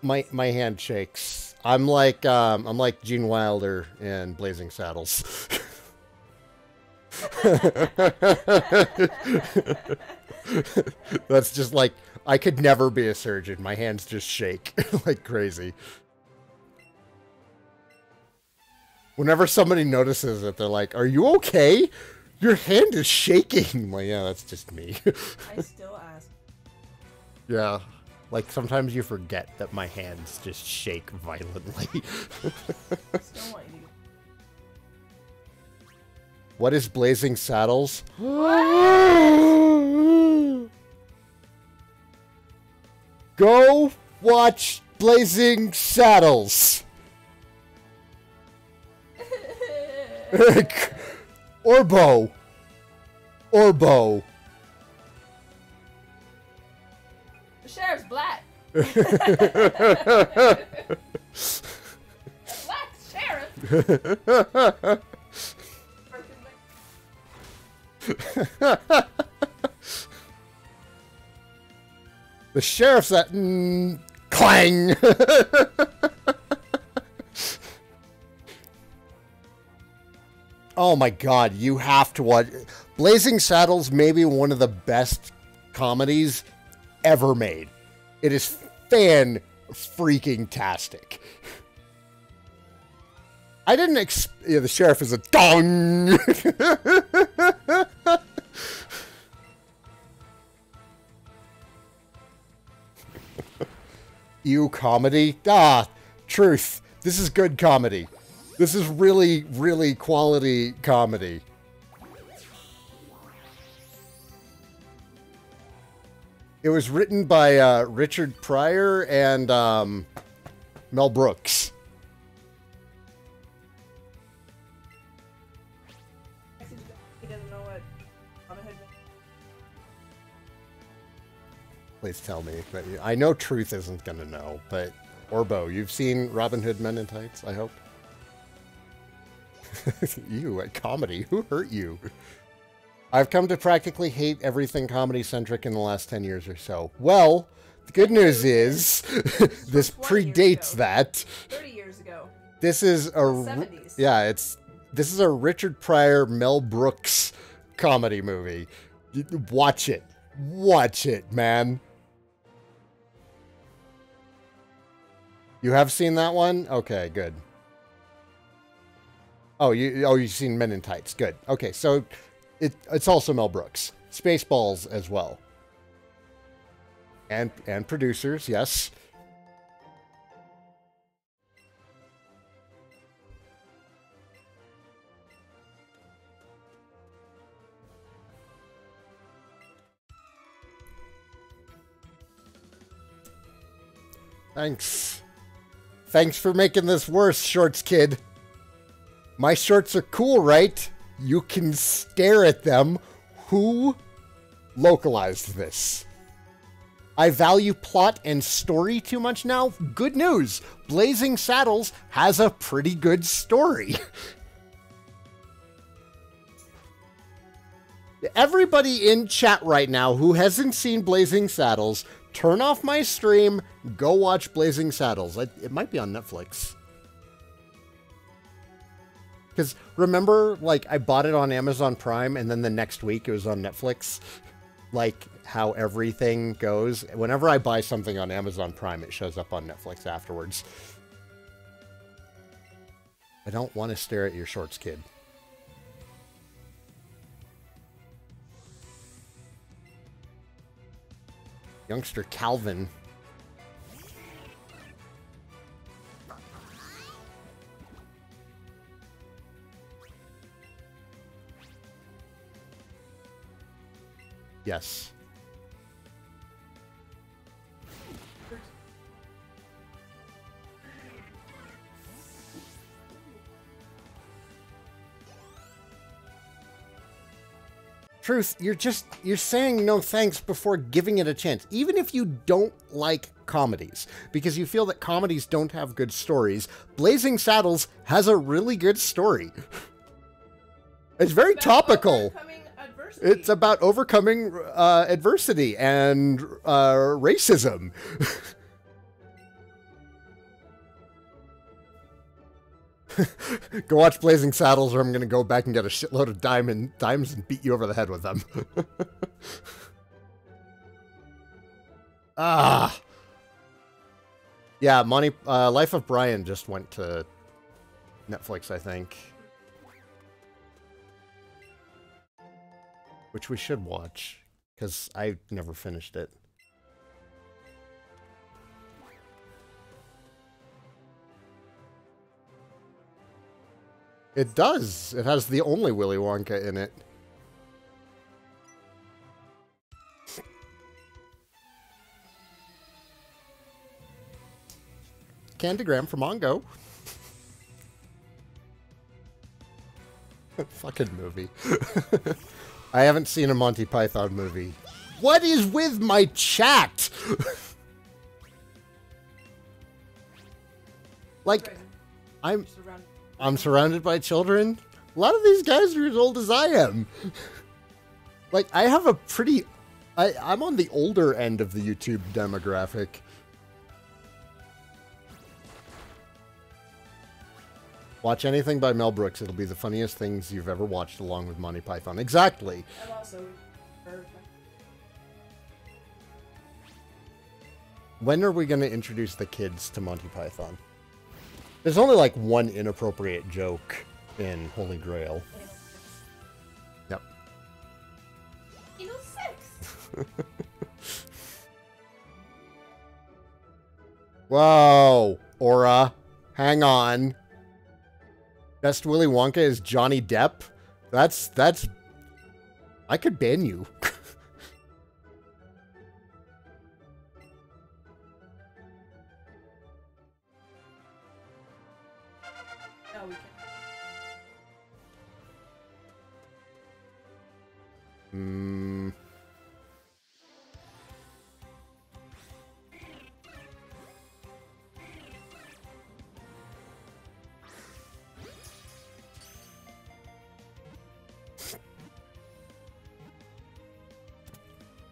My hand shakes. I'm like Gene Wilder in Blazing Saddles. That's just like, I could never be a surgeon. My hands just shake like crazy. Whenever somebody notices it, they're like, "Are you okay? Your hand is shaking." I'm like, yeah, that's just me. I still ask. Yeah. Like, sometimes you forget that my hands just shake violently. Still want you. What is Blazing Saddles? Go watch Blazing Saddles. Orbo. Orbo. The sheriff's black. Black sheriff. The sheriff's at clang. Oh my god, you have to watch Blazing Saddles, maybe one of the best comedies ever made. It is fan-freaking-tastic. I didn't yeah, the sheriff is a dong. You comedy? Ah, truth. This is good comedy. This is really, really quality comedy. It was written by Richard Pryor and Mel Brooks. He doesn't know what Robin Hood means. Please tell me. But I know Truth isn't going to know, but Orbo, you've seen Robin Hood Men in Tights, I hope? You, at comedy. Who hurt you? I've come to practically hate everything comedy-centric in the last 10 years or so. Well, the good news is, this predates that. 30 years ago. This is a... 70s. Yeah, this is a Richard Pryor, Mel Brooks comedy movie. Watch it. Watch it, man. You have seen that one? Okay, good. Oh, you've seen Men in Tights. Good. Okay, so it's also Mel Brooks. Spaceballs as well. And producers, yes. Thanks. Thanks for making this worse, Shorts Kid. My shorts are cool, right? You can stare at them. Who localized this? I value plot and story too much now? Good news! Blazing Saddles has a pretty good story. Everybody in chat right now who hasn't seen Blazing Saddles, turn off my stream, go watch Blazing Saddles. It might be on Netflix. Because remember, like, I bought it on Amazon Prime, and then the next week it was on Netflix? Like, how everything goes. Whenever I buy something on Amazon Prime, it shows up on Netflix afterwards. I don't want to stare at your shorts, kid. Youngster Calvin. Yes. Truth, you're saying no thanks before giving it a chance, even if you don't like comedies, because you feel that comedies don't have good stories. Blazing Saddles has a really good story. It's very topical. It's about overcoming adversity and racism. Go watch Blazing Saddles, or I'm going to go back and get a shitload of dimes and beat you over the head with them. Ah. Yeah, Life of Brian just went to Netflix, I think. Which we should watch, because I never finished it. It does. It has the only Willy Wonka in it. Candygram from Mongo. Fucking movie. I haven't seen a Monty Python movie. What is with my chat? Like, I'm surrounded by children. A lot of these guys are as old as I am. Like, I have a pretty... I'm on the older end of the YouTube demographic. Watch anything by Mel Brooks. It'll be the funniest things you've ever watched along with Monty Python. Exactly. I'm also perfect. When are we going to introduce the kids to Monty Python? There's only like one inappropriate joke in Holy Grail. Yep. Anal sex. Whoa, Aura, hang on. Best Willy Wonka is Johnny Depp? That's... I could ban you. No, we can't.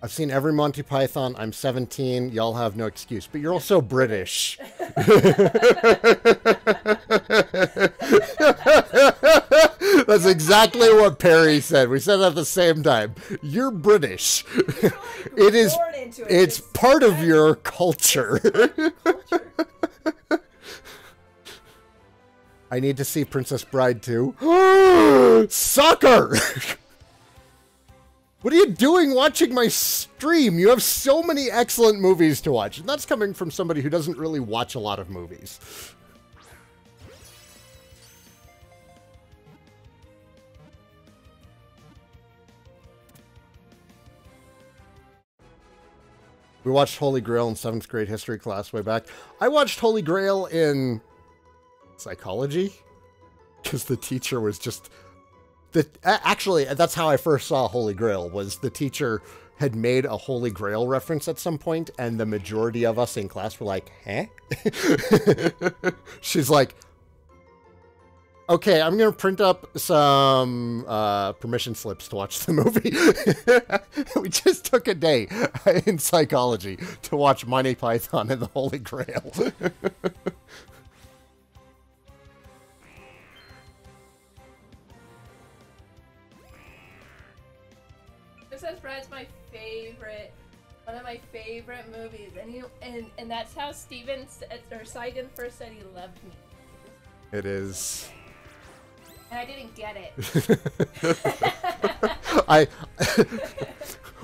I've seen every Monty Python. I'm 17. Y'all have no excuse. But you're also British. That's exactly what Perry said. We said it at the same time. You're British. It's part of your culture. I need to see Princess Bride too. Soccer! What are you doing watching my stream? You have so many excellent movies to watch. And that's coming from somebody who doesn't really watch a lot of movies. We watched Holy Grail in 7th grade history class way back. I watched Holy Grail in psychology because the teacher was just... Actually, that's how I first saw Holy Grail, was the teacher had made a Holy Grail reference at some point, and the majority of us in class were like, huh? She's like, okay, I'm going to print up some permission slips to watch the movie. We just took a day in psychology to watch Monty Python and the Holy Grail. Princess Bride's my favorite, one of my favorite movies, and that's how Saigan first said he loved me. It is. And I didn't get it.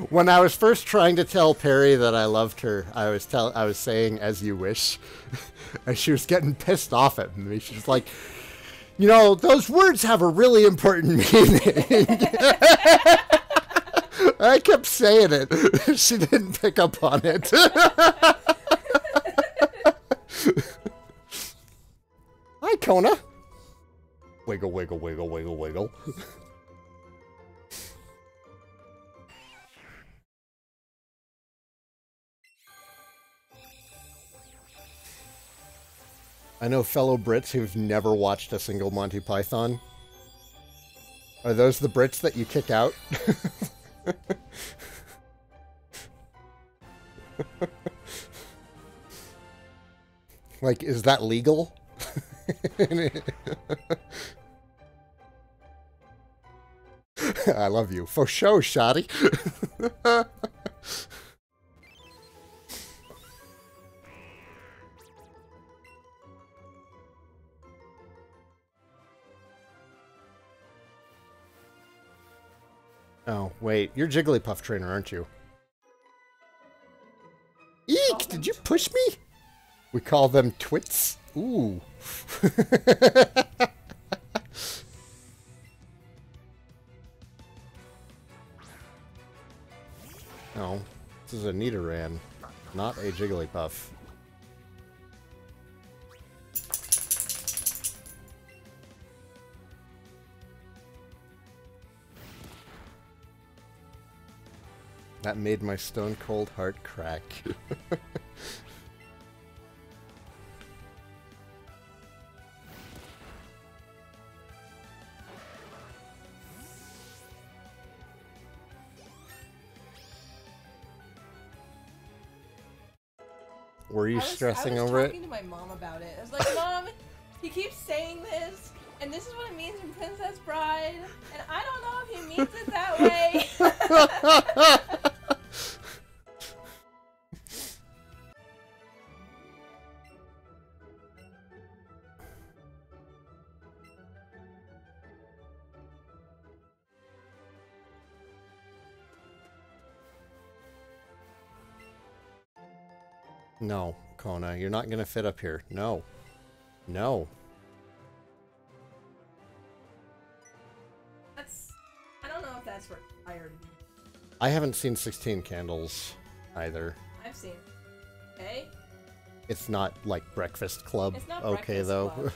When I was first trying to tell Perry that I loved her, I was saying "as you wish," and she was getting pissed off at me. She was like, "You know, those words have a really important meaning." I kept saying it. She didn't pick up on it. Hi, Kona. Wiggle, wiggle, wiggle, wiggle, wiggle. I know fellow Brits who've never watched a single Monty Python. Are those the Brits that you kick out? Like, is that legal? I love you. For show, Shoddy. Oh, wait. You're Jigglypuff trainer, aren't you? Eek! Did you push me? We call them twits. Ooh. No. This is a Nidoran, not a Jigglypuff. That made my stone cold heart crack. Were you stressing over it? I was talking to my mom about it. I was like, Mom, he keeps saying this, and this is what it means in Princess Bride, and I don't know if he means it that way. No, Kona, you're not gonna fit up here. No. No. I don't know if that's required. I haven't seen 16 candles either. I've seen. Okay. It's not like Breakfast Club. It's not okay, Breakfast though. Club.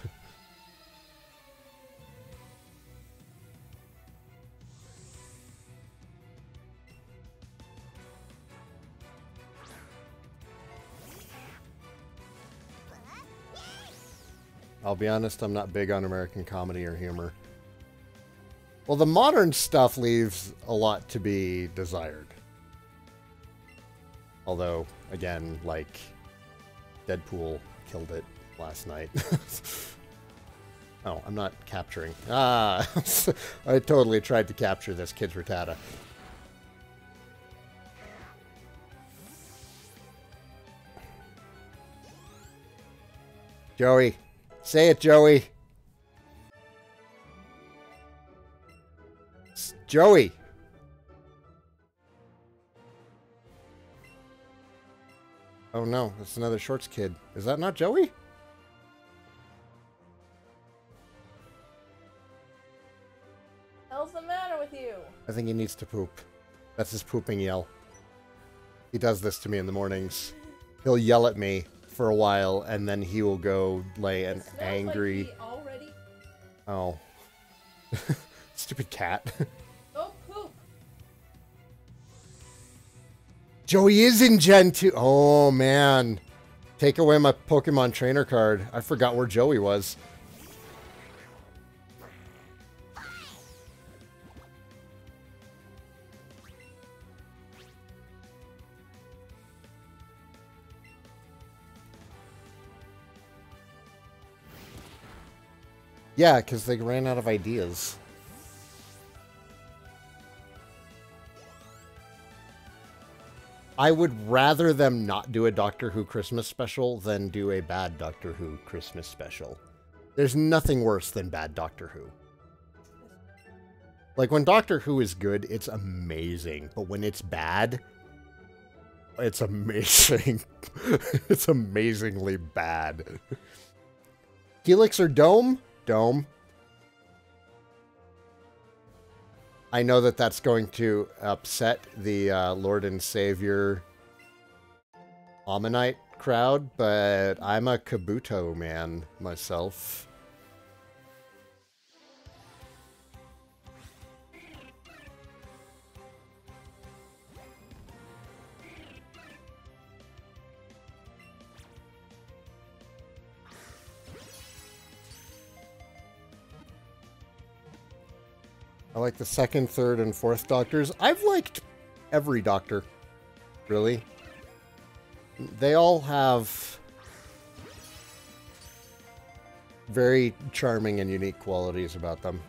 I'll be honest, I'm not big on American comedy or humor. Well, the modern stuff leaves a lot to be desired. Although, again, like, Deadpool killed it last night. Oh, I'm not capturing. Ah! I totally tried to capture this kid's Rattata. Joey. Say it, Joey. Joey. Oh no, that's another Shorts kid. Is that not Joey? What's the matter with you? I think he needs to poop. That's his pooping yell. He does this to me in the mornings. He'll yell at me for a while, and then he will go lay an angry... Like he already... Oh. Stupid cat. Go poop. Joey is in Gen 2. Oh, man. Take away my Pokemon trainer card. I forgot where Joey was. Yeah, because they ran out of ideas. I would rather them not do a Doctor Who Christmas special than do a bad Doctor Who Christmas special. There's nothing worse than bad Doctor Who. Like, when Doctor Who is good, it's amazing. But when it's bad, it's amazing. It's amazingly bad. Helix or Dome? Dome. I know that that's going to upset the Lord and Savior Ammonite crowd, but I'm a Kabuto man myself. I like the second, third, and fourth Doctors. I've liked every Doctor, really. They all have very charming and unique qualities about them.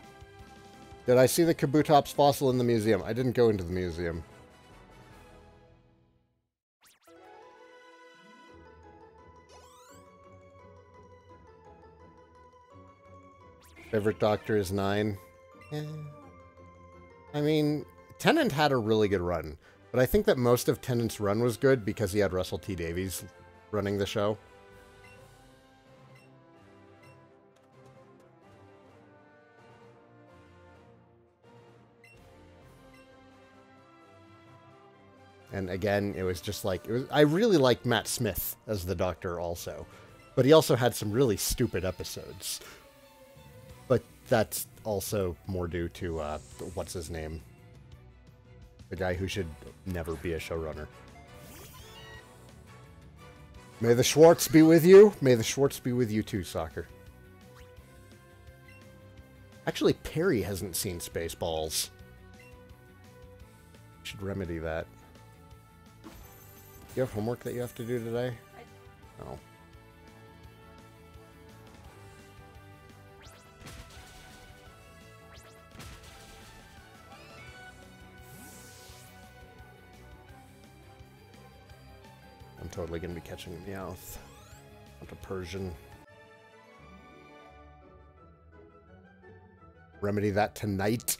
Did I see the Kabutops fossil in the museum? I didn't go into the museum. Favorite Doctor is 9. Yeah. I mean, Tennant had a really good run, but I think that most of Tennant's run was good because he had Russell T Davies running the show. And again, it was just like, I really liked Matt Smith as the Doctor also, but he also had some really stupid episodes. But that's also more due to, what's his name? The guy who should never be a showrunner. May the Schwartz be with you. May the Schwartz be with you too, Soccer. Actually, Perry hasn't seen Spaceballs. Should remedy that. You have homework that you have to do today? No. I'm totally going to be catching Meowth. Not a Persian. Remedy that tonight.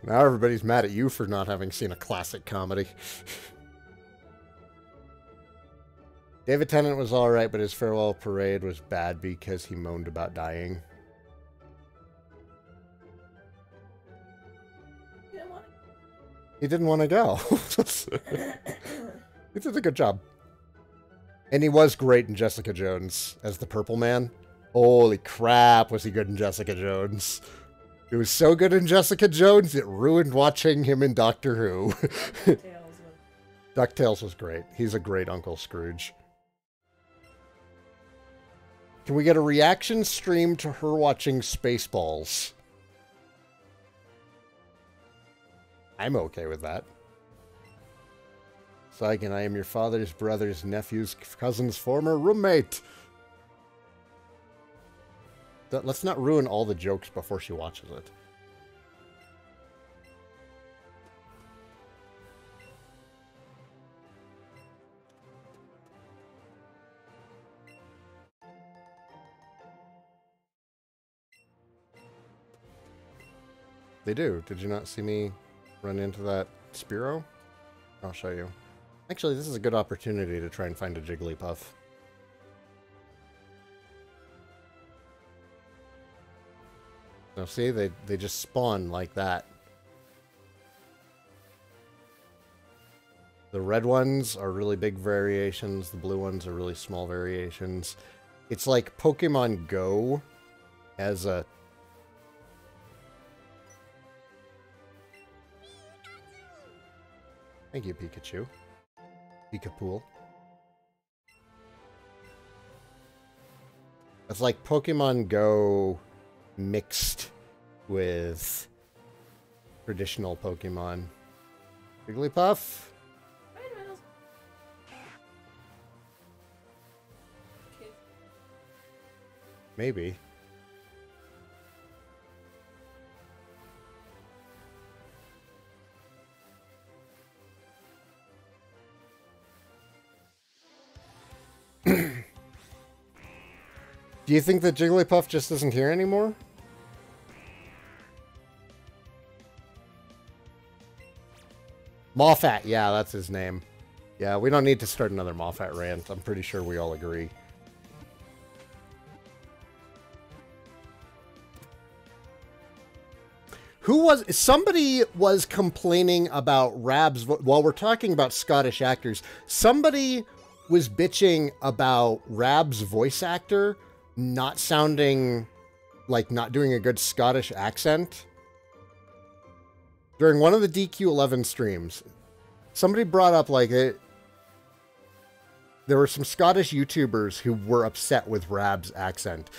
Now everybody's mad at you for not having seen a classic comedy. David Tennant was alright, but his farewell parade was bad because he moaned about dying. He didn't want to go. He did a good job. And he was great in Jessica Jones as the Purple Man. Holy crap, was he good in Jessica Jones. It was so good in Jessica Jones, it ruined watching him in Doctor Who. DuckTales was great. He's a great Uncle Scrooge. Can we get a reaction stream to her watching Spaceballs? I'm okay with that. Saigan, I am your father's brother's nephew's cousin's former roommate. Let's not ruin all the jokes before she watches it. They do. Did you not see me run into that Spearow? I'll show you. Actually, this is a good opportunity to try and find a Jigglypuff. Now see, they just spawn like that. The red ones are really big variations, the blue ones are really small variations. It's like Pokemon Go as a... Thank you, Pikachu. Pikapool. It's like Pokemon Go mixed with traditional Pokemon. Jigglypuff? Maybe. Do you think that Jigglypuff just isn't here anymore? Moffat, yeah, that's his name. Yeah, we don't need to start another Moffat rant. I'm pretty sure we all agree. Somebody was complaining about Rab's, while we're talking about Scottish actors, somebody was bitching about Rab's voice actor not sounding, like not doing a good Scottish accent. During one of the DQ11 streams, somebody brought up like there were some Scottish YouTubers who were upset with Rab's accent.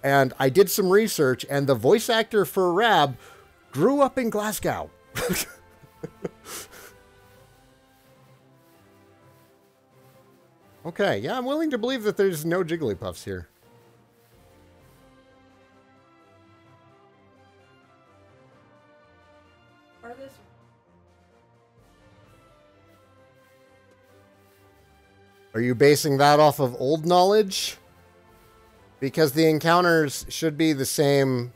And I did some research, and the voice actor for Rab grew up in Glasgow. Okay, yeah, I'm willing to believe that there's no Jigglypuffs here. Are you basing that off of old knowledge? Because the encounters should be the same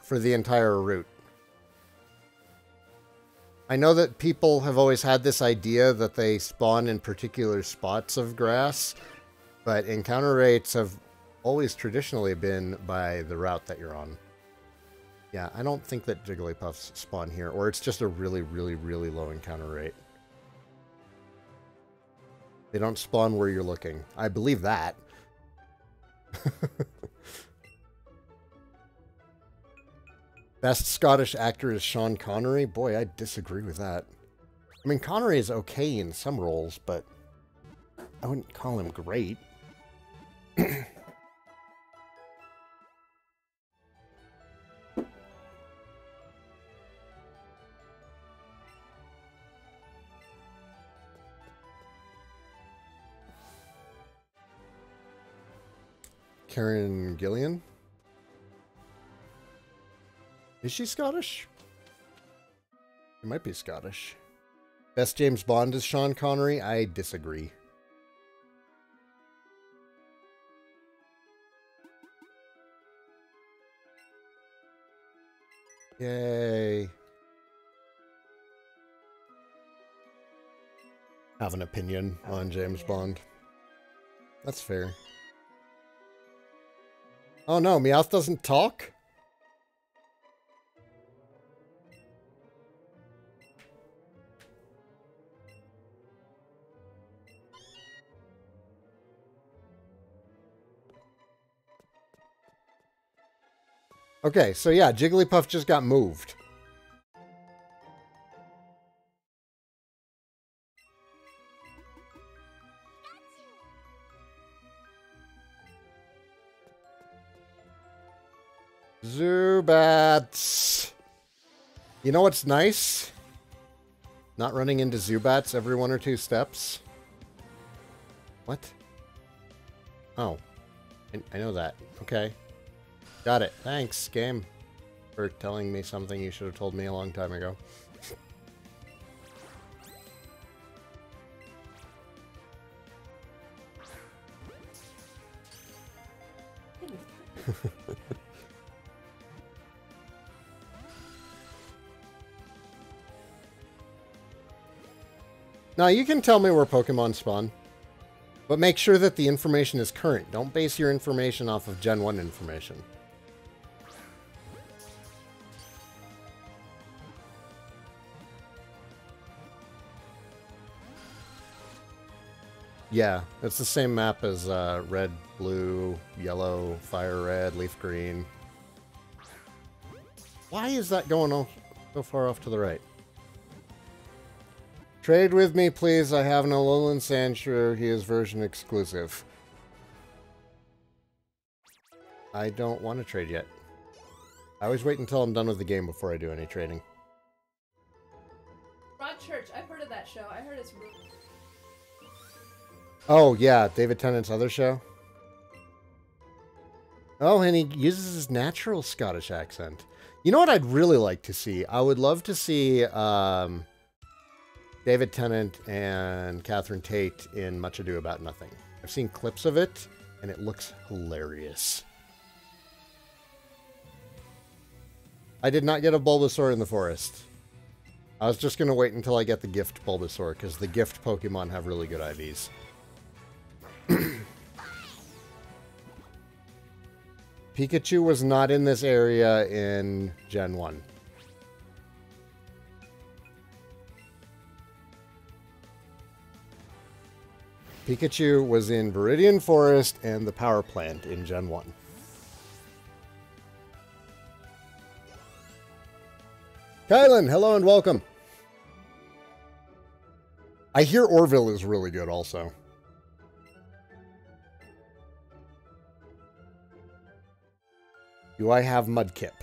for the entire route. I know that people have always had this idea that they spawn in particular spots of grass, but encounter rates have always traditionally been by the route that you're on. Yeah, I don't think that Jigglypuffs spawn here, or it's just a really, really, really low encounter rate. They don't spawn where you're looking. I believe that. Best Scottish actor is Sean Connery. Boy, I disagree with that. I mean, Connery is okay in some roles, but I wouldn't call him great. Karen Gillian? Is she Scottish? She might be Scottish. Best James Bond is Sean Connery? I disagree. Yay. Have an opinion on James Bond. That's fair. Oh no, Meowth doesn't talk? Okay, so yeah, Jigglypuff just got moved. Zubats. You know what's nice? Not running into Zubats every 1 or 2 steps. What? Oh. I know that. Okay. Got it. Thanks, game, for telling me something you should have told me a long time ago. Now, you can tell me where Pokemon spawn, but make sure that the information is current. Don't base your information off of Gen 1 information. Yeah, it's the same map as red, blue, yellow, fire red, leaf green. Why is that going off so far off to the right? Trade with me, please. I have an Alolan Sandshrew. He is version exclusive. I don't want to trade yet. I always wait until I'm done with the game before I do any trading. Broad Church. I've heard of that show. I heard it's really... Oh, yeah. David Tennant's other show. Oh, and he uses his natural Scottish accent. You know what I'd really like to see? I would love to see... David Tennant and Catherine Tate in Much Ado About Nothing. I've seen clips of it, and it looks hilarious. I did not get a Bulbasaur in the forest. I was just going to wait until I get the gift Bulbasaur, because the gift Pokemon have really good IVs. Pikachu was not in this area in Gen 1. Pikachu was in Viridian Forest and the Power Plant in Gen 1. Kylan, hello and welcome. I hear Orville is really good also. Do I have Mudkip?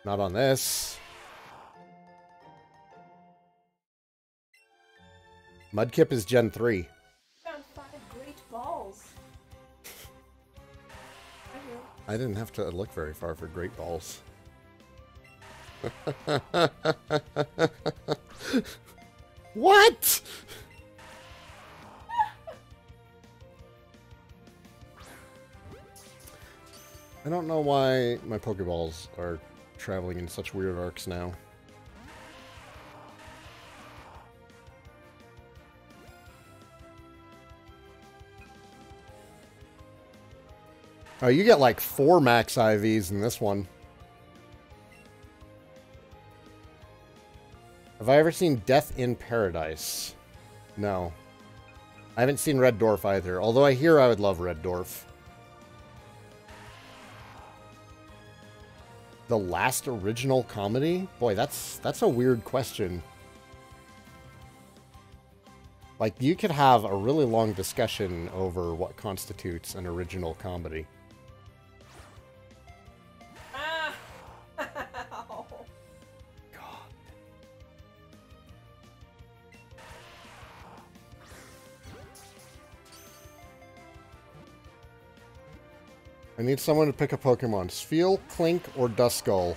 Not on this. Mudkip is Gen 3. I didn't have to look very far for Great Balls. What? I don't know why my Pokeballs are traveling in such weird arcs now. Oh, you get like 4 max IVs in this one. Have I ever seen Death in Paradise? No. I haven't seen Red Dwarf either, although I hear I would love Red Dwarf. The last original comedy? Boy, that's a weird question. Like, you could have a really long discussion over what constitutes an original comedy. Ah! God. I need someone to pick a Pokemon. Spheal, Clink, or Duskull?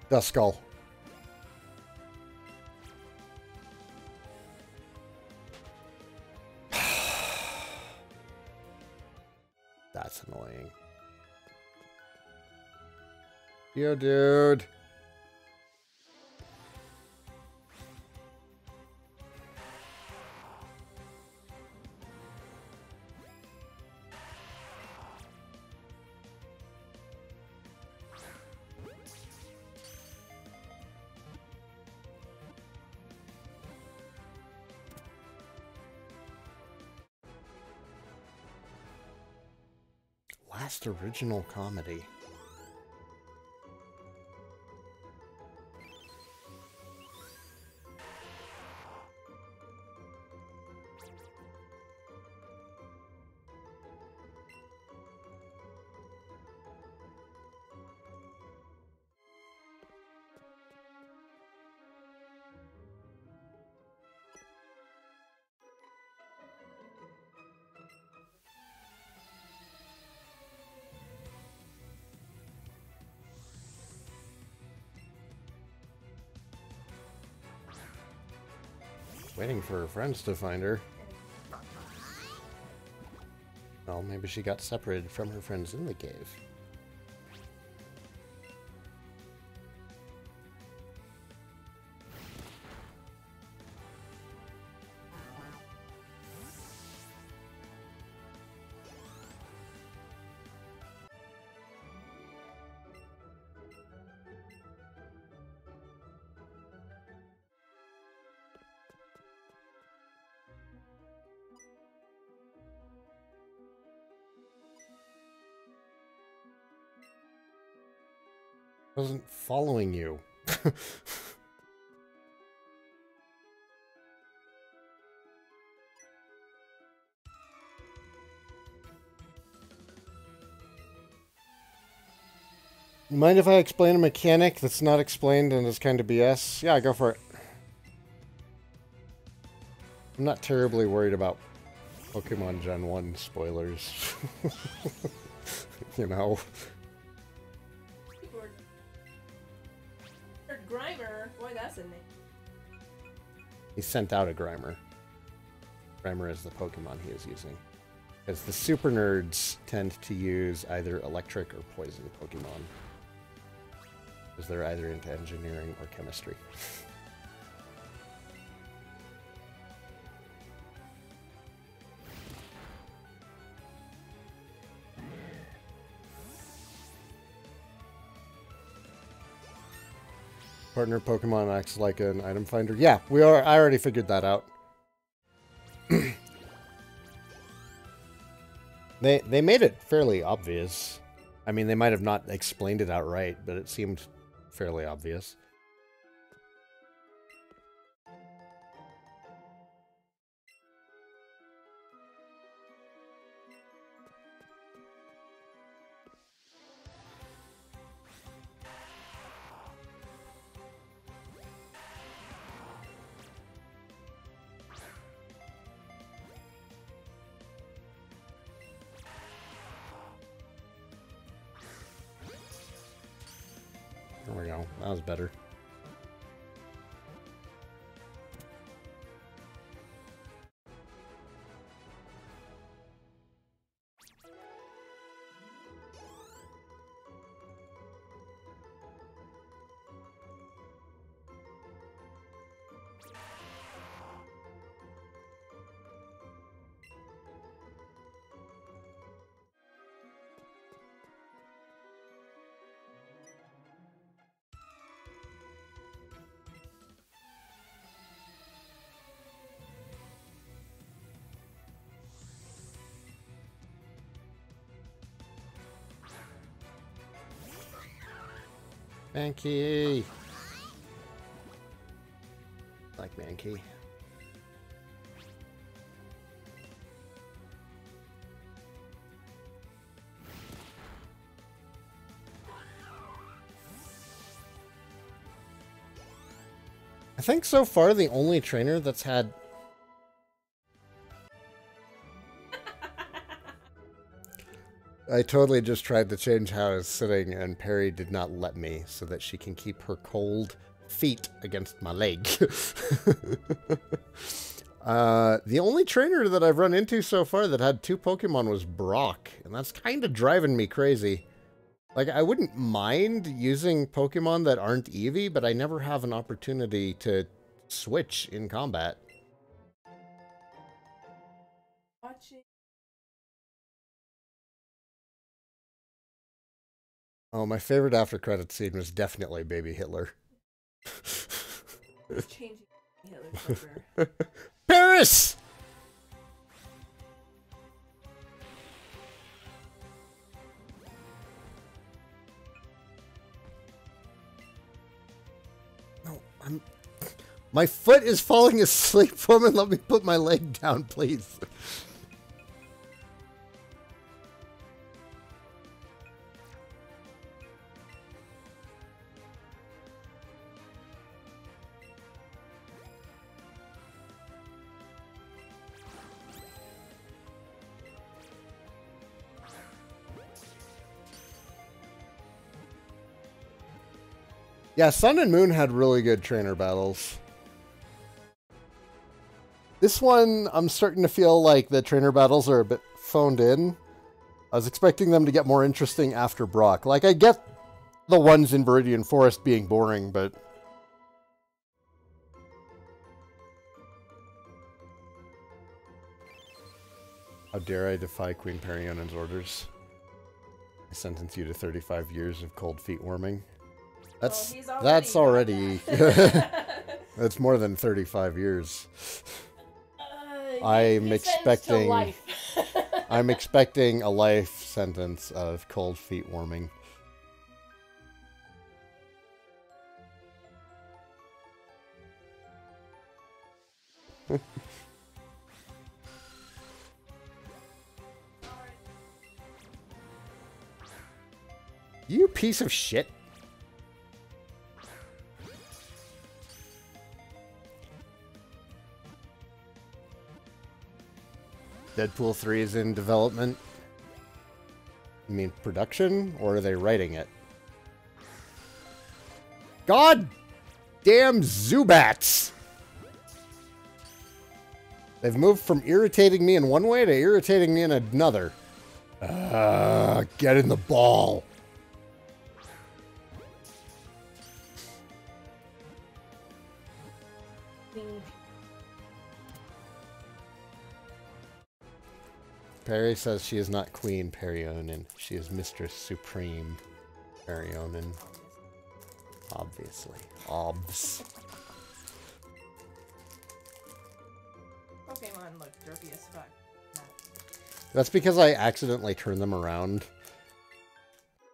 Duskull. That's annoying. Yo, dude. Last original comedy. Waiting for her friends to find her. Well, maybe she got separated from her friends in the cave. Wasn't following you. Mind if I explain a mechanic that's not explained and is kind of BS? Yeah, go for it. I'm not terribly worried about Pokemon Gen 1 spoilers. You know. Grimer, boy, that's a name. He sent out a Grimer. Grimer is the Pokemon he is using. Because the super nerds tend to use either electric or poison Pokemon. Because they're either into engineering or chemistry. Partner Pokemon acts like an item finder. Yeah, I already figured that out. They made it fairly obvious. I mean, they might have not explained it outright, but it seemed fairly obvious. There we go. That was better. Mankey. Like Mankey. I think so far the only trainer that's had... I totally just tried to change how I was sitting and Perry did not let me so that she can keep her cold feet against my leg. The only trainer that I've run into so far that had 2 Pokemon was Brock, and that's kind of driving me crazy. Like, I wouldn't mind using Pokemon that aren't Eevee, but I never have an opportunity to switch in combat. Watching. Oh, my favorite after credit scene was definitely Baby Hitler. It's changing Hitler Clipper. Paris! No, my foot is falling asleep, woman. Let me put my leg down, please. Yeah, Sun and Moon had really good trainer battles. This one, I'm starting to feel like the trainer battles are a bit phoned in. I was expecting them to get more interesting after Brock. Like, I get the ones in Viridian Forest being boring, but... How dare I defy Queen Perion's orders? I sentence you to 35 years of cold feet warming. That's already that's more than 35 years. I'm expecting I'm expecting a life sentence of cold feet warming. You piece of shit. Deadpool 3 is in development. You mean production, or are they writing it? God damn Zubats! They've moved from irritating me in one way to irritating me in another. Get in the ball. Perry says she is not Queen Perionin. She is Mistress Supreme Perionin. Obviously. Obs. Pokemon look derpy as fuck. That's because I accidentally turned them around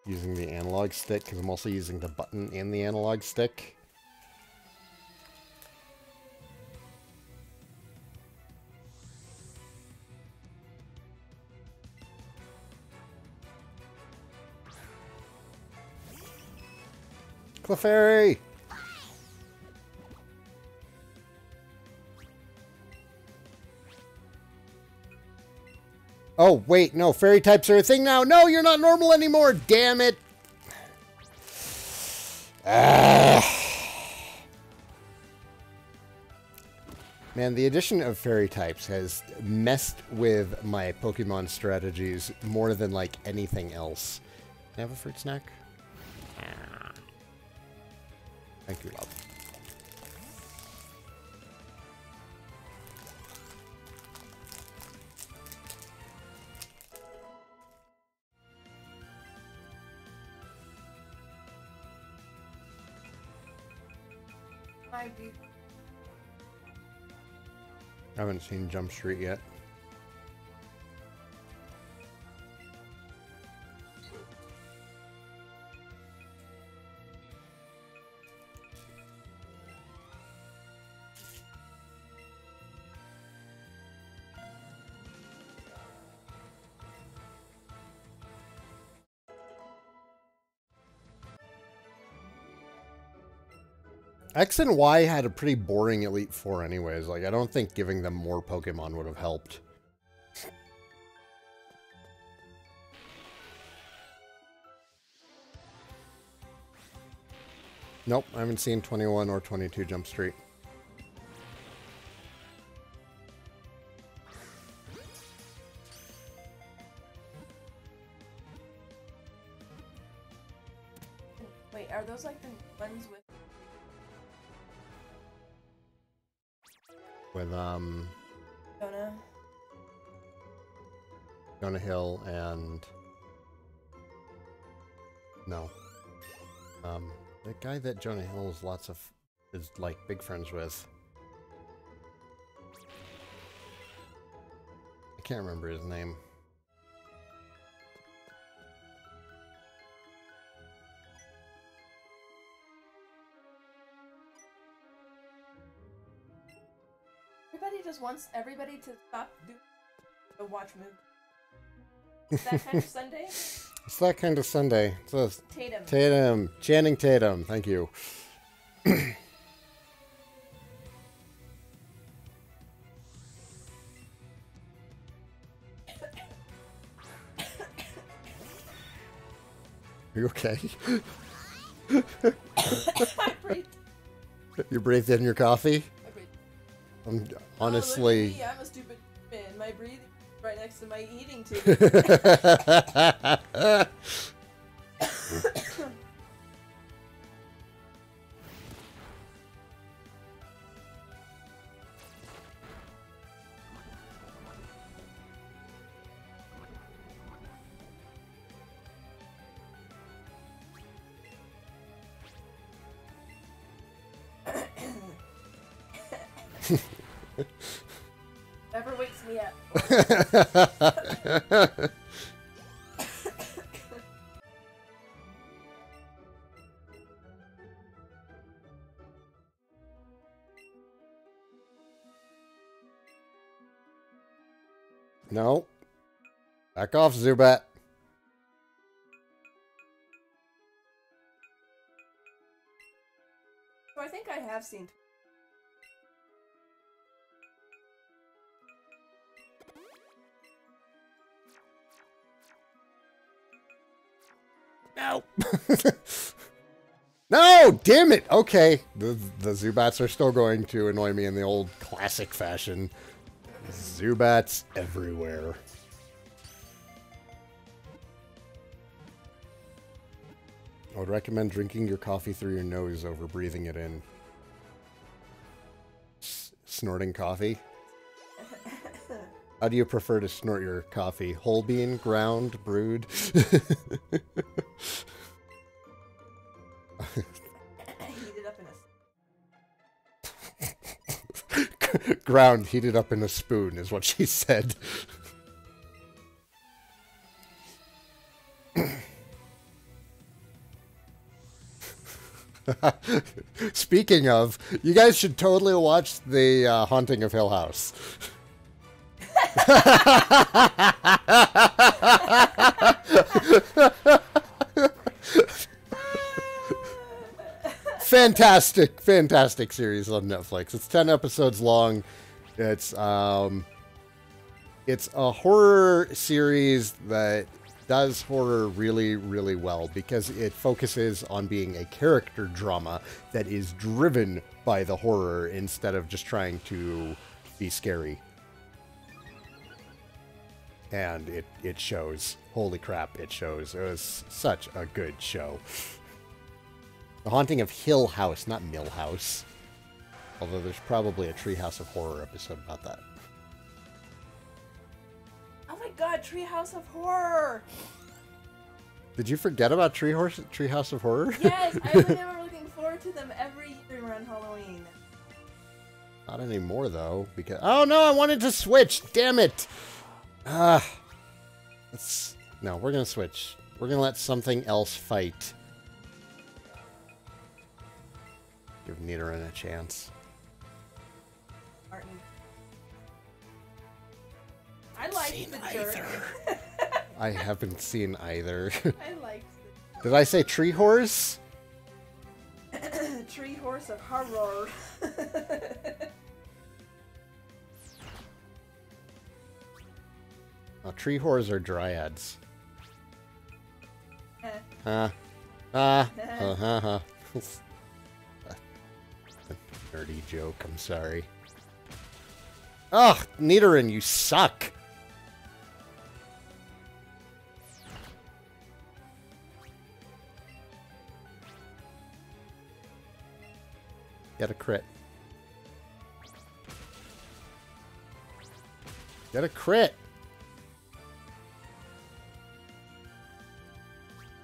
using the analog stick, because I'm also using the button and the analog stick. Clefairy! Oh, wait, no, fairy types are a thing now. No, you're not normal anymore, damn it. Man, the addition of fairy types has messed with my Pokemon strategies more than, like, anything else. Can I have a fruit snack? Thank you, love. I do. I haven't seen Jump Street yet. X and Y had a pretty boring Elite Four anyways. Like, I don't think giving them more Pokemon would have helped. Nope, I haven't seen 21 or 22 Jump Street. Wait, are those like the ones with... With, Jonah Hill and... No. The guy that Jonah Hill is like big friends with. I can't remember his name. Everybody just wants everybody to stop doing the watch movie. Is that kind of Sunday? It's that kind of Sunday. So Tatum. Tatum. Channing Tatum. Thank you. Are you okay? I breathed. You breathed in your coffee? I breathed. I'm honestly... Oh, look at me. I'm a stupid man. My breathing is right next to my eating tube. Never wakes me up. No. Back off, Zubat. So I think I have seen. No. No, damn it. Okay. The Zubats are still going to annoy me in the old classic fashion. Zubats everywhere. I would recommend drinking your coffee through your nose over breathing it in. Snorting coffee? How do you prefer to snort your coffee? Whole bean, ground, brewed? Heated up in a... Ground heated up in a spoon is what she said. Speaking of, you guys should totally watch the Haunting of Hill House. Fantastic, fantastic series on Netflix. It's 10 episodes long. It's a horror series that does horror really, really well because it focuses on being a character drama that is driven by the horror instead of just trying to be scary. And it shows. Holy crap, it shows. It was such a good show. The Haunting of Hill House, not Mill House. Although there's probably a Treehouse of Horror episode about that. Oh my god, Treehouse of Horror! Did you forget about Treehouse of Horror? Yes, I remember looking forward to them every year around Halloween. Not anymore, though, because... Oh, no, I wanted to switch! Damn it! No, we're gonna switch. We're gonna let something else fight. Give Nidoran a chance. Martin. I liked the jerk. I haven't seen either. I liked Did I say Tree Horse? tree horse of horror. Oh, tree horrors are dryads. Nerdy joke, I'm sorry. Ugh, Nidoran, you suck! Get a crit. Get a crit!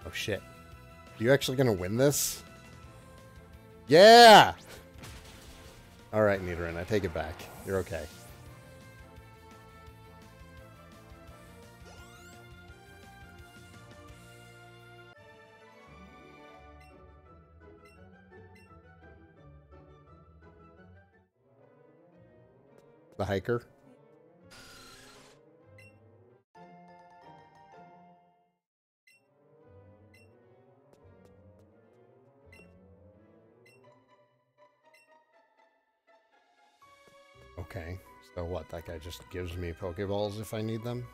Oh shit. Are you actually gonna win this? Yeah! Alright, Nidoran, I take it back. You're okay. The hiker? Okay, so what? That guy just gives me Pokeballs if I need them?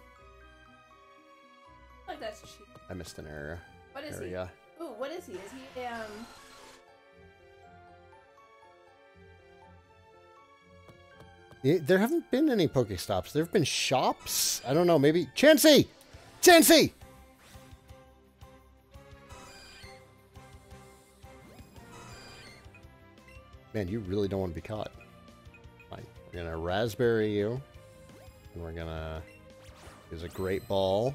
Like that's cheap. I missed an area. What is he? Ooh, what is he? Is he There haven't been any Pokestops. There have been shops? I don't know, maybe... Chansey! Chansey! Man, you really don't want to be caught. Fine. We're gonna Raspberry you. And we're gonna use a Great Ball.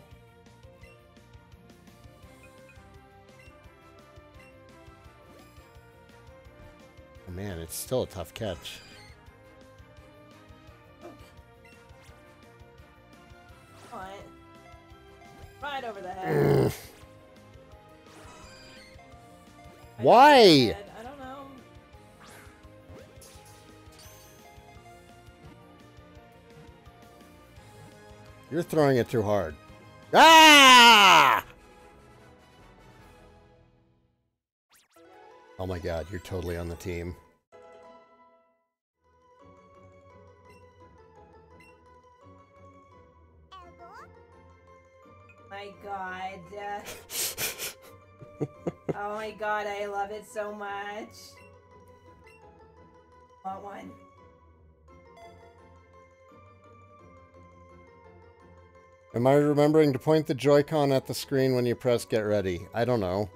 Oh man, it's still a tough catch. Right over the head. Why? I don't know. You're throwing it too hard. Ah! Oh my god, you're totally on the team. My god. Oh my god, I love it so much. Want one. Am I remembering to point the Joy-Con at the screen when you press get ready? I don't know.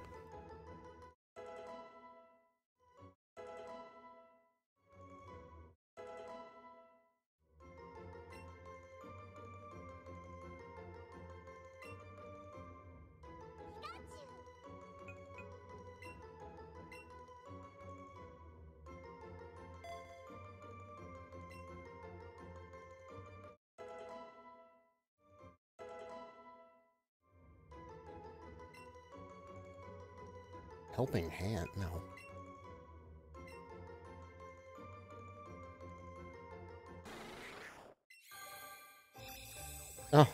Helping hand? No. Oh.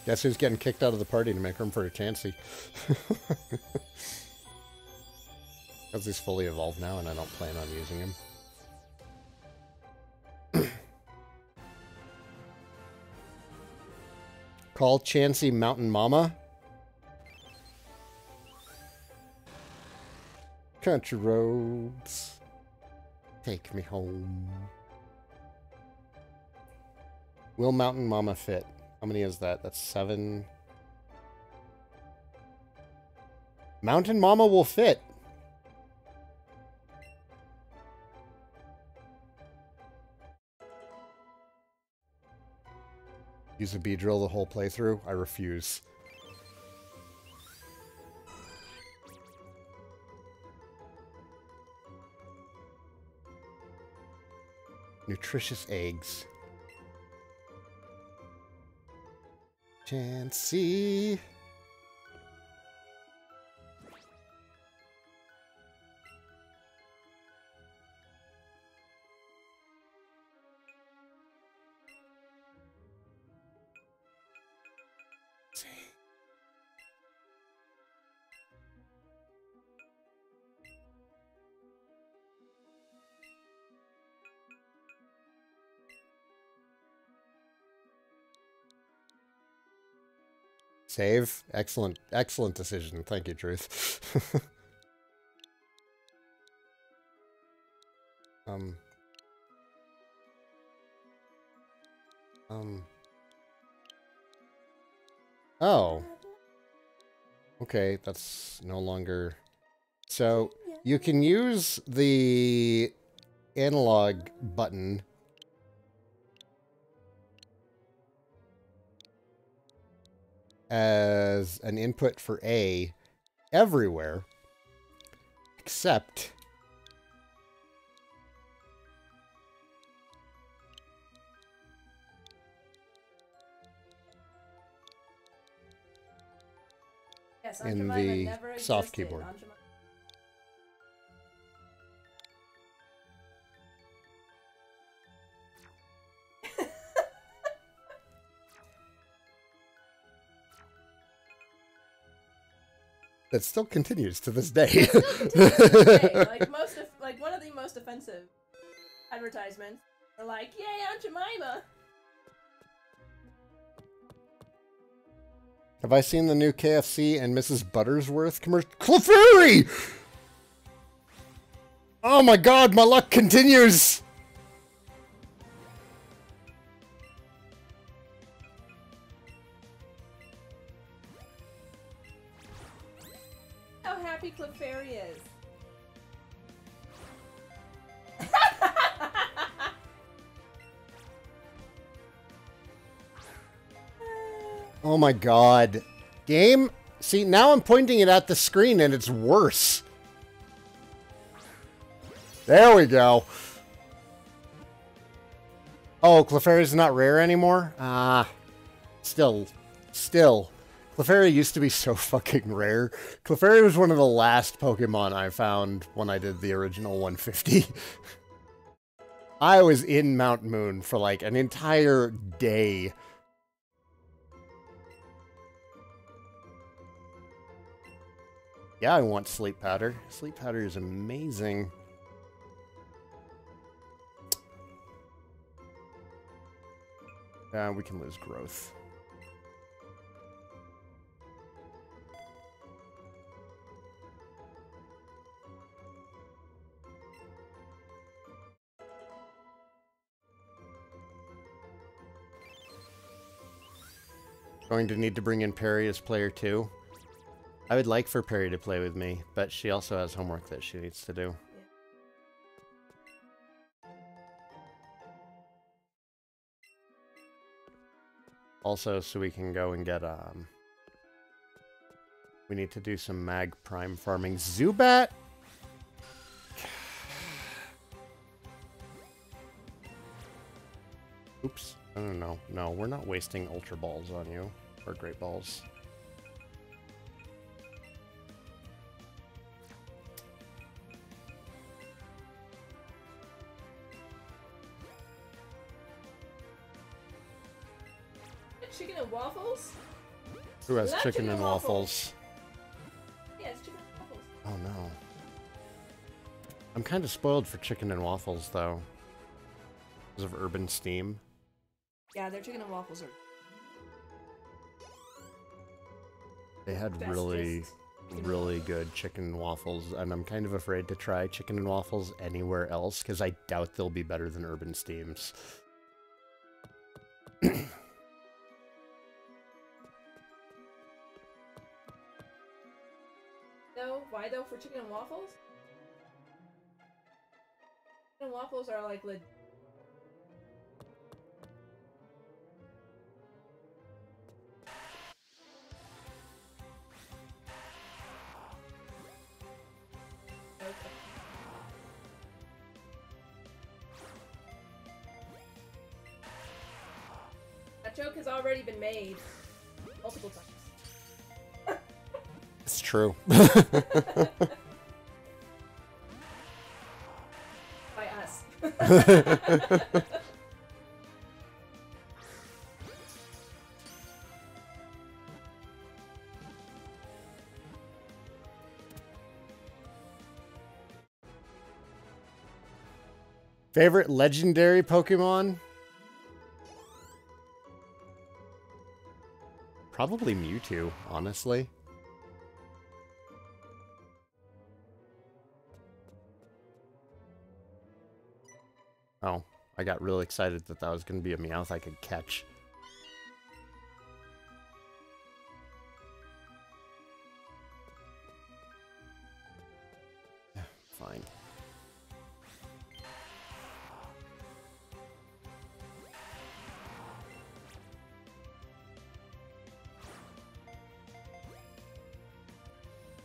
Guess who's getting kicked out of the party to make room for a Chansey? Because he's fully evolved now and I don't plan on using him. Call Chansey Mountain Mama? Country roads, take me home. Will Mountain Mama fit? How many is that? That's 7. Mountain Mama will fit. Use a Beedrill the whole playthrough? I refuse. Nutritious eggs. Chansey. Save. Excellent, excellent decision. Thank you, Truth. Oh. Okay, that's no longer... So, you can use the analog button as an input for A everywhere, except... Yes, in Aunt the Jemima never soft existed. keyboard. Aunt Jemima. That still continues to this day. It still continues to this day. Like one of the most offensive advertisements. They're like, "Yay, Aunt Jemima!" Have I seen the new KFC and Mrs. Buttersworth commercial? Clefairy! Oh my god, my luck continues! How happy Clefairy is. Oh my god. Game? See, now I'm pointing it at the screen and it's worse. There we go. Oh, Clefairy's not rare anymore? Still. Clefairy used to be so fucking rare. Clefairy was one of the last Pokemon I found when I did the original 150. I was in Mount Moon for like an entire day. Yeah, I want Sleep Powder. Sleep Powder is amazing. We can lose growth. Going to need to bring in Perry as player 2. I would like for Perry to play with me, but she also has homework that she needs to do. Also, so we can go and get, we need to do some Mag Prime farming. Zubat? Oops. No, no, we're not wasting Ultra Balls on you. Or Great Balls. Chicken and waffles? Who has chicken and waffles? Yeah, it's chicken and waffles. Oh no. I'm kind of spoiled for chicken and waffles though. Because of Urban Steam. Yeah, their chicken and waffles are... They had bestest. really good chicken and waffles, and I'm kind of afraid to try chicken and waffles anywhere else, because I doubt they'll be better than Urban Steam's. No? Why though for chicken and waffles? Chicken and waffles are like legit. Okay. That joke has already been made multiple times. It's true. By us. Favorite legendary Pokemon? Probably Mewtwo, honestly. Oh, I got really excited that that was going to be a Meowth I could catch. Yeah, fine.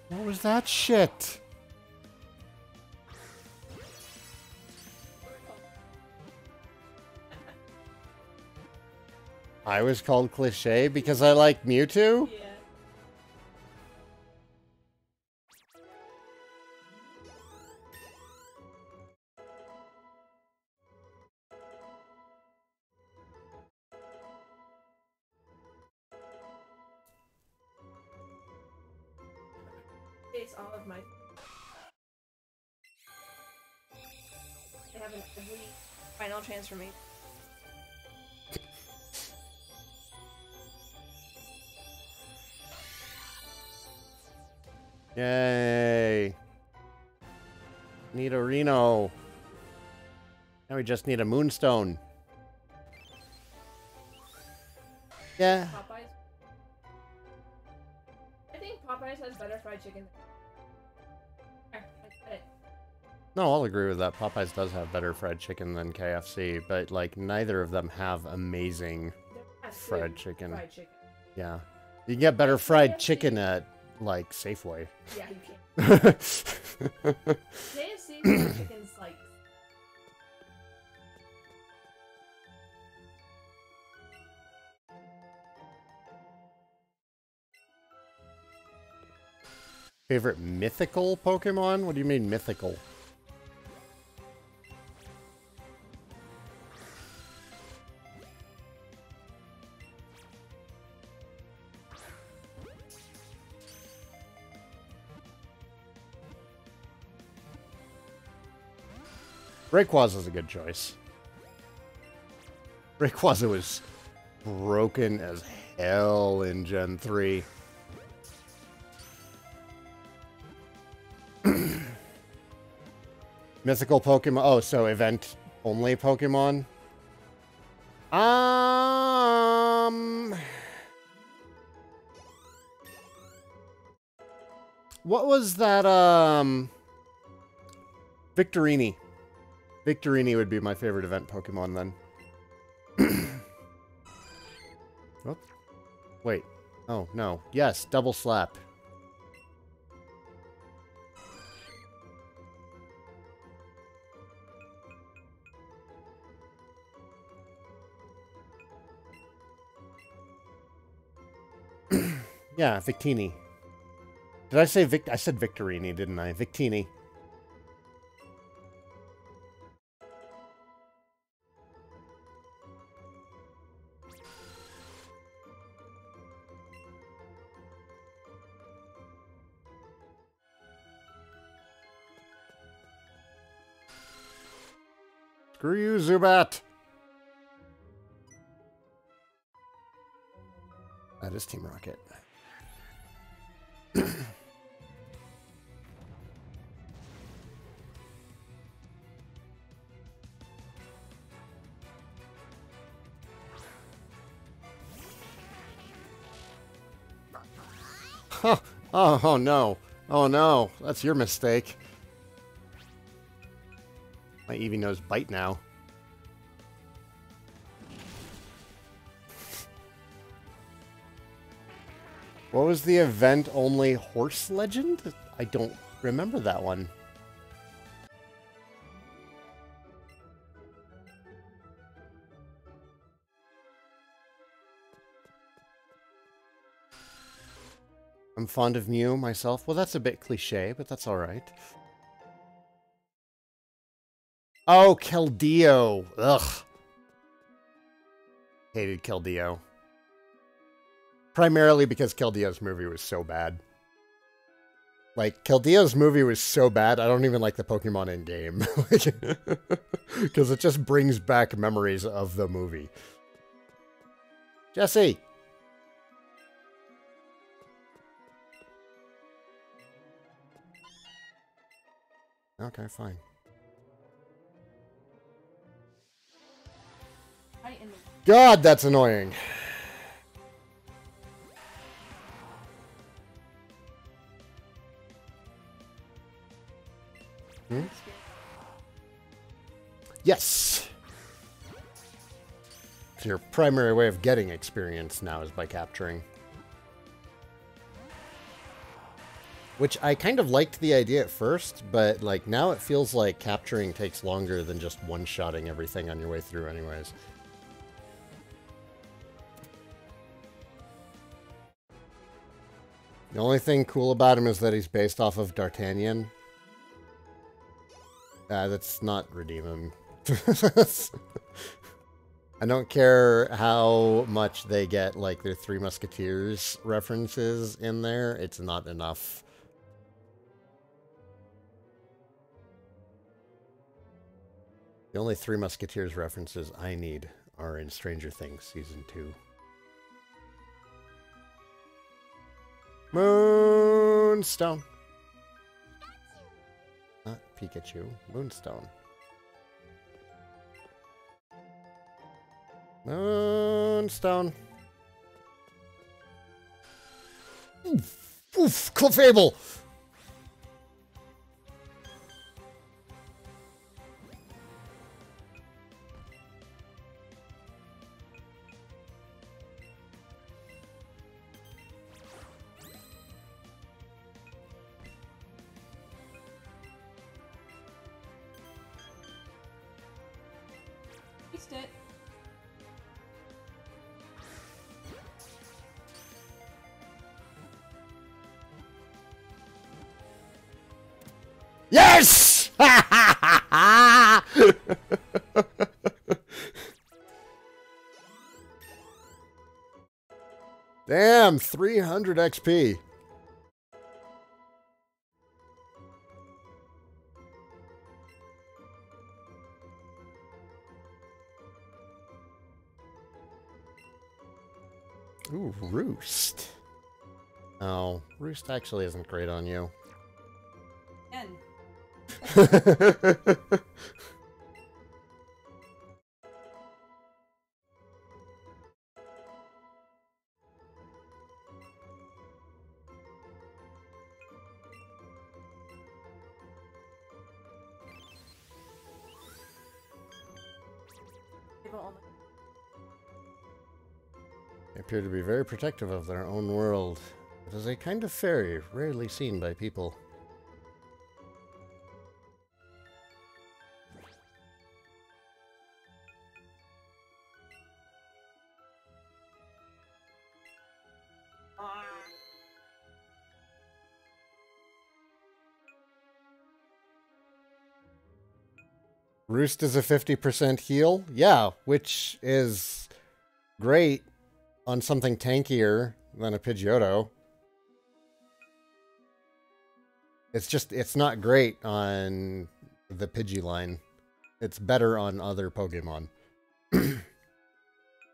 What was that shit? I was called cliche because I like Mewtwo? Yeah. It's all of my. They have an ugly final transformation. Yay. Need a Reno. Now we just need a Moonstone. Yeah. Popeyes. I think Popeyes has better fried chicken. There, I said it. No, I'll agree with that. Popeyes does have better fried chicken than KFC, but like neither of them have amazing fried chicken. Fried chicken. Yeah. You can get better fried chicken at like Safeway. Yeah, you can. KFC fried chicken's like. Favorite mythical Pokemon? What do you mean mythical? Rayquaza is a good choice. Rayquaza was broken as hell in Gen 3. Mythical Pokemon. Oh, so event only Pokemon? What was that, Victorini. Victorini would be my favorite event Pokemon then. Whoop. Wait. Oh, no. Yes, Double Slap. Yeah, Victini. Did I say I said Victorini, didn't I? Victini. Screw you, Zubat! That is Team Rocket. Huh. Oh no. Oh no. That's your mistake. My Eevee knows Bite now. What was the event-only horse legend? I don't remember that one. I'm fond of Mew myself. Well, that's a bit cliche, but that's alright. Oh, Keldeo. Ugh. Hated Keldeo. Primarily because Keldeo's movie was so bad. Like, Keldeo's movie was so bad, I don't even like the Pokemon in-game. Because it just brings back memories of the movie. Jesse! Okay, fine. God, that's annoying. Hmm? Yes! So your primary way of getting experience now is by capturing. Which I kind of liked the idea at first, but like now it feels like capturing takes longer than just one-shotting everything on your way through anyways. The only thing cool about him is that he's based off of D'Artagnan. That's not redeem him. I don't care how much they get, like, their Three Musketeers references in there. It's not enough. The only Three Musketeers references I need are in Stranger Things Season 2. Moonstone. Not Pikachu. Moonstone. Moonstone. Oof, Clefable. It. Yes! Damn, 300 XP. Ooh, Roost. Oh, Roost actually isn't great on you. Again. They appear to be very protective of their own world. It is a kind of fairy rarely seen by people. Roost is a 50% heal? Yeah, which is great on something tankier than a Pidgeotto. It's not great on the Pidgey line. It's better on other Pokemon. I'm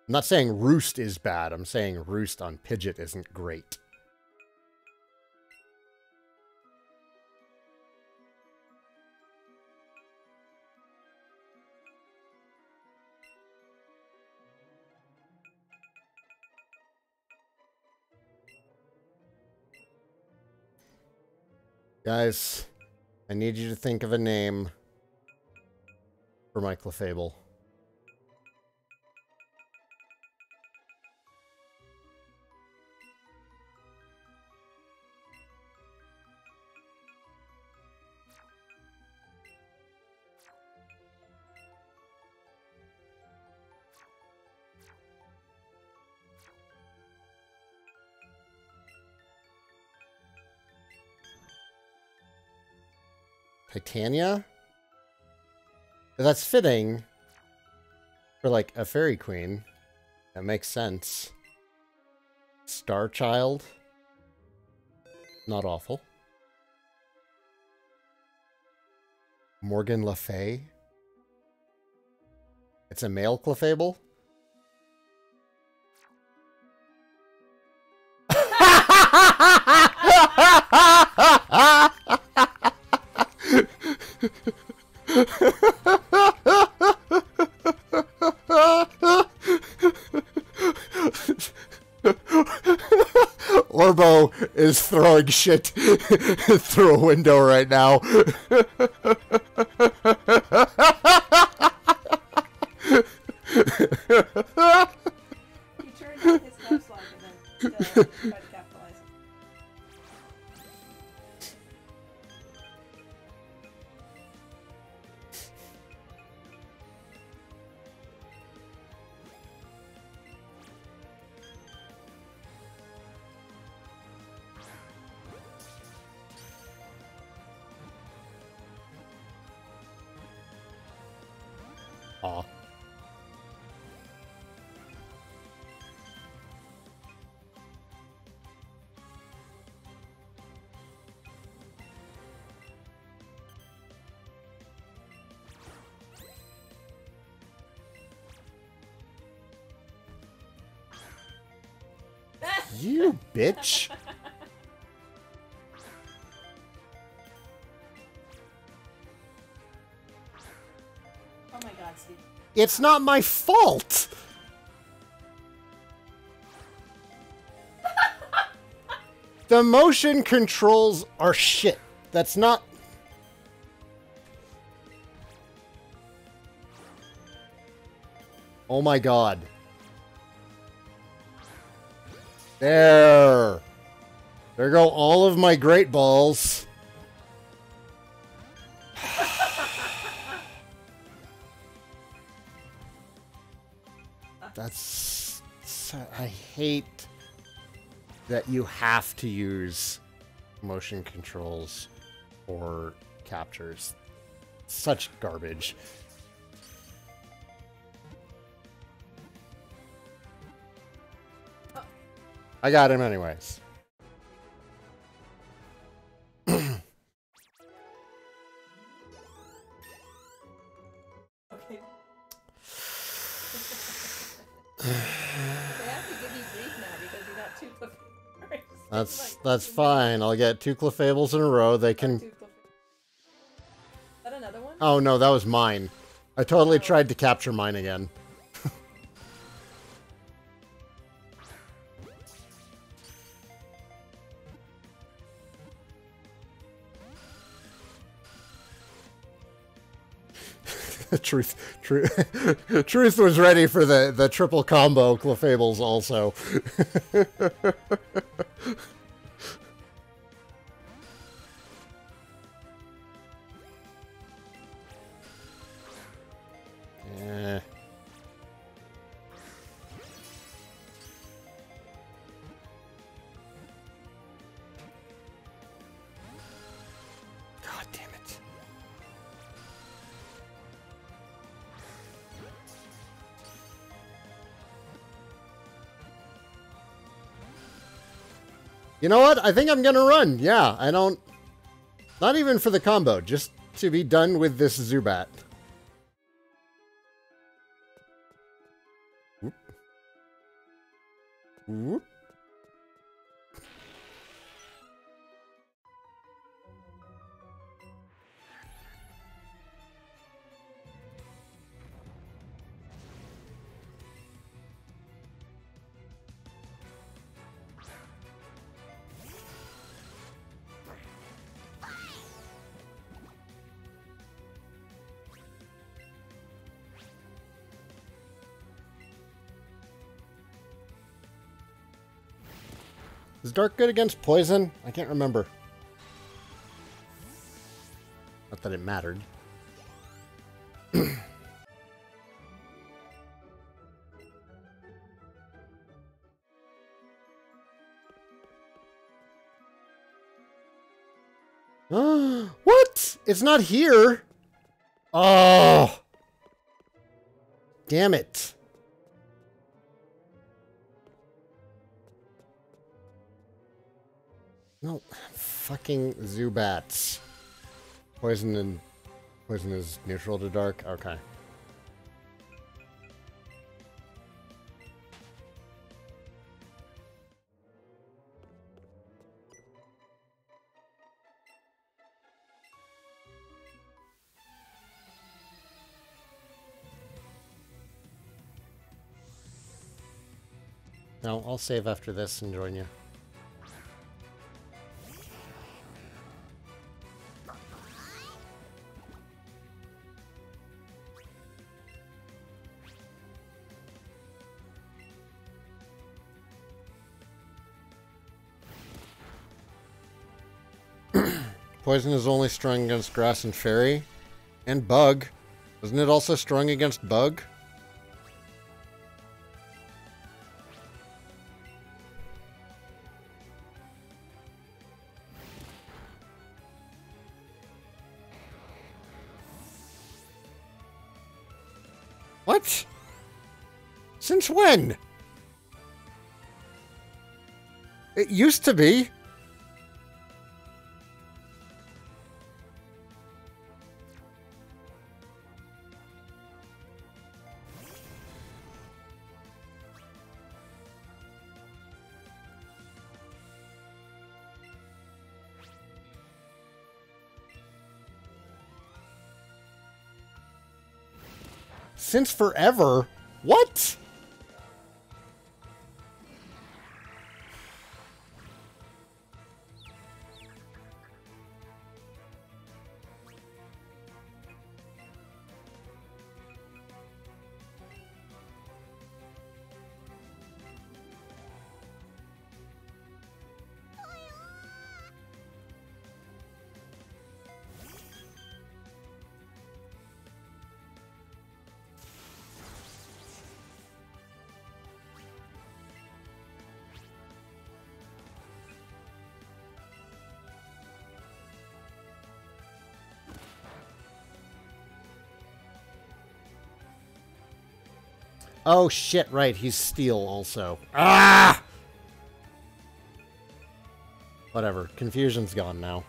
not saying Roost is bad. I'm saying Roost on Pidgeot isn't great. Guys, I need you to think of a name for my Clefable. Titania? That's fitting for, like, a fairy queen. That makes sense. Star Child? Not awful. Morgan Le Fay? It's a male Clefable? Orbo is throwing shit through a window right now. He turned on his nose slug and then tried to capitalize it. Aw. You bitch. Oh my god, Steve. It's not my fault. The motion controls are shit. That's not... Oh my god. There. There go all of my great balls. That's... I hate that you have to use motion controls for captures. Such garbage. I got him anyways. Okay. They have to give you grief now because you got 2 cliffhangers. That's fine. I'll get 2 Cleffables in a row. They can... Is that another one? Oh no, that was mine. I totally tried to capture mine again. Truth was ready for the triple combo Cleffables also. Yeah. God damn it. You know what? I think I'm gonna run. Yeah, I don't... Not even for the combo, just to be done with this Zubat. Whoop. Whoop. Is Dark good against poison? I can't remember. Not that it mattered. What? It's not here. Oh. Damn it. No, fucking Zubats. Poison is neutral to dark? Okay. No, I'll save after this and join you. Poison is only strong against grass and fairy. And bug. Isn't it also strong against bug? What? Since when? It used to be. Since forever? What? Oh shit, right, he's steel also. Ah! Whatever, confusion's gone now.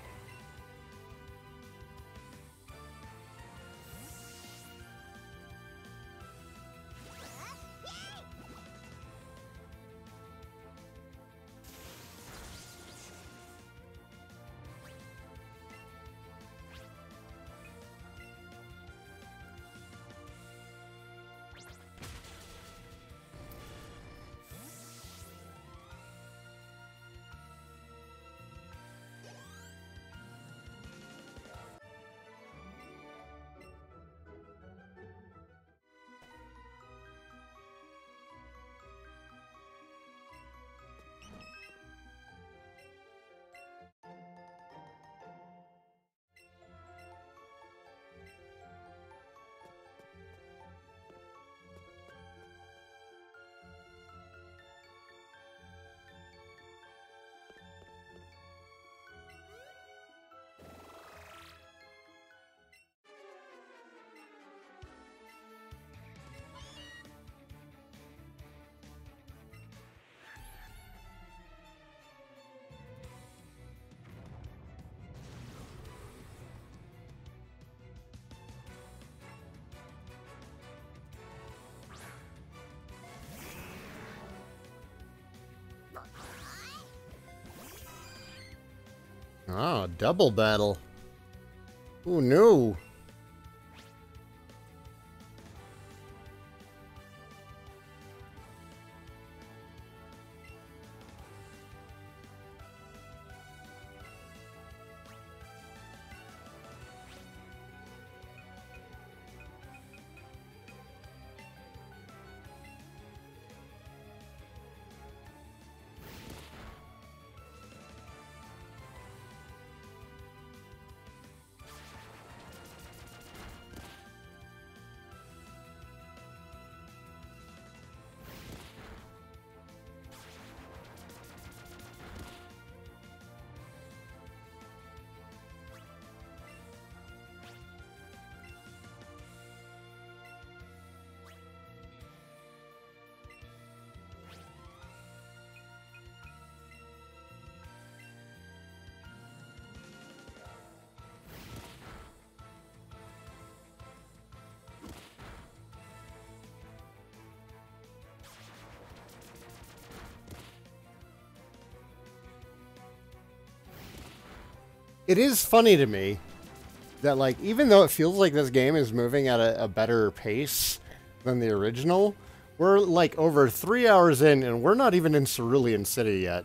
Ah, double battle. Who knew? It is funny to me that, like, even though it feels like this game is moving at a better pace than the original, We're like over 3 hours in, and we're not even in Cerulean City yet.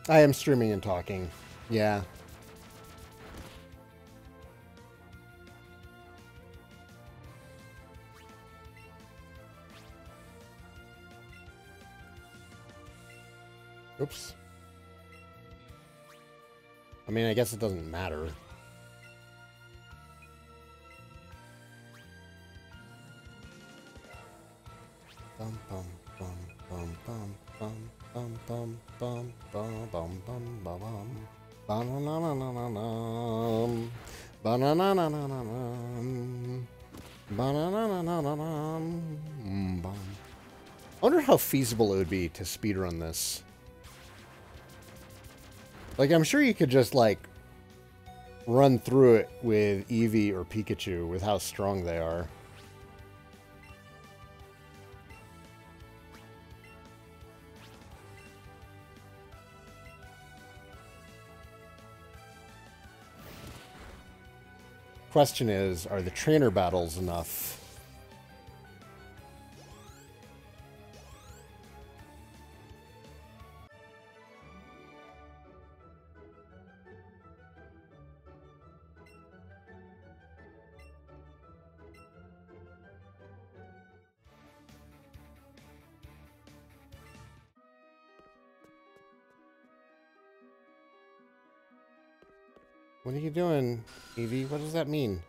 I am streaming and talking. Yeah. Oops. I mean, I guess it doesn't matter. Bum bum bum bum bum bum bum bum bum bum bum bum bum. Ba-na-na-na-na-na-nam. Ba-na-na-na-na-na-nam. Ba-na-na-na-na-na-nam. Bum. I wonder how feasible it would be to speedrun this. Like, I'm sure you could just, like, run through it with Eevee or Pikachu with how strong they are. Question is, are the trainer battles enough? What are you doing, Eevee? What does that mean?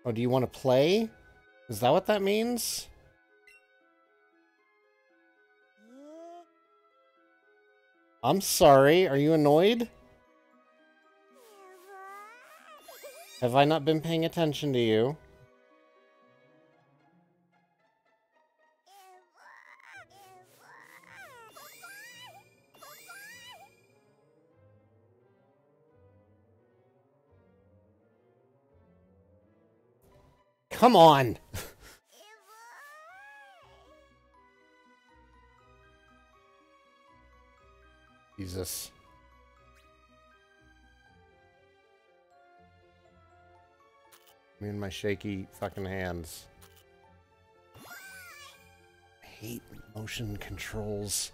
Oh, do you want to play? Is that what that means? I'm sorry. Are you annoyed? Have I not been paying attention to you? Come on! Jesus. Me and my shaky fucking hands. I hate motion controls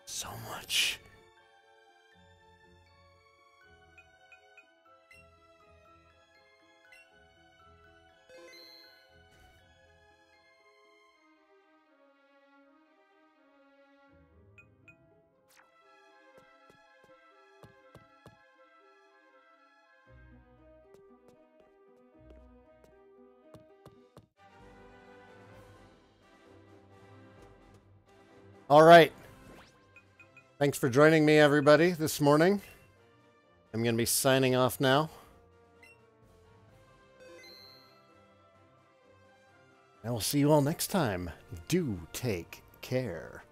so much. All right. Thanks for joining me, everybody, this morning. I'm going to be signing off now. And we'll see you all next time. Do take care.